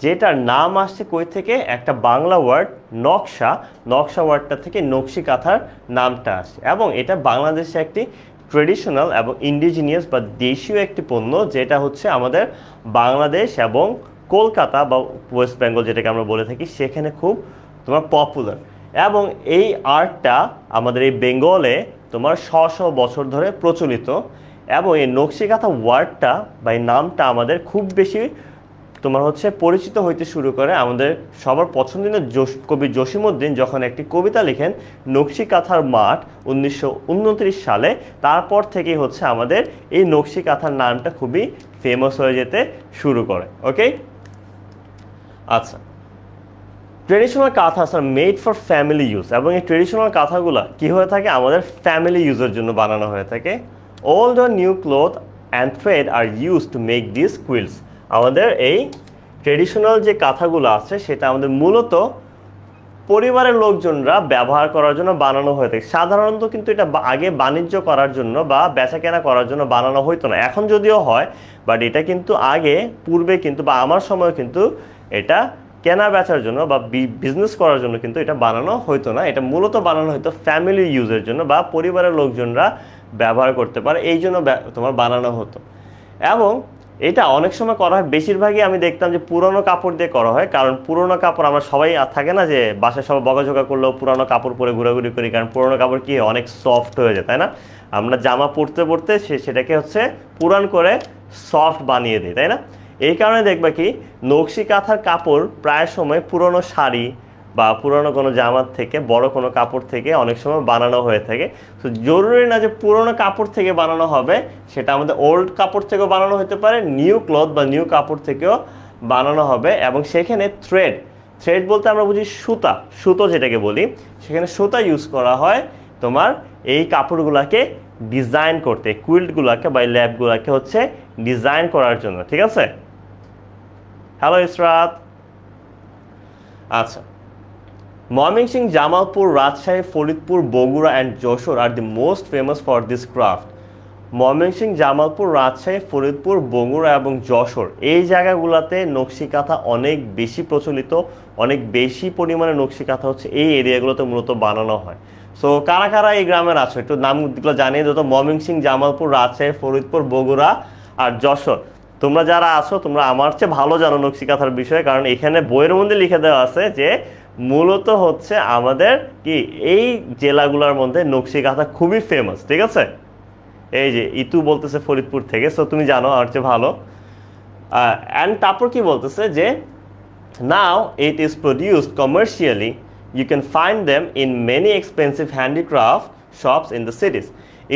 S1: যেটার নাম আসছে কই থেকে? একটা বাংলা ওয়ার্ড নকশা, নকশা ওয়ার্ডটা থেকে নকশি কাঁথার নামটা আসে। এবং এটা বাংলাদেশে একটি ট্রেডিশনাল এবং ইন্ডিজিনিয়াস বা দেশীয় একটি পণ্য, যেটা হচ্ছে আমাদের বাংলাদেশ এবং কলকাতা বা ওয়েস্ট বেঙ্গল যেটাকে আমরা বলে থাকি, সেখানে খুব তোমার পপুলার। এবং এই আর্টটা আমাদের এই বেঙ্গলে তোমার শ বছর ধরে প্রচলিত। এবং এই নকশি কাঁথা ওয়ার্ডটা বা এই নামটা আমাদের খুব বেশি তোমার হচ্ছে পরিচিত হইতে শুরু করে আমাদের সবার পছন্দের কবি জসীমউদ্দিন যখন একটি কবিতা লিখেন নকশি কাঁথার মাঠ 1929 সালে, তারপর থেকেই হচ্ছে আমাদের এই নকশি কাঁথার নামটা খুবই ফেমাস হয়ে যেতে শুরু করে। ওকে, আচ্ছা, traditional kanthas are made for family use, এবং এই ট্রেডিশনাল কাঁথাগুলো কী হয়ে থাকে আমাদের ফ্যামিলি ইউজের জন্য বানানো হয়ে থাকে। Old or new cloth and thread are use to make this quilts. আমাদের এই ট্রেডিশনাল যে কাঁথাগুলো আছে সেটা আমাদের মূলত পরিবারের লোকজনরা ব্যবহার করার জন্য বানানো হয়ে থাকে। সাধারণত কিন্তু এটা আগে বাণিজ্য করার জন্য বা বেচা কেনা করার জন্য বানানো হইতো না, এখন যদিও হয়, বাট এটা কিন্তু আগে পূর্বে কিন্তু বা আমার সময় কিন্তু এটা কেনা বেচার জন্য বা বিজনেস করার জন্য কিন্তু এটা বানানো হইতো না। এটা মূলত বানানো হতো ফ্যামিলি ইউজের জন্য বা পরিবারের লোকজনরা ব্যবহার করতে পারে, এই জন্য তোমার বানানো হতো। এবং এটা অনেক সময় করা হয়, বেশিরভাগই আমি দেখতাম যে পুরনো কাপড় দিয়ে করা হয়, কারণ পুরনো কাপড় আমরা সবাই থাকে না যে বাসায় সবাই বকাঝকা করলেও পুরনো কাপড় পরে ঘোরাঘুরি করি, কারণ পুরনো কাপড় কি অনেক সফট হয়ে যায়, তাই না? আমরা জামা পরতে পরতে সেটাকে হচ্ছে পুরান করে সফট বানিয়ে দিই, তাই না? এই কারণে দেখবা কি নকশি কাঁথার কাপড় প্রায় সময় পুরনো শাড়ি বা পুরনো কোনো জামার থেকে, বড় কোনো কাপড় থেকে অনেক সময় বানানো হয়ে থাকে। তো জরুরি না যে পুরনো কাপড় থেকে বানানো হবে, সেটা আমাদের ওল্ড কাপড় থেকেও বানানো হতে পারে, নিউ ক্লথ বা নিউ কাপড় থেকেও বানানো হবে। এবং সেখানে থ্রেড বলতে আমরা বুঝি সুতো যেটাকে বলি, সেখানে সুতা ইউজ করা হয় তোমার এই কাপড়গুলোকে ডিজাইন করতে, কুইল্টগুলোকে বা ল্যাবগুলোকে হচ্ছে ডিজাইন করার জন্য। ঠিক আছে, হ্যালো ইসরাত। আচ্ছা, Mymensingh, Jamalpur, Rajshahi, Faridpur, Bogura and Jessore are the most famous for this craft. Mymensingh, Jamalpur, Rajshahi, Faridpur, Bogura এবং যশোর এই জায়গাগুলোতে নকশি কাঁথা অনেক বেশি প্রচলিত, অনেক বেশি পরিমাণে নকশি কাঁথা হচ্ছে এই এরিয়াগুলোতে মূলত বানানো হয়। সো কারা কারা এই গ্রামের আছো একটু নামগুলো জানিয়ে দিত। ময়মনসিংহ, জামালপুর, রাজশাহী, ফরিদপুর, বগুড়া আর যশোর। তোমরা যারা আছো তোমরা আমার চেয়ে ভালো জানো নকশি কাঁথার বিষয়ে, কারণ এখানে বইয়ের মধ্যে লিখে দেওয়া আছে যে মূলত হচ্ছে আমাদের কি এই জেলাগুলোর মধ্যে নকশি কাঁথা খুবই ফেমাস। ঠিক আছে, এই যে ইতু বলতেছে ফরিদপুর থেকে, সো তুমি জানো আমার চেয়ে ভালো। অ্যান্ড তারপর কি বলতেছে যে now it is produced commercially, you can find them in many expensive handicraft shops in the cities.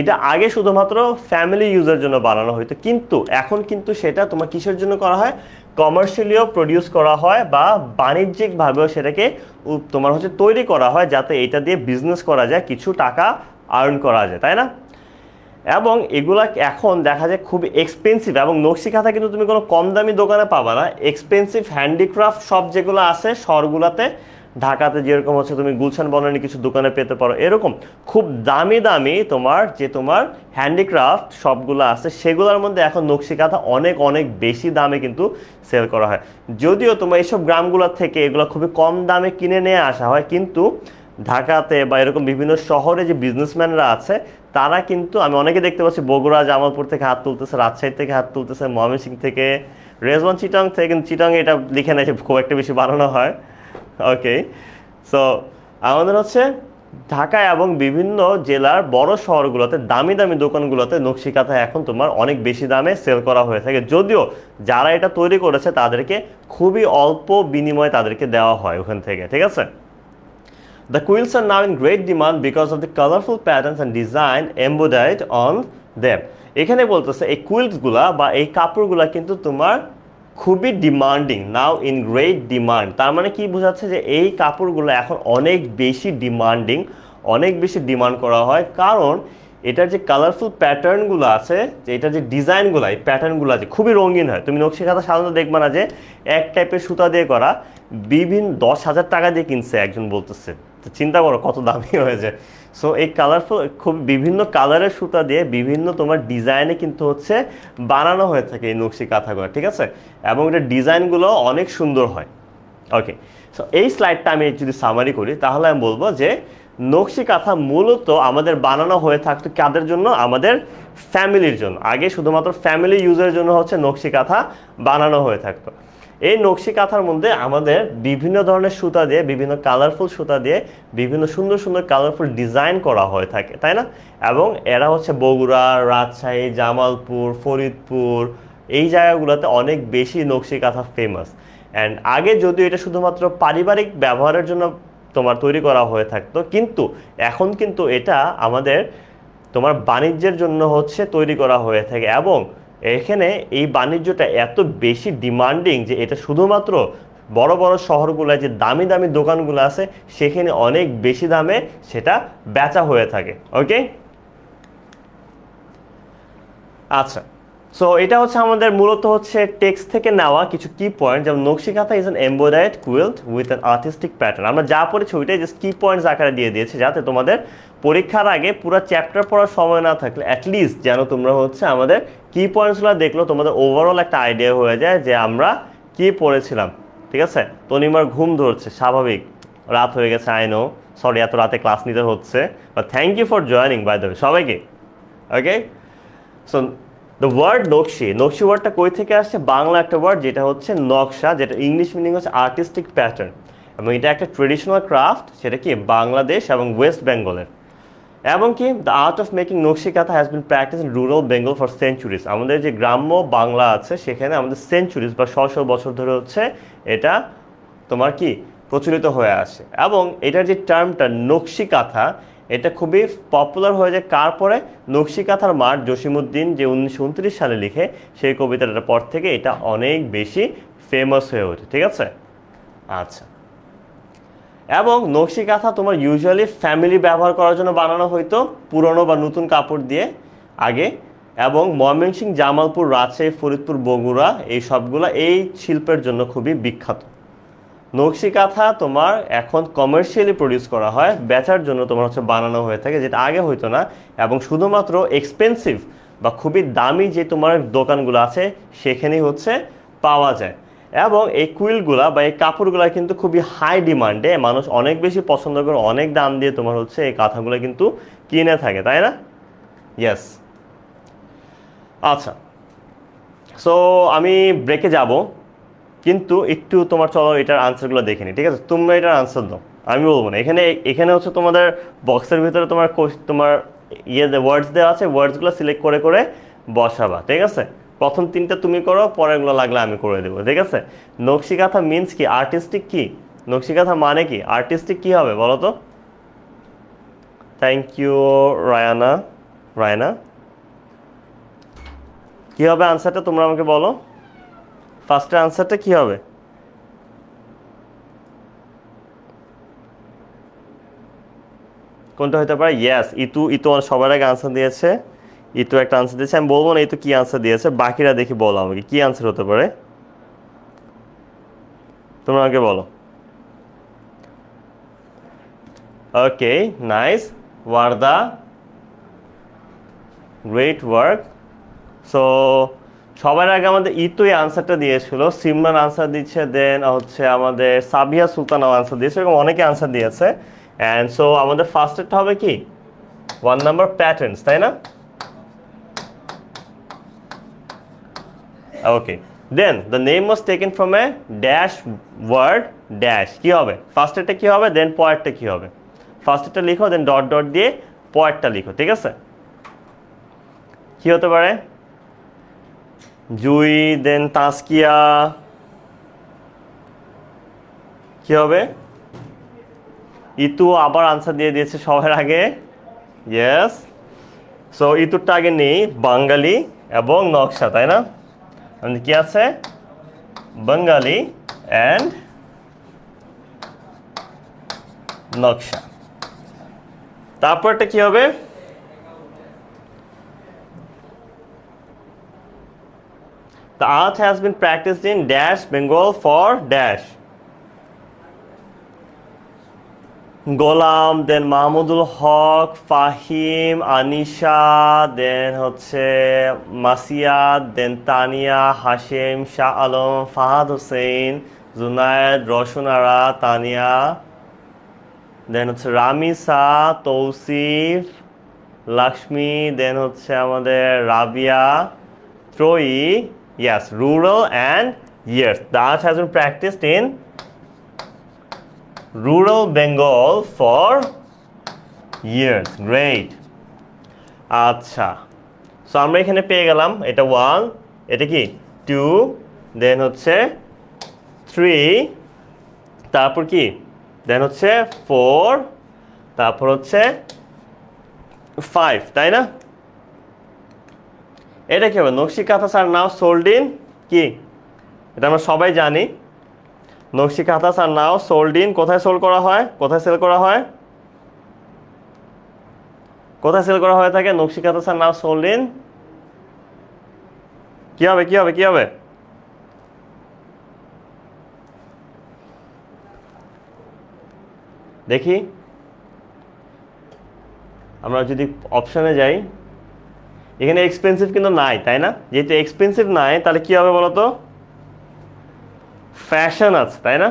S1: এটা আগে শুধুমাত্র ফ্যামিলি ইউজের জন্য বানানো হইতো, কিন্তু এখন কিন্তু সেটা তোমার কিসের জন্য করা হয়, কমার্শিয়ালিও প্রডিউস করা হয় বা বাণিজ্যিকভাবেও সেটাকে তোমার হচ্ছে তৈরি করা হয়, যাতে এটা দিয়ে বিজনেস করা যায়, কিছু টাকা আর্ন করা যায়, তাই না? এবং এগুলা এখন দেখা যায় খুব এক্সপেন্সিভ, এবং নকশি কাঁথা কিন্তু তুমি কোনো কম দামি দোকানে পাবা না। এক্সপেন্সিভ হ্যান্ডিক্রাফট শপ যেগুলো আছে শহরগুলোতে, ঢাকাতে যেরকম হচ্ছে তুমি গুলশান বনানী কিছু দোকানে পেতে পারো, এরকম খুব দামি দামি তোমার হ্যান্ডিক্রাফট শপগুলো আছে, সেগুলোর মধ্যে এখন নকশি কাঁথা অনেক অনেক বেশি দামে কিন্তু সেল করা হয়। যদিও তোমার এইসব গ্রামগুলোর থেকে এগুলো খুবই কম দামে কিনে নিয়ে আসা হয়, কিন্তু ঢাকাতে বা এরকম বিভিন্ন শহরে যে বিজনেসম্যানরা আছে তারা কিন্তু, আমি অনেকে দেখতে পাচ্ছি বগুড়া, জামালপুর থেকে হাত তুলতেছে, রাজশাহী থেকে হাত তুলতেছে, ময়মনসিংহ থেকে, রেজওয়ান চিটাং থেকে, কিন্তু চিটাং এটা লিখে নেয় খুব একটা বেশি বানানো হয়। ওকে, সো আমাদের হচ্ছে ঢাকা এবং বিভিন্ন জেলার বড় শহরগুলোতে দামি দামি দোকানগুলোতে নকশি কাঁথা এখন তোমার অনেক বেশি দামে সেল করা হয়ে থাকে, যদিও যারা এটা তৈরি করেছে তাদেরকে খুবই অল্প বিনিময়ে তাদেরকে দেওয়া হয় ওখান থেকে। ঠিক আছে, The quilts are now in great demand because of the colorful patterns and design embodied on them. এখানে বলতেছে এই কুইল্টসগুলা বা এই কাপড়গুলা কিন্তু তোমার খুবই demanding, now in great demand. তার মানে কি বোঝাচ্ছে যে এই কাপড়গুলো এখন অনেক বেশি ডিমান্ডিং, অনেক বেশি ডিমান্ড করা হয়, কারণ এটার যে কালারফুল প্যাটার্নগুলো আছে, যে এটার যে ডিজাইনগুলো, এই প্যাটার্নগুলো আছে খুবই রঙিন হয়। তুমি নকশি কাঁথা সাধারণত দেখবে না যে এক টাইপের সুতা দিয়ে করা, বিভিন্ন 10,000 টাকা দিয়ে কিনছে একজন বলতেছে, তো চিন্তা করো কত দামি হয়ে যায়। সো এই কালারফুল খুব বিভিন্ন কালারের সুতা দিয়ে বিভিন্ন তোমার ডিজাইনে কিন্তু হচ্ছে বানানো হয়ে থাকে এই নকশি কাঁথাগুলো। ঠিক আছে, এবং এটার ডিজাইনগুলো অনেক সুন্দর হয়। ওকে, সো এই স্লাইডটা আমি যদি সামারি করি তাহলে আমি বলবো যে নকশি কাঁথা মূলত আমাদের বানানো হয়ে থাকতো কাদের জন্য, আমাদের ফ্যামিলির জন্য। আগে শুধুমাত্র ফ্যামিলি ইউজের জন্য হচ্ছে নকশি কাঁথা বানানো হয়ে থাকতো। এই নকশি কাঁথার মধ্যে আমাদের বিভিন্ন ধরনের সুতা দিয়ে, বিভিন্ন কালারফুল সুতা দিয়ে বিভিন্ন সুন্দর সুন্দর কালারফুল ডিজাইন করা হয়ে থাকে, তাই না? এবং এরা হচ্ছে বগুড়া, রাজশাহী, জামালপুর, ফরিদপুর, এই জায়গাগুলোতে অনেক বেশি নকশি কাঁথা ফেমাস। অ্যান্ড আগে যদিও এটা শুধুমাত্র পারিবারিক ব্যবহারের জন্য তোমার তৈরি করা হয়ে থাকতো, কিন্তু এখন কিন্তু এটা আমাদের তোমার বাণিজ্যের জন্য হচ্ছে তৈরি করা হয়ে থাকে। এবং এখানে এই বাণিজ্যটা এত বেশি ডিমান্ডিং যে এটা শুধুমাত্র বড় বড় শহরগুলোয় যে দামি দামি দোকানগুলো আছে সেখানে অনেক বেশি দামে সেটা বেচা হয়ে থাকে। ওকে, আচ্ছা, সো এটা হচ্ছে আমাদের মূলত হচ্ছে টেক্সট থেকে নেওয়া কিছু কি পয়েন্ট, যেমন নকশি কাঁথা is an embroidered quilt with an artistic pattern. আমরা যা পড়েছি ওইটাই জাস্ট কি পয়েন্টস আকারে দিয়ে দিয়েছে, যাতে তোমাদের পরীক্ষার আগে পুরো চ্যাপ্টার পড়ার সময় না থাকলে অ্যাটলিস্ট যেন তোমরা হচ্ছে আমাদের কি পয়েন্টসগুলো দেখলো তোমাদের ওভারঅল একটা আইডিয়া হয়ে যায় যে আমরা কি পড়েছিলাম। ঠিক আছে, তনিমার ঘুম ধরছে, স্বাভাবিক, রাত হয়ে গেছে, আই নো, সরি এত রাতে ক্লাস নিতে হচ্ছে, but thank you for joining by the way সবাইকে। ওকে, সো দ্য ওয়ার্ড নকশি, নকশি ওয়ার্ডটা কই থেকে আসছে? বাংলা একটা ওয়ার্ড যেটা হচ্ছে নকশা, যেটা ইংলিশ মিনিং হচ্ছে আর্টিস্টিক প্যাটার্ন, এবং এটা একটা ট্রেডিশনাল ক্রাফট, সেটা কি বাংলাদেশ এবং ওয়েস্ট বেঙ্গলের। এবং কি দ্য আর্ট অফ মেকিং নকশি কাঁথা has been practice in rural Bengal for centuries. আমাদের যে গ্রাম্য বাংলা আছে সেখানে আমাদের সেঞ্চুরিজ বা শত শত বছর ধরে হচ্ছে এটা তোমার কি প্রচলিত হয়ে আসে। এবং এটার যে টার্মটা নকশি কাঁথা, এটা খুবই পপুলার হয়ে যায় কার পরে? নকশি কাঁথার মাঠ জসিমউদ্দিন যে 1929 সালে লিখে, সেই কবিতাটার পর থেকে এটা অনেক বেশি ফেমাস হয়ে ওঠে। ঠিক আছে, আচ্ছা, এবং নকশি কাঁথা তোমার ইউজুয়ালি ফ্যামিলি ব্যবহার করার জন্য বানানো হয়তো পুরনো বা নতুন কাপড় দিয়ে আগে। এবং ময়মনসিংহ, জামালপুর, রাজশাহী, ফরিদপুর, বগুড়া এই সবগুলা এই শিল্পের জন্য খুবই বিখ্যাত। নকশি কাঁথা তোমার এখন কমার্শিয়ালি প্রডিউস করা হয়, বেচার জন্য তোমার হচ্ছে বানানো হয়ে থাকে, যেটা আগে হইতো না। এবং শুধুমাত্র এক্সপেন্সিভ বা খুবই দামি যে তোমার দোকানগুলো আছে সেখানেই হচ্ছে পাওয়া যায়। এবং এই কুইলগুলা বা এই কাপড়গুলা কিন্তু খুবই হাই ডিমান্ডে, মানুষ অনেক বেশি পছন্দ করে, অনেক দাম দিয়ে তোমার হচ্ছে এই কাঁথাগুলো কিন্তু কিনে থাকে, তাই না? ইয়েস, আচ্ছা, সো আমি ব্রেকে যাব, কিন্তু একটু তোমার চলো এটার আনসারগুলো দেখে নিই। ঠিক আছে, তোমরা এটার আনসার দাও, আমি বলবো না। এখানে হচ্ছে তোমাদের বক্সের ভিতরে তোমার ওয়ার্ডস দেওয়া আছে, ওয়ার্ডসগুলো সিলেক্ট করে করে বসাবা। ঠিক আছে, প্রথম 3টা তুমি করো, পরেরগুলো লাগলে আমি করে দেবো। ঠিক আছে, নকশি কাঁথা মিনস কি? আর্টিস্টিক। কি নকশি কাঁথা মানে কি? আর্টিস্টিক কি হবে বলো তো? থ্যাংক ইউ রায়না, কি হবে আনসারটা তোমরা আমাকে বলো। ফার্স্টের আনসারটা কি হবে? কোনটা হতে পারে? ইয়েস, ইতু সবার আগে আনসার দিয়েছে, ইতু একটা আনসার দিয়েছে। আমি বলবো না ইতু কি আনসার দিয়েছে, বাকিরা দেখি বলো আমাকে কি আনসার হতে পারে, তোমরা আমাকে বলো। Okay, nice, Warda, great work. So সবার আগে আমাদের ইতুই আনসারটা দিয়েছিল, সিমরান আনসার দিচ্ছে, দেন হচ্ছে আমাদের সাবিয়া সুলতানাও আনসার দিয়েছে, এরকম অনেকে আনসার দিয়েছে। অ্যান্ড সো আমাদের ফার্স্টেরটা হবে কি 1 নাম্বার প্যাটার্নস, তাই না? Okay, then the name was taken from a dash word dash, কি হবে ফার্স্টেরটা, কি হবে দেন পয়েরটা কি হবে? ফার্স্টেরটা লিখো, দেন ডট ডট দিয়ে পয়েরটা লিখো। ঠিক আছে, কি হতে পারে? জুই, দেন তাসকিয়া, কি হবে? ইতু আবার আনসার দিয়ে দিয়েছে সবার আগে, ইয়েস। সো ইতুরটা আগে নেই, বাঙালি এবং নকশা, তাই না? কি আছে? বাঙালি অ্যান্ড নকশা। তারপরটা কি হবে? The art has been practiced in dash Bengal for dash. গোলাম, দেন মাহমুদুল হক, ফাহিম, আনিশা, দেন হচ্ছে মাসিয়াদ, দেন তানিয়া, হাশেম, শাহ আলম, ফাহাদ হোসেন, জুনায়েদ, রোশনারা, তানিয়া, দেন হচ্ছে রামিসা, তৌসিফ, লক্ষ্মী, দেন হচ্ছে আমাদের Rabiya, ত্রয়ী। Yes, rural and years. The art has been practiced in rural Bengal for years. Great. আচ্ছা, সো আমরা এখানে পেয়ে গেলাম এটা 1, এটা কি 2, দেন হচ্ছে 3, তারপর কি দেন হচ্ছে 4, তারপর হচ্ছে 5, তাই না? এটা কি হবে? নকশি কাঁথাস আর নাও সোল্ড ইন কি, এটা আমরা সবাই জানি। নকশি কাঁথাস আর নাও সোল্ড ইন, কোথায় সোল্ড করা হয়, কোথায় সেল করা হয়, কোথায় সেল করা হয়ে থাকে? নকশি কাঁথাস আর নাও সোল্ড ইন কি হবে, কি হবে, কি হবে? দেখি আমরা যদি অপশনে যাই, এখানে এক্সপেন্সিভ কিন্তু নাই, তাই না? যেহেতু এক্সপেন্সিভ নাই, তাহলে কি হবে বলতো? ফ্যাশন আছে, তাই না?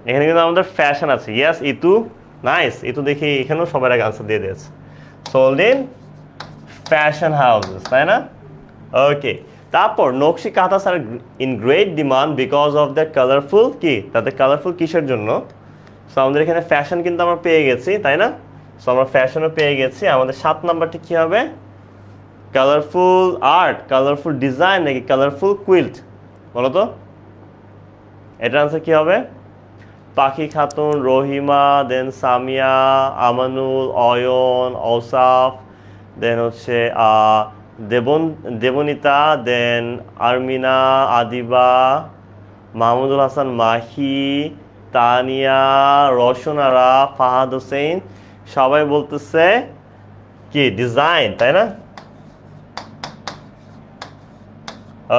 S1: এখানে কিন্তু আমাদের ফ্যাশন আছে। Yes Itu, nice. ইতু দেখি এখানেও সবার আগে আনসার দিয়ে দিয়েছে, সোল্ড ইন ফ্যাশন হাউসেস, তাই না? ওকে, তারপর nakshi kanthas are in great demand because of the colourful কি, তাদের কালারফুল কিসের জন্য? সো আমাদের এখানে ফ্যাশন কিন্তু আমরা পেয়ে গেছি, তাই না? সো আমরা ফ্যাশনও পেয়ে গেছি। আমাদের 7 নাম্বারটি কি হবে? কালারফুল আর্ট, কালারফুল ডিজাইন নাকি কালারফুল কুইল্ট, বলো তো? এটার আনসার কি হবে? পাখি খাতুন, রহিমা, দেন সামিয়া, আমানুল, অয়ন, ঔসাফ, দেন হচ্ছে দেবনিতা, দেন আরমিনা, আদিবা, মাহমুদুল হাসান মাহি, তানিয়া, রওশনারা, ফাহাদ হোসেন, সবাই বলতেছে কি ডিজাইন, তাই না?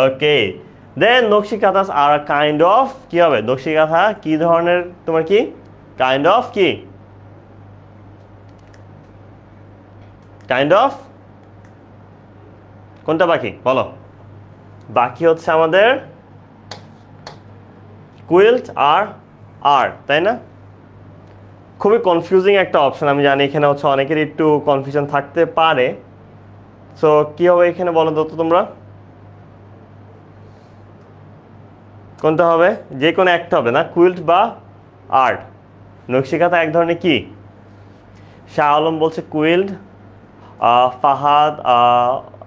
S1: ওকে, দেন নকশি কাঁথাস আর কাইন্ড অফ কি হবে? নকশি কাঁথা কি ধরনের, তোমার কি কাইন্ড অফ কি, কাইন্ড অফ কোনটা বাকি বলো? বাকি হচ্ছে আমাদের কুইল্ট আর আর্ট, তাই না? খুবই কনফিউজিং একটা অপশন, আমি জানি এখানে হচ্ছে অনেকের একটু কনফিউশন থাকতে পারে। সো কি হবে এখানে বলো তো তোমরা, কোনটা হবে? যে কোনো একটা হবে না, কুইল্ট বা আর্ট। নকশি কাঁথা এক ধরনের কি, শাহ আলম বলছে কুইল্ট, ফাহাদ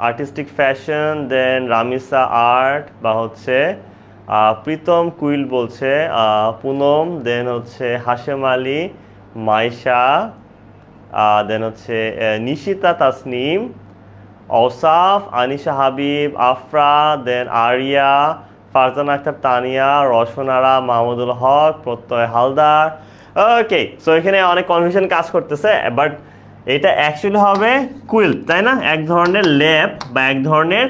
S1: আর্টিস্টিক ফ্যাশন, দেন রামিসা আর্ট বা হচ্ছে প্রীতম কুইল বলছে, পুনম, দেন হচ্ছে হাশেম আলী, মাইশা, দেন হচ্ছে নিশিতা তাসনিম, ঔসাফ, আনিশা হাবিব, আফরা, দেন আরিয়া, ফারজানা আক্তার তানিয়া, রওশনারা, মাহমুদুল হক, প্রত্যয় হালদার। ওকে, সো এখানে অনেক কনফিউশন কাজ করতেছে, বাট এটা অ্যাকচুয়ালি হবে কুইল, তাই না? এক ধরনের লেপ বা এক ধরনের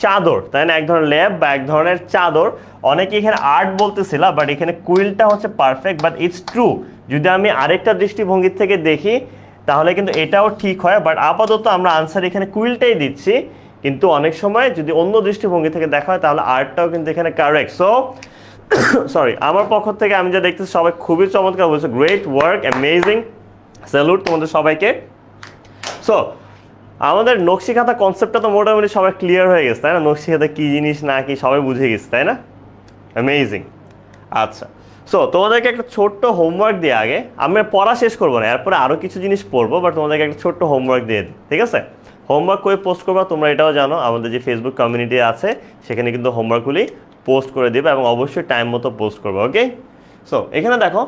S1: চাদর, তাই না? এক ধরনের লেপ বা এক ধরনের চাদর। অনেকে এখানে আর্ট বলতেছিল, বাট এখানে কুইলটা হচ্ছে পারফেক্ট, বাট ইটস ট্রু। যদি আমি আরেকটা দৃষ্টিভঙ্গির থেকে দেখি তাহলে কিন্তু এটাও ঠিক হয়, বাট আপাতত আমরা আনসার এখানে কুইলটাই দিচ্ছি। কিন্তু অনেক সময় যদি অন্য দৃষ্টিভঙ্গি থেকে দেখা হয় তাহলে আর্টটাও কিন্তু এখানে কারেক্ট। সো সরি, আমার পক্ষ থেকে আমি যা দেখতেছি সবাই খুবই চমৎকার বলছে, গ্রেট ওয়ার্ক, অ্যামেজিং, স্যালুট তোমাদের সবাইকে। সো আমাদের নকশি খাতা কনসেপ্টটা তো মোটামুটি সবাই ক্লিয়ার হয়ে গেছে, তাই না? নকশি খাতা কী জিনিস না কি সবাই বুঝে গেছে, তাই না? অ্যামেজিং। আচ্ছা, সো তোমাদেরকে একটা ছোট্ট হোমওয়ার্ক দিয়ে, আগে আমি পড়া শেষ করবো না, এরপরে আরও কিছু জিনিস পড়বো, বাট তোমাদেরকে একটা ছোট্ট হোমওয়ার্ক দিয়ে দিই, ঠিক আছে? হোমওয়ার্ক করে পোস্ট করবা, তোমরা এটাও জানো আমাদের যে ফেসবুক কমিউনিটি আছে সেখানে কিন্তু হোমওয়ার্কগুলি পোস্ট করে দেবে এবং অবশ্যই টাইম মতো পোস্ট করবে, ওকে? সো এখানে দেখো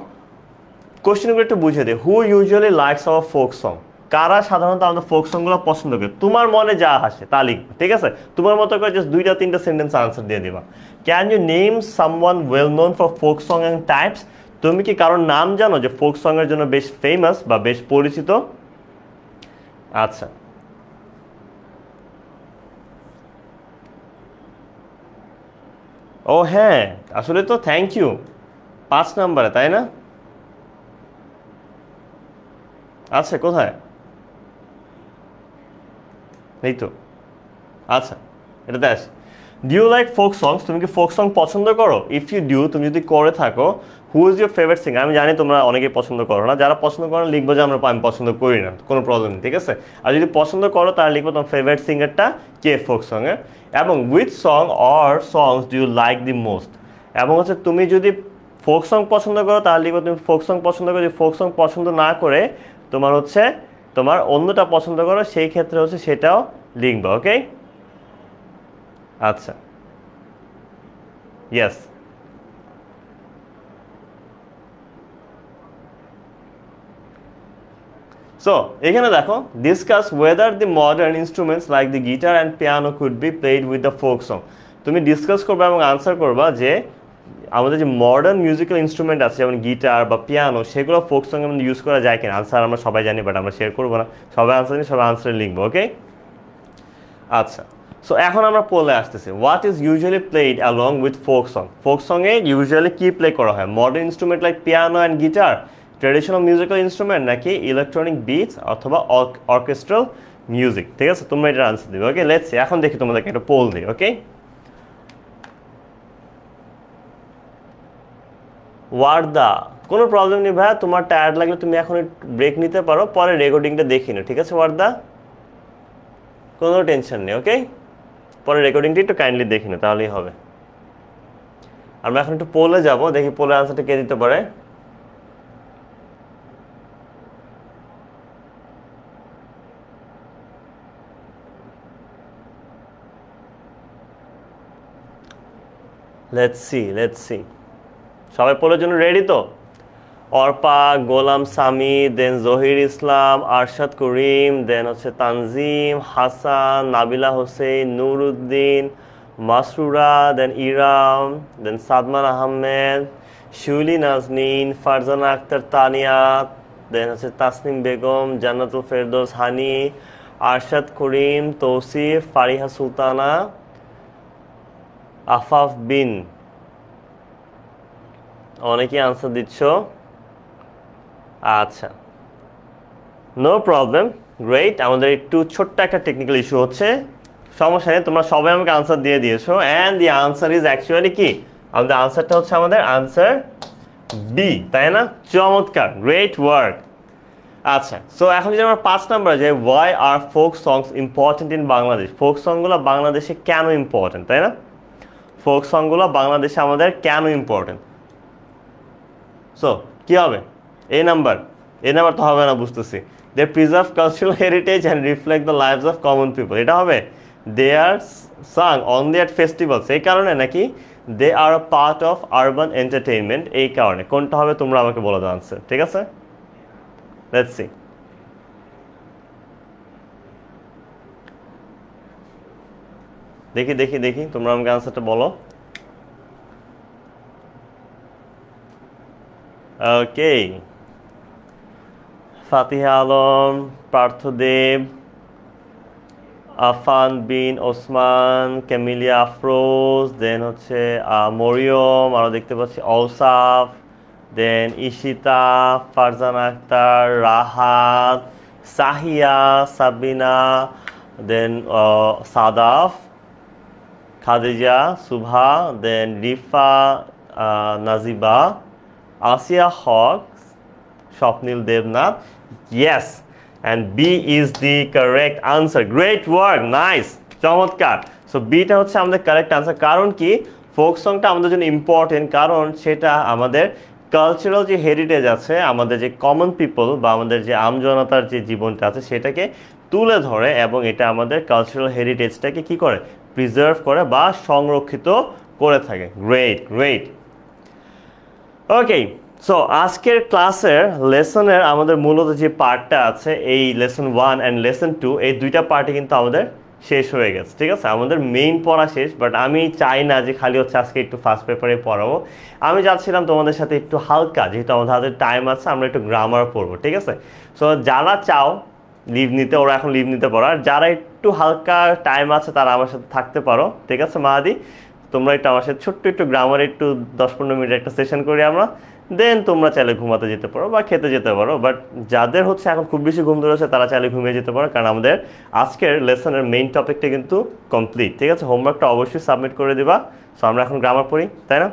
S1: কোশ্চেনগুলো একটু বুঝে দিই। Who usually likes our folk song, কারা সাধারণত আমাদের ফোক সংগুলো পছন্দ করে? তোমার মনে যা আসে তা লিখবা, ঠিক আছে? তোমার মতো করে জাস্ট 2-3টা সেন্টেন্স আনসার দিয়ে দিবা। Can you name someone well known for folk song and types? তুমি কি কারোর নাম জানো যে ফোক সং এর জন্য বেশ ফেমাস বা বেশ পরিচিত? আচ্ছা, ও হ্যাঁ, আসলে তো থ্যাংক ইউ 5 নাম্বারে, তাই না? আচ্ছা, কোথায়? এই তো, আচ্ছা, এটাতে আসি। ডু ইউ লাইক ফোক সংস? তুমি কি ফোক সং পছন্দ করো? ইফ ইউ ডু, তুমি যদি করে থাকো, who is your favourite singer? আমি জানি তোমরা অনেকেই পছন্দ করো না, যারা পছন্দ করো লিখবো যে আমি পছন্দ করি না, কোনো প্রবলেম নেই, ঠিক আছে? আর যদি পছন্দ করো তাহলে লিখবো তোমার ফেভারিট সিঙ্গারটা কে ফোক সঙ্গে, এবং with song or songs do you like the most. এবং হচ্ছে তুমি যদি ফোক সং পছন্দ করো তাহলে লিখবো তুমি ফোক সং পছন্দ করো। যদি ফোক সং পছন্দ না করে তোমার হচ্ছে তোমার অন্যটা পছন্দ করো, সেই ক্ষেত্রে হচ্ছে সেটাও লিখবো, ওকে? আচ্ছা, ইয়েস। সো এখানে দেখো, discuss weather the modern instruments like the guitar and piano could be played with the folk song. তুমি ডিসকাস করবে এবং আনসার করবা যে আমাদের যে মডার্ন মিউজিক্যাল ইনস্ট্রুমেন্ট আছে যেমন গিটার বা পিয়ানো, সেগুলো ফোক সঙ্গে আমাদের ইউজ করা যায় কিনা। আনসার আমরা সবাই জানি, বাট আমরা শেয়ার করবো না। সবাই আনসার নিয়ে সবাই আনসার লিখবো, ওকে? আচ্ছা, সো এখন আমরা পড়লে আসতেছি, what is usually played along with folk song. Folk সঙ্গে ইউজুয়ালি কি প্লে করা হয়? Modern instrument like piano and guitar, traditional musical instrument, নাকি ইলেকট্রনিক বিটস অথবা অর্কেস্ট্রাল মিউজিক। ঠিক আছে, তোমরা এটা আনসার দিবে, ওকে? Let's see. এখন দেখি তোমাদেরকে একটা পোল দিই, ওকে? ওয়ার্দা, কোনো প্রবলেম নেই ভাইয়া, তোমার টায়ার্ড লাগলে তুমি এখন একটু ব্রেক নিতে পারো, পরে রেকর্ডিংটা দেখি না, ঠিক আছে ওয়ার্দা? কোনো টেনশন নেই, ওকে? পরে রেকর্ডিংটা একটু কাইন্ডলি দেখি না, তাহলেই হবে। আমরা এখন একটু পোলে যাব, দেখি পোলের আনসারটা কে দিতে পারে। লেটস সি সবাই পোলের জন্য রেডি তো? অর্পা, গোলাম সামি, দেন জহির ইসলাম, আরশাদ করিম, দেন হচ্ছে তানজিম, হাসান, নাবিলা হোসেন, নুরুদ্দিন, মাসরুরা, দেন ইরাম, দেন সাদমান আহমেদ, শিউলি নাজনীন, ফারজানা আক্তার তানিয়া, দেন হচ্ছে তাসনিম বেগম, জান্নাতুল ফেরদৌস হানি, আরশাদ করিম, তৌসিফ, ফারিহা সুলতানা, আফাফ বিন। অনেকেই আনসার দিচ্ছ। আচ্ছা, নো প্রবলেম, গ্রেট। আমাদের একটু ছোট্ট একটা টেকনিক্যাল ইস্যু হচ্ছে, সমস্যা নেই, তোমরা সবাই আমাকে আনসার দিয়ে দিয়েছো। And the answer is actually কি? আমাদের আনসারটা হচ্ছে আমাদের আনসার বি, তাই না? চমৎকার, গ্রেট ওয়ার্ক। আচ্ছা, সো এখন যদি আমরা 5 নাম্বার যাই, why are folk songs important in Bangladesh. Folk সংগুলো বাংলাদেশে কেন ইম্পর্টেন্ট, তাই না? ফোক সংগুলো বাংলাদেশে আমাদের কেন ইম্পর্টেন্ট? সো কি হবে? এ নাম্বার তো হবে না, বুঝতেছি। They preserve cultural heritage and reflect the lives of common people, এটা হবে। They are sung only at festivals, এই কারণে, নাকি they are a part of urban entertainment, এই কারণে? কোনটা হবে তোমরা আমাকে বলে দাও আনসার, ঠিক আছে? Let's see. দেখি তোমরা আমাকে আনসারটা বলো। ওকে, ফাতিহা আলম, পার্থদেব, আফান বিন ওসমান, ক্যামিলিয়া আফরোজ, দেন হচ্ছে মরিয়ম, আরও দেখতে পাচ্ছি Awsaf, then Ishita, Farzana Akter, Rahat, Sahiya, Sabina, then Sadaf, Khadija, Shuva, then Rifa, Najiba, Asiya Haque, Swapnil Debnath. Yes, and B is the correct answer. Great work, nice, চমৎকার। সো বিটা হচ্ছে আমাদের কারেক্ট আনসার। কারণ কি? ফোক সংটা আমাদের জন্য ইম্পর্টেন্ট, কারণ সেটা আমাদের কালচারাল যে হেরিটেজ আছে, আমাদের যে কমন পিপল বা আমাদের যে আমজনতার যে জীবনটা আছে, সেটাকে তুলে ধরে, এবং এটা আমাদের কালচারাল হেরিটেজটাকে কি করে? প্রিজার্ভ করে বা সংরক্ষিত করে থাকে। গ্রেট। ওকে, সো আজকের ক্লাসের লেসনের আমাদের মূলত যে পার্টটা আছে, এই লেসন 1 অ্যান্ড লেসন 2, এই দুইটা পার্টে কিন্তু আমাদের শেষ হয়ে গেছে, ঠিক আছে? আমাদের মেইন পড়া শেষ, বাট আমি চাই না যে খালি হচ্ছে আজকে একটু ফার্স্ট পেপারে পড়াবো। আমি চাচ্ছিলাম তোমাদের সাথে একটু হালকা, যেহেতু আমাদের হাতে টাইম আছে, আমরা একটু গ্রামার পড়বো, ঠিক আছে? সো যারা চাও লিভ নিতে, ওরা এখন লিভ নিতে পারো, আর যারা একটু হালকা টাইম আছে তারা আমার সাথে থাকতে পারো, ঠিক আছে? মাহাদি, তোমরা একটু আমার সাথে ছোট্ট একটু গ্রামারে একটু 10-15 মিনিট একটা সেশন করি আমরা, দেন তোমরা চাইলে ঘুমাতে যেতে পারো বা খেতে যেতে পারো। বাট যাদের হচ্ছে এখন খুব বেশি ঘুম ধরেছে তারা চাইলে ঘুমিয়ে যেতে পারো, কারণ আমাদের আজকের লেসনের মেইন টপিকটা কিন্তু কমপ্লিট, ঠিক আছে? হোমওয়ার্কটা অবশ্যই সাবমিট করে দিবা। সো আমরা এখন গ্রামার পড়ি, তাই না?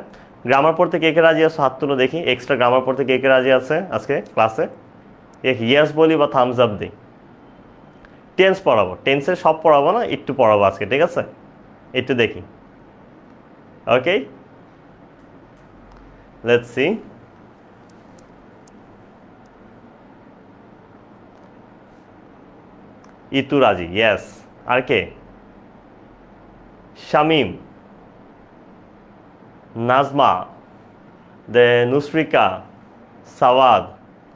S1: গ্রামার পড়তে কে কে রাজি আছে হাত তুলো দেখি। এক্সট্রা গ্রামার পড়তে কে কে রাজি আছে আজকে ক্লাসে? ইয়েস বলি বা থামস আপ দিই। টেন্স পড়াবো, টেন্সের সব পড়াবো না, একটু পড়াবো আজকে, ঠিক আছে? একটু দেখি। ওকে, let's see. Itu Raji, yes. আর কে? শামিম, নাজমা, দেন নুসরিকা, সাওয়াদ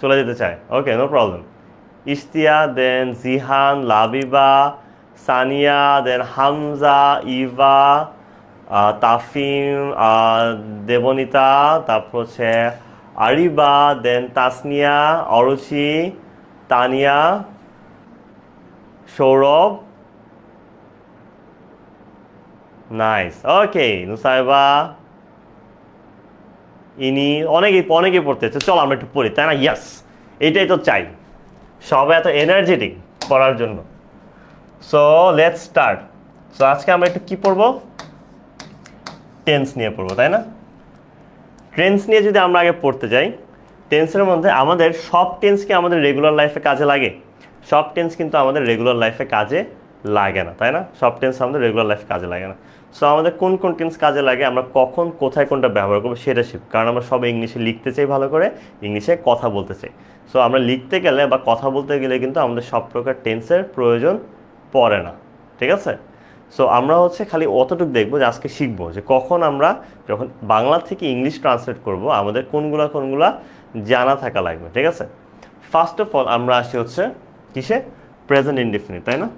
S1: চলে যেতে চায়, okay no problem. Ishtia, then Jihan, Labiba, Sania, then Hamza, Eva, Tafim, Debnita, তারপর হচ্ছে Ariba, then Tasnia, Oruchi, Tania, Sourav, nice, okay Nusaiba, ইনি, অনেকেই পড়তেছে। চলো আমরা একটু পড়ি, তাই না? ইয়াস, এইটাই তো চাই, সবাই এত এনার্জেটিক পড়ার জন্য। So let's start. সো আজকে আমরা একটু কি পড়বো? টেন্স নিয়ে পড়বো, তাই না? টেন্স নিয়ে যদি আমরা আগে পড়তে যাই, টেন্সের মধ্যে আমাদের সব টেন্স কি আমাদের রেগুলার লাইফে কাজে লাগে? সব টেন্স কিন্তু আমাদের রেগুলার লাইফে কাজে লাগে না, তাই না? সব টেন্স আমাদের রেগুলার লাইফে কাজে লাগে না। সো আমাদের কোন কোন টেন্স কাজে লাগে, আমরা কখন কোথায় কোনটা ব্যবহার করবো সেটা শিখব। কারণ আমরা সব ইংলিশে লিখতে চাই, ভালো করে ইংলিশে কথা বলতে চাই। সো আমরা লিখতে গেলে বা কথা বলতে গেলে কিন্তু আমাদের সব প্রকার টেন্সের প্রয়োজন পড়ে না, ঠিক আছে? সো আমরা হচ্ছে খালি অতটুকু দেখবো যে আজকে শিখবো যে কখন আমরা যখন বাংলা থেকে ইংলিশ ট্রান্সলেট করব আমাদের কোনগুলা জানা থাকা লাগবে, ঠিক আছে? ফার্স্ট অফ অল আমরা আসি হচ্ছে কিসে? প্রেজেন্ট ইনডেফিনিট, তাই না?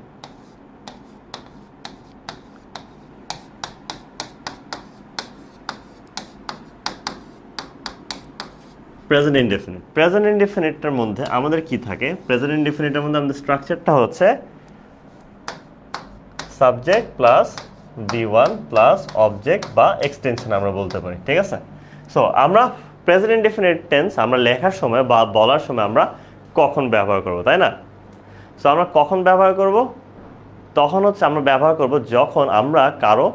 S1: Present indefinite. প্রেজেন্ট ইনডেফিনিটের মধ্যে আমাদের কি থাকে? প্রেজেন্ট ইনডেফিনিটের মধ্যে আমাদের স্ট্রাকচারটা হচ্ছে subject plus V1 plus object বা এক্সটেনশন আমরা বলতে পারি, ঠিক আছে? সো আমরা প্রেজেন্ট ইনডেফিনিট টেন্স আমরা লেখার সময় বা বলার সময় আমরা কখন ব্যবহার করব, তাই না? সো আমরা কখন ব্যবহার করব? তখন হচ্ছে আমরা ব্যবহার করব যখন আমরা কারো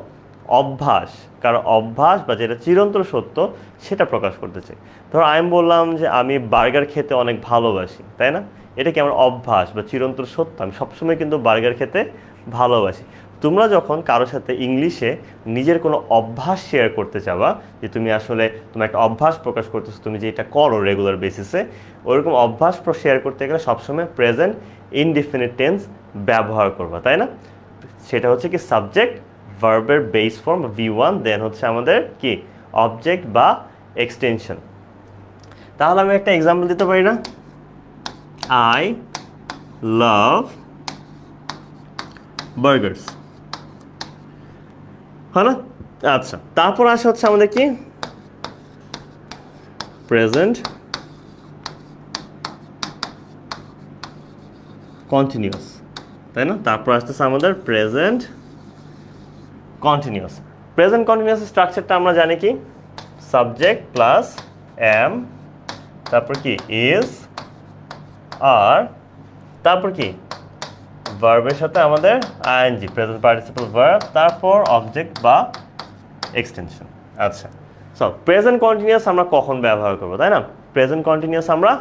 S1: অভ্যাস বা যেটা চিরন্তন সত্য সেটা প্রকাশ করতে চাই। ধরো আমি বললাম যে আমি বার্গার খেতে অনেক ভালোবাসি, তাই না? এটা কি আমার অভ্যাস বা চিরন্তন সত্য? আমি সবসময় কিন্তু বার্গার খেতে ভালোবাসি। তোমরা যখন কারোর সাথে ইংলিশে নিজের কোনো অভ্যাস শেয়ার করতে চাবা, যে তুমি আসলে তোমার একটা অভ্যাস প্রকাশ করতেছো, তুমি যে এটা করো রেগুলার বেসিসে, ওইরকম অভ্যাস শেয়ার করতে গেলে সবসময় প্রেজেন্ট ইনডেফিনিট টেন্স ব্যবহার করবা, তাই না? সেটা হচ্ছে কি সাবজেক্ট ভার্বের বেস ফর্ম V1, দেন হচ্ছে আমাদের কি অবজেক্ট বা এক্সটেনশন। তাহলে আমি একটা এক্সাম্পল দিতে পারি না? আই লাভ বার্গার্স, হ্যাঁ না? আচ্ছা, তারপর আসে হচ্ছে আমাদের কি প্রেজেন্ট কন্টিনিউয়াস, তাই না? তারপর আসতেছে আমাদের প্রেজেন্ট কন্টিনিউয়াস। প্রেজেন্ট কন্টিনিউয়াস স্ট্রাকচারটা আমরা জানি কি সাবজেক্ট প্লাস এম, তারপর কি ইজ, আর তারপর কি ভার্বের সাথে আমাদের আইএনজি প্রেজেন্ট পার্টিসিপল ভার্ব, তারপর অবজেক্ট বা এক্সটেনশন। আচ্ছা, সো প্রেজেন্ট কন্টিনিউয়াস আমরা কখন ব্যবহার করব, তাই না? প্রেজেন্ট কন্টিনিউয়াস আমরা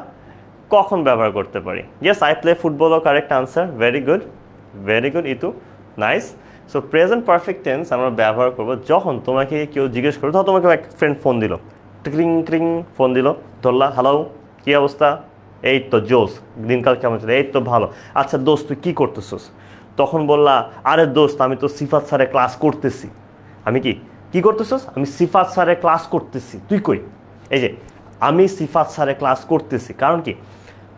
S1: কখন ব্যবহার করতে পারি? ইয়েস, আই প্লে ফুটবল, ও correct answer, very good Itu, nice. So present perfect tense আমরা ব্যবহার করব যখন তোমাকে কেউ জিজ্ঞেস করো, ধরো তোমাকে এক ফ্রেন্ড ফোন দিল, ট্রিং ট্রিং ফোন দিল, ধরলা, হ্যালো কী অবস্থা? এই তো জোস, দিনকাল কেমন চলে? এই তো ভালো। আচ্ছা দোস্ত তুই কী করতেছিস? তখন বললা, আরে দোস্ত আমি তো সিফাত স্যারের ক্লাস করতেছি। আমি কি করতেছিস? আমি সিফাত স্যারের ক্লাস করতেছি। তুই কই? এই যে আমি সিফাত স্যারের ক্লাস করতেছি। কারণ কি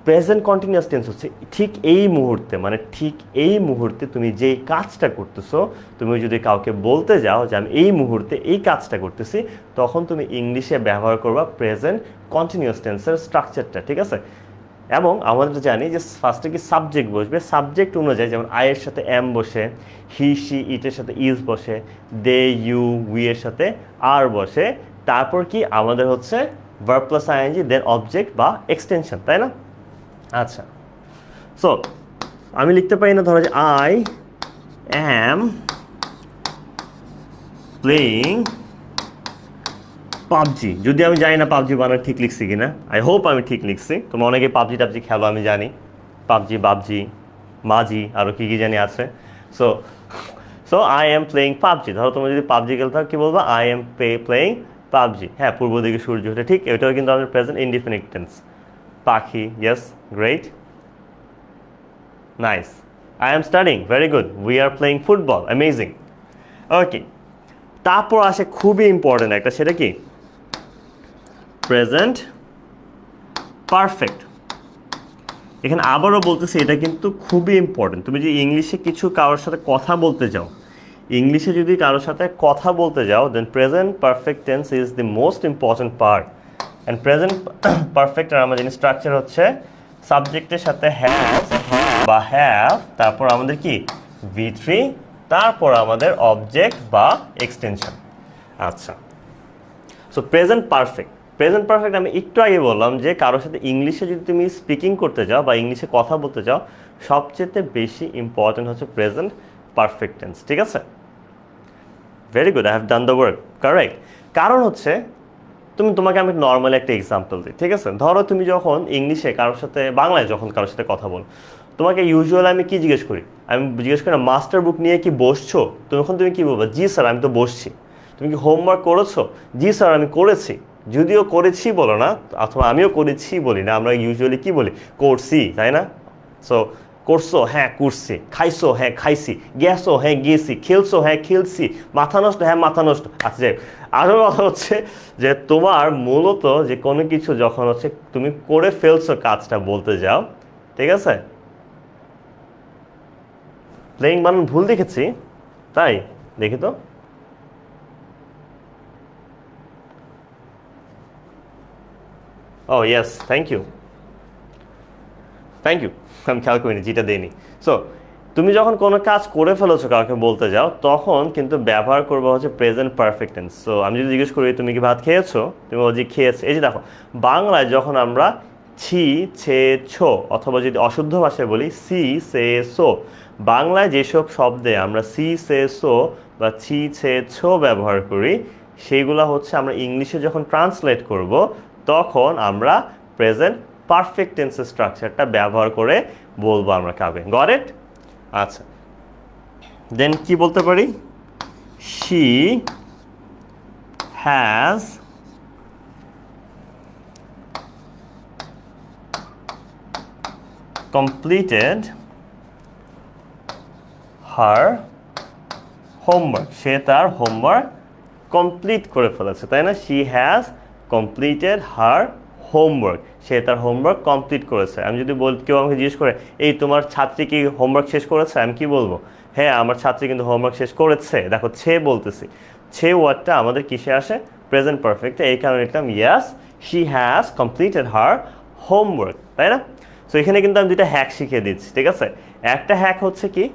S1: প্রেজেন্ট কন্টিনিউয়াস টেন্স হচ্ছে ঠিক এই মুহূর্তে, মানে ঠিক এই মুহূর্তে তুমি যেই কাজটা করতেছো, তুমি যদি কাউকে বলতে যাও যে আমি এই মুহূর্তে এই কাজটা করতেছি, তখন তুমি ইংলিশে ব্যবহার করবা প্রেজেন্ট কন্টিনিউয়াস টেন্সের স্ট্রাকচারটা, ঠিক আছে? এবং আমাদের জানি যে ফার্স্টে কি সাবজেক্ট বসবে, সাবজেক্ট অনুযায়ী যেমন আয়ের সাথে এম বসে, হি সি ইটের সাথে ইজ বসে, দে ইউ উই এর সাথে আর বসে, তারপর কি আমাদের হচ্ছে verb plus ING, then object বা এক্সটেনশন, তাই না? আচ্ছা, সো আমি লিখতে পারি না ধরো যে আই অ্যাম প্লেয়িং পাবজি, যদি আমি জানি না পাবজি বানান ঠিক লিখছি কিনা, আই হোপ আমি ঠিক লিখছি। তোমরা অনেকে পাবজি টাবজি খেলো আমি জানি, পাবজি বাবজি মাজি আরও কী কী জানি আছে। So I am playing PUBG, ধরো তোমরা যদি পাবজি খেলতে হয় কী বলবো? I am playing PUBG. হ্যাঁ, পূর্ব দিকে সূর্য ওঠে, ঠিক এটাও কিন্তু আমাদের present indefinite tense. Pakhi, yes, great, nice. I am studying, very good. We are playing football, amazing. Okay, তারপর আসে খুবই ইম্পর্টেন্ট একটা, সেটা কি প্রেজেন্ট পারফেক্ট। এখানে আবারও বলতেছি এটা কিন্তু খুবই ইম্পর্টেন্ট। তুমি যদি ইংলিশে কিছু কারোর সাথে কথা বলতে যাও, ইংলিশে যদি কারোর সাথে কথা বলতে যাও, then present perfect tense is the most important part. And present পারফেক্টের আমাদের স্ট্রাকচার হচ্ছে সাবজেক্টের সাথে হ্যাজ বা হ্যাভ, তারপর আমাদের কি V3, তারপর আমাদের অবজেক্ট বা এক্সটেনশন। আচ্ছা, so present perfect. Present perfect আমি একটু আগে বললাম যে কারোর সাথে ইংলিশে যদি তুমি স্পিকিং করতে যাও বা ইংলিশে কথা বলতে যাও, সবচেয়ে বেশি ইম্পর্টেন্ট হচ্ছে প্রেজেন্ট পারফেক্ট টেন্স। ঠিক আছে, very good, I have done the work correct. কারণ হচ্ছে তোমাকে আমি নর্মালি একটা এক্সাম্পল দিই। ঠিক আছে, ধরো তুমি যখন ইংলিশে কারোর সাথে, বাংলায় যখন কারোর সাথে কথা বল, তোমাকে ইউজুয়ালি আমি কি জিজ্ঞেস করি? আমি জিজ্ঞেস করি না মাস্টার বুক নিয়ে কি বসছো? তখন তুমি কি বলবো? জি স্যার, আমি তো বসছি। তুমি কি হোমওয়ার্ক করেছো? জি স্যার, আমি করেছি। যদিও করেছি বলো না, অথবা আমিও করেছি বলি না, আমরা ইউজুয়ালি কি বলি? করছি, তাই না? সো করছো, হ্যাঁ করছি। খাইছো, হ্যাঁ খাইছি। গেছো, হ্যাঁ গেছি। খেলছো, হ্যাঁ খেলছি। মাথা নষ্ট, হ্যাঁ মাথা নষ্ট। আচ্ছা, যাই আরও কথা হচ্ছে যে তোমার মূলত যে কোনো কিছু যখন হচ্ছে তুমি করে ফেলছো কাজটা বলতে যাও, ঠিক আছে, প্লেইং বানান ভুল দেখেছি, তাই দেখি তো। Oh yes, thank you, thank you. আমি খেয়াল করিনি, যেটা দেয়নি। সো তুমি যখন কোনো কাজ করে ফেলেছো কাউকে বলতে যাও, তখন কিন্তু ব্যবহার করবো হচ্ছে প্রেজেন্ট পারফেক্ট টেন্স। সো আমি যদি জিজ্ঞেস করি তুমি কি ভাত খেয়েছো, তুমি বলছি খেয়েছো। এই যে দেখো, বাংলায় যখন আমরা ছি, ছে, ছো, অথবা যদি অশুদ্ধ ভাষায় বলি সি, সে, সো, বাংলায় যেসব শব্দে আমরা সি, সে, সো বা ছি, ছে, ছো ব্যবহার করি, সেইগুলো হচ্ছে আমরা ইংলিশে যখন ট্রান্সলেট করব, তখন আমরা প্রেজেন্ট পারফেক্ট টেন্সের স্ট্রাকচারটা ব্যবহার করে বলবো আমরা কাউকে। Got it? আচ্ছা, দেন কি বলতে পারি? She has completed her homework. সে তার হোমওয়ার্ক কমপ্লিট করে ফেলেছে, তাই না? She has completed her homework. সে তার হোমওয়ার্ক কমপ্লিট করেছে। আমি যদি কেউ আমাকে জিজ্ঞেস করে এই তোমার ছাত্রী কি হোমওয়ার্ক শেষ করেছে, আমি কি বলবো? হ্যাঁ, আমার ছাত্রী কিন্তু হোমওয়ার্ক শেষ করেছে। দেখো, ছে বলতেছি, ছে ওয়ার্ডটা আমাদের কিসে আসে? প্রেজেন্ট পারফেক্টে। এই কারণে লিখলাম yes, she has completed her homework, তাই না? সো এখানে কিন্তু আমি দুইটা হ্যাক শিখিয়ে দিচ্ছি। ঠিক আছে, একটা হ্যাক হচ্ছে কি,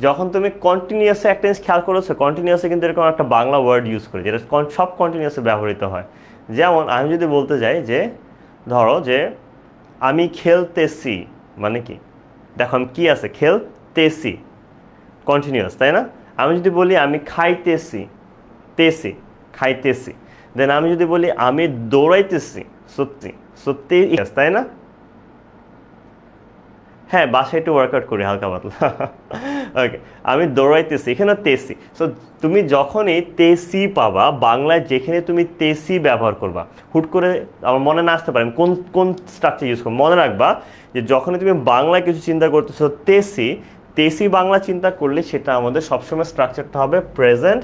S1: যখন তুমি কন্টিনিউয়াসে একটা জিনিস খেয়াল করেছো, কন্টিনিউয়াসে কিন্তু এরকম একটা বাংলা ওয়ার্ড ইউজ করি যেটা সব কন্টিনিউয়াসে ব্যবহৃত হয়। যেমন আমি যদি বলতে যাই যে, ধরো যে আমি খেলতেছি, মানে কি? দেখো আমি কি আছে, খেলতেছি, কন্টিনিউয়াস, তাই না? আমি যদি বলি আমি খাইতেছি, তেসি, খাইতেছি। দেন আমি যদি বলি আমি দৌড়াইতেছি, সত্যি, সত্যি, তাই না? হ্যাঁ, বাসায় একটু ওয়ার্কআউট করি হালকা পাতলা। ওকে, আমি দৌড়াইতেছি, এখানে তেসি। সো তুমি যখনই তেসি পাবা, বাংলায় যেখানে তুমি তেসি ব্যবহার করবা, হুট করে আমার মনে না আসতে পারে আমি কোন কোন স্ট্রাকচার ইউজ করবো, মনে রাখবা যে যখনই তুমি বাংলায় কিছু চিন্তা করতেছো, তেসি, তেসি বাংলা চিন্তা করলে সেটা আমাদের সবসময় স্ট্রাকচারটা হবে প্রেজেন্ট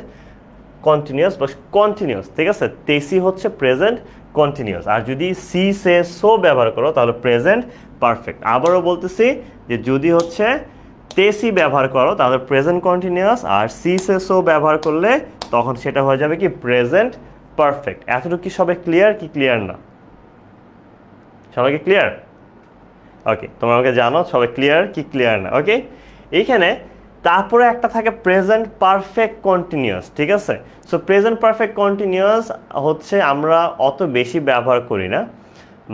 S1: কন্টিনিউয়াস বা কন্টিনিউয়াস। ঠিক আছে, তেসি হচ্ছে প্রেজেন্ট কন্টিনিউয়াস। আর যদি সি, সে, সো ব্যবহার করো তাহলে প্রেজেন্ট পারফেক্ট। আবারও বলতেছি যে যদি হচ্ছে তেসি ব্যবহার করো তাহলে প্রেজেন্ট কন্টিনিউয়াস, আর সি, সে, সো ব্যবহার করলে তখন সেটা হয়ে যাবে কি প্রেজেন্ট পারফেক্ট। এতটুকু কি সবাই ক্লিয়ার কি ক্লিয়ার না? সবাইকে ক্লিয়ার? ওকে, তোমরা আমাকে জানো সবাই ক্লিয়ার কি ক্লিয়ার না। ওকে, এইখানে তারপরে একটা থাকে প্রেজেন্ট পারফেক্ট কন্টিনিউয়াস। ঠিক আছে, সো প্রেজেন্ট পারফেক্ট কন্টিনিউয়াস হচ্ছে আমরা অত বেশি ব্যবহার করি না,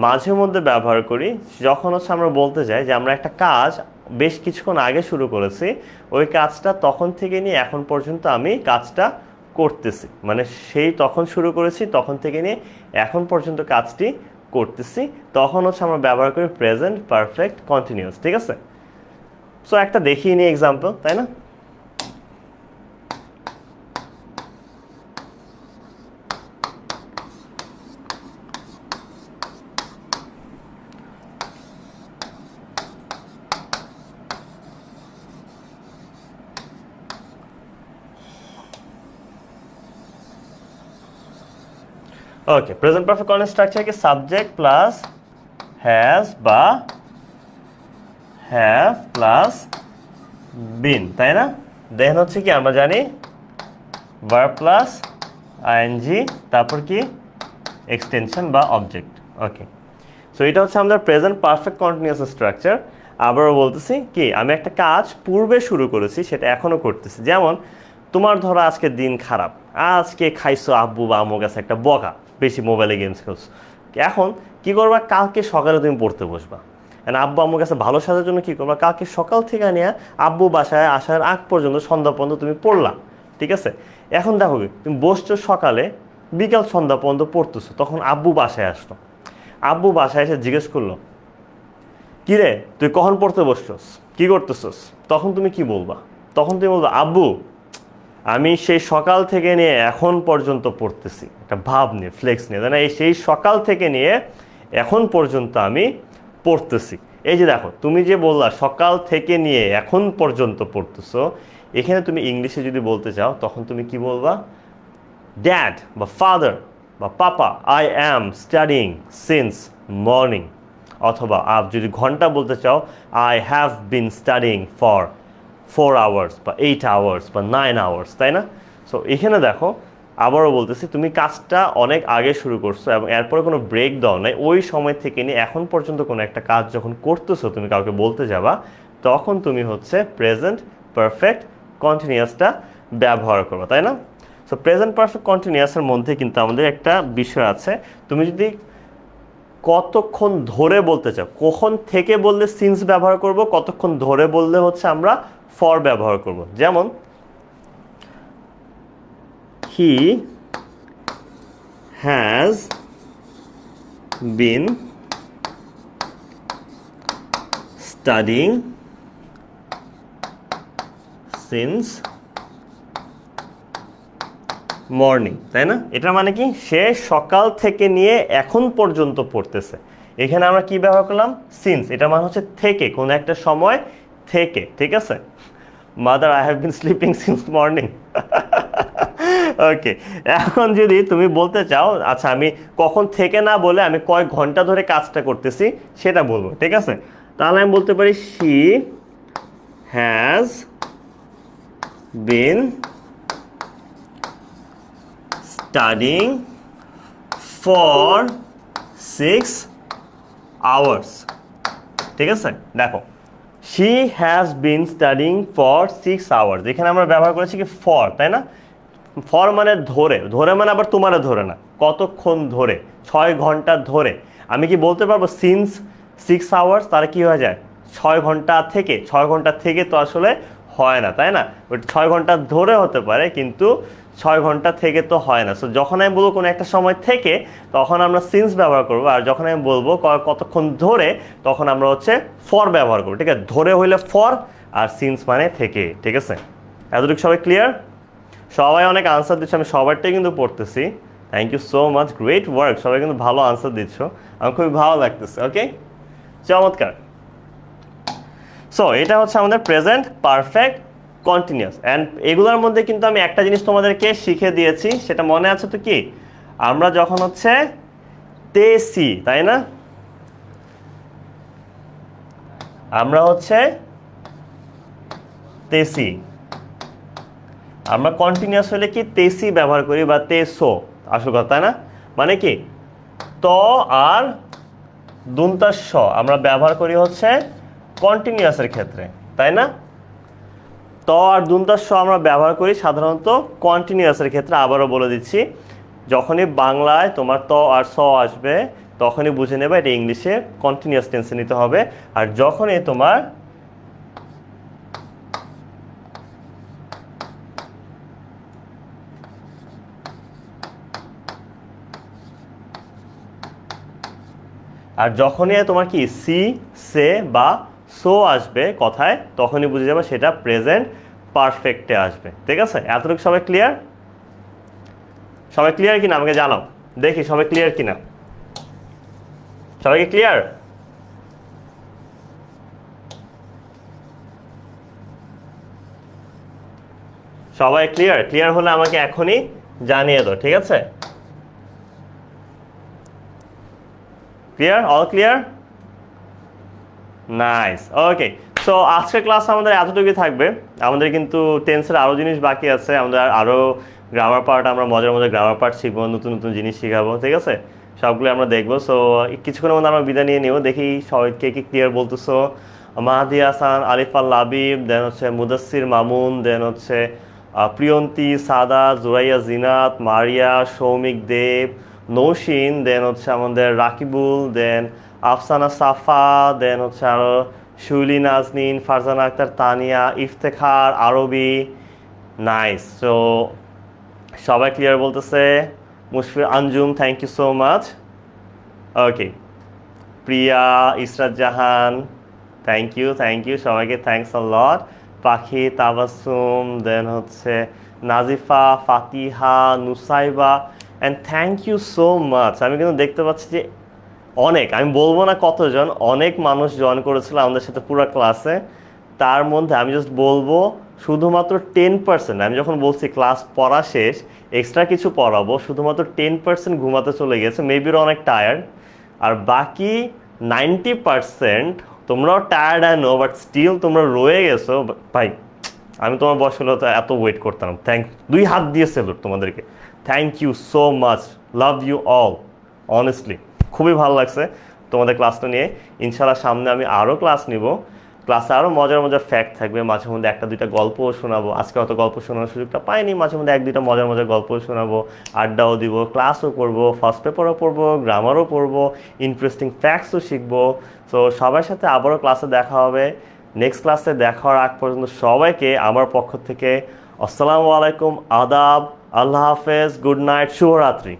S1: মাঝে মধ্যে ব্যবহার করি যখন হচ্ছে আমরা বলতে যাই যে আমরা একটা কাজ বেশ কিছুক্ষণ আগে শুরু করেছি, ওই কাজটা তখন থেকে নিয়ে এখন পর্যন্ত আমি কাজটা করতেছি, মানে সেই তখন শুরু করেছি তখন থেকে নিয়ে এখন পর্যন্ত কাজটি করতেছি, তখন হচ্ছে আমরা ব্যবহার করি প্রেজেন্ট পারফেক্ট কন্টিনিউয়াস। ঠিক আছে, সো একটা দেখিয়ে নিই এক্সাম্পল, তাই না? ওকে, প্রেজেন্ট পারফেক্ট কন্টিনিউয়াস স্ট্রাকচার কি সাবজেক্ট প্লাস হ্যাজ বা হ্যাভ প্লাস বিন, তাই না? দেন হচ্ছে কি আমরা জানি ভার্ব প্লাস আইএনজি, তারপর কি এক্সটেনশন বা অবজেক্ট। ওকে, সো এটা হচ্ছে আমাদের প্রেজেন্ট পারফেক্ট কন্টিনিউয়াস স্ট্রাকচার। আবারও বলতেছি কি, আমি একটা কাজ পূর্বে শুরু করেছি, সেটা এখনও করতেছি। যেমন তোমার ধরো আজকে দিন খারাপ, আজকে খাইছো আব্বু বা আম্মুর কাছে একটা বকা, বেশি মোবাইলে গেমস খেলছো। এখন কি করবা, কালকে সকালে তুমি পড়তে বসবা। আব্বু আম্মুর কাছে ভালো সাজার জন্য কি করবা, কালকে সকাল থেকে নিয়ে আব্বু বাসায় আসার আগ পর্যন্ত, সন্ধ্যা পর্যন্ত তুমি পড়লা, ঠিক আছে? এখন দেখো তুমি বসছো সকালে, বিকাল সন্ধ্যা পর্যন্ত পড়তেছো, তখন আব্বু বাসায় আসলো। আব্বু বাসায় এসে জিজ্ঞেস করলো, কিরে তুই কখন পড়তে বসছস, কি করতেছস? তখন তুমি কি বলবা? তখন তুমি বলবা, আব্বু আমি সেই সকাল থেকে নিয়ে এখন পর্যন্ত পড়তেছি। একটা ভাব নিয়ে, ফ্লেক্স নিয়ে, তাই না? সেই সকাল থেকে নিয়ে এখন পর্যন্ত আমি পড়তেছি। এই যে দেখো, তুমি যে বললা সকাল থেকে নিয়ে এখন পর্যন্ত পড়তেছো, এখানে তুমি ইংলিশে যদি বলতে চাও তখন তুমি কি বলবা? ড্যাড বা ফাদার বা papa, I am studying since morning. অথবা যদি ঘন্টা বলতে চাও, I have been studying for 4 hours বা 8 আওয়ার্স বা 9 আওয়ার্স, তাই না? সো এখানে দেখো, আবারও বলতেছি, তুমি কাজটা অনেক আগে শুরু করছো এবং এরপরে কোনো ব্রেক দাও নাই। ওই সময় থেকে নিয়ে এখন পর্যন্ত কোনো একটা কাজ যখন করতেছো, তুমি কাউকে বলতে যাবা, তখন তুমি হচ্ছে প্রেজেন্ট পারফেক্ট কন্টিনিউয়াসটা ব্যবহার করবে, তাই না? সো প্রেজেন্ট পারফেক্ট কন্টিনিউয়াসের মধ্যে কিন্তু আমাদের একটা বিষয় আছে। তুমি যদি কতক্ষণ ধরে বলতে চাও, কখন থেকে বললে সিন্স ব্যবহার করব, কতক্ষণ ধরে বললে হচ্ছে আমরা ফর ব্যবহার করব। যেমন he has been studying since morning, তাই না? এটা মানে কি, সে সকাল থেকে নিয়ে এখন পর্যন্ত পড়তেছে। এখানে আমরা কি ব্যবহার করলাম? সিন্স। এটা মানে হচ্ছে থেকে, কোনো একটা সময় থেকে, ঠিক আছে? Mother I have been sleeping since morning. Okay, এখন যদি তুমি বলতে চাও, আচ্ছা আমি কখন থেকে না বলে আমি কয়েক ঘন্টা ধরে কাজটা করতেছি, সেটা বলবো, ঠিক আছে? তাহলে আমি বলতে পারি she has been studying for 6 hours, ঠিক আছে? দেখো, she has been studying for 6 hours, এখানে আমরা ব্যবহার করেছি কি for, তাই না? for মানে ধরে, ধরে মানে আবার তোমারে ধরে না, কতক্ষণ ধরে, 6 ঘন্টা ধরে। আমি কি বলতে পারবো সিন্স 6 আওয়ার্স? তাহলে কি হয়ে যায় 6 ঘন্টা থেকে। 6 ঘন্টা থেকে তো আসলে হয় না, তাই না? ওই 6 ঘন্টা ধরে হতে পারে, কিন্তু 6 ঘন্টা থেকে তো হয় না। সো যখন আমি বলবো কোনো একটা সময় থেকে, তখন আমরা সিন্স ব্যবহার করবো। আর যখন আমি বলবো কতক্ষণ ধরে, তখন আমরা হচ্ছে ফর ব্যবহার করবো, ঠিক আছে? ধরে হইলে ফর, আর সিন্স মানে থেকে, ঠিক আছে? এতটুকু সবাই ক্লিয়ার? সবাই অনেক আনসার দিচ্ছে, আমি সবারটাই কিন্তু পড়তেছি। Thank you so much, great work, সবাই কিন্তু ভালো আনসার দিচ্ছ, আমার খুবই ভালো লাগতেছে। ওকে, চমৎকার। সো এটা হচ্ছে আমাদের প্রেজেন্ট পারফেক্ট কন্টিনিউয়াস। অ্যান্ড এগুলোর মধ্যে কিন্তু আমি একটা জিনিস তোমাদেরকে শিখে দিয়েছি, সেটা মনে আছে তো? কি, আমরা যখন হচ্ছে তেসি, তাই না? আমরা হচ্ছে তেসি, আমরা কন্টিনিউয়াস হলে কি তেসি ব্যবহার করি বা তেসো, আসল কথা, তাই না? মানে কি, ত আর দন্তাস আমরা ব্যবহার করি হচ্ছে কন্টিনিউয়াসের ক্ষেত্রে, তাই না? ত আর দন্তাস আমরা ব্যবহার করি সাধারণত কন্টিনিউয়াসের ক্ষেত্রে। আবারও বলে দিচ্ছি, যখনই বাংলায় তোমার ত আর স আসবে, তখনই বুঝে নেবে এটা ইংলিশে কন্টিনিউয়াস টেন্সে নিতে হবে। আর যখনই তোমার তোমার কি সি, সে বা সো আসবে কথায়, তখনই বুঝে যাবে সেটা প্রেজেন্ট পারফেক্টে আসবে, ঠিক আছে? এতটুকু সবাই ক্লিয়ার? সবাই ক্লিয়ার কিনা আমাকে জানাও, দেখি সবাই ক্লিয়ার কিনা। সবাইকে ক্লিয়ার? সবাই ক্লিয়ার? ক্লিয়ার হলে আমাকে এখনই জানিয়ে দাও, ঠিক আছে? Clear? All clear? Nice, okay. So আজকের ক্লাস আমাদের এতটুকুই থাকবে। আমাদের কিন্তু টেন্সের আরও জিনিস বাকি আছে, আমাদের আরও গ্রামার পার্ট, আমরা মজার মজার গ্রামার পার্ট শিখবো, নতুন নতুন জিনিস শিখাবো, ঠিক আছে? সবগুলো আমরা দেখবো। সো কিছুক্ষণের মধ্যে আমরা বিদায় নিয়ে নিব। দেখি সবাই কে কি ক্লিয়ার বলতেছো। মাহাদি হাসান, আলিফ আল লাবিব, দেন হচ্ছে মুদাসসির মামুন, দেন হচ্ছে প্রিয়ন্তী, সাদা, জুরাইয়া জিনাত, মারিয়া, সৌমিক দেব, নৌশিন, দেন হচ্ছে আমাদের রাকিবুল, দেন আফসানা সাফা, দেন হচ্ছে আরও শুলি নাজনীন, ফারজানা আক্তার, তানিয়া, ইফতেখার, আরবি। নাইস। সো সবাই ক্লিয়ার বলতেছে। Mushfir Anjum, thank you so much. Okay, Priya, Israt Jahan, thank you সবাইকে, thanks a lot. Pakhi, Tabassum, then হচ্ছে Nazifa, Fatiha, Nusaiba, and thank you so much. আমি কিন্তু দেখতে পাচ্ছি যে অনেক, আমি বলবো না কতজন, অনেক মানুষ জয়েন করেছিল আমাদের সাথে পুরো ক্লাসে। তার মধ্যে আমি জাস্ট বলবো শুধুমাত্র 10%, আমি যখন বলছি ক্লাস পড়া শেষ এক্সট্রা কিছু পড়াবো, শুধুমাত্র 10% ঘুমাতে চলে গেছে, মেবি অনেক টায়ার্ড। আর বাকি 90% তোমরাও tired I know, but still তোমরা রয়ে গেছো। ভাই আমি তোমার বয়স হলে তো এত ওয়েট করতাম। দুই হাত দিয়ে সেলুট তোমাদেরকে। Thank you so much, love you all, honestly খুবই ভালো লাগছে তোমাদের ক্লাসটা নিয়ে। ইনশাল্লাহ সামনে আমি আরও ক্লাস নিব, ক্লাসে আরও মজার মজার ফ্যাক্ট থাকবে, মাঝে মধ্যে একটা দুইটা গল্পও শোনাবো। আজকে হয়তো গল্প শোনানোর সুযোগটা পাইনি, মাঝে মধ্যে এক দুইটা মজার মজার গল্পও শোনাবো, আড্ডাও দিব, ক্লাসও করবো, ফার্স্ট পেপারও পড়বো, গ্রামারও পড়বো, ইন্টারেস্টিং ফ্যাক্টসও শিখবো। সো সবার সাথে আবারও ক্লাসে দেখা হবে। নেক্সট ক্লাসে দেখার আগ পর্যন্ত সবাইকে আমার পক্ষ থেকে আসসালামু আলাইকুম, আদাব, আল্লাহ হাফেজ, গুড নাইট, শুভরাত্রি।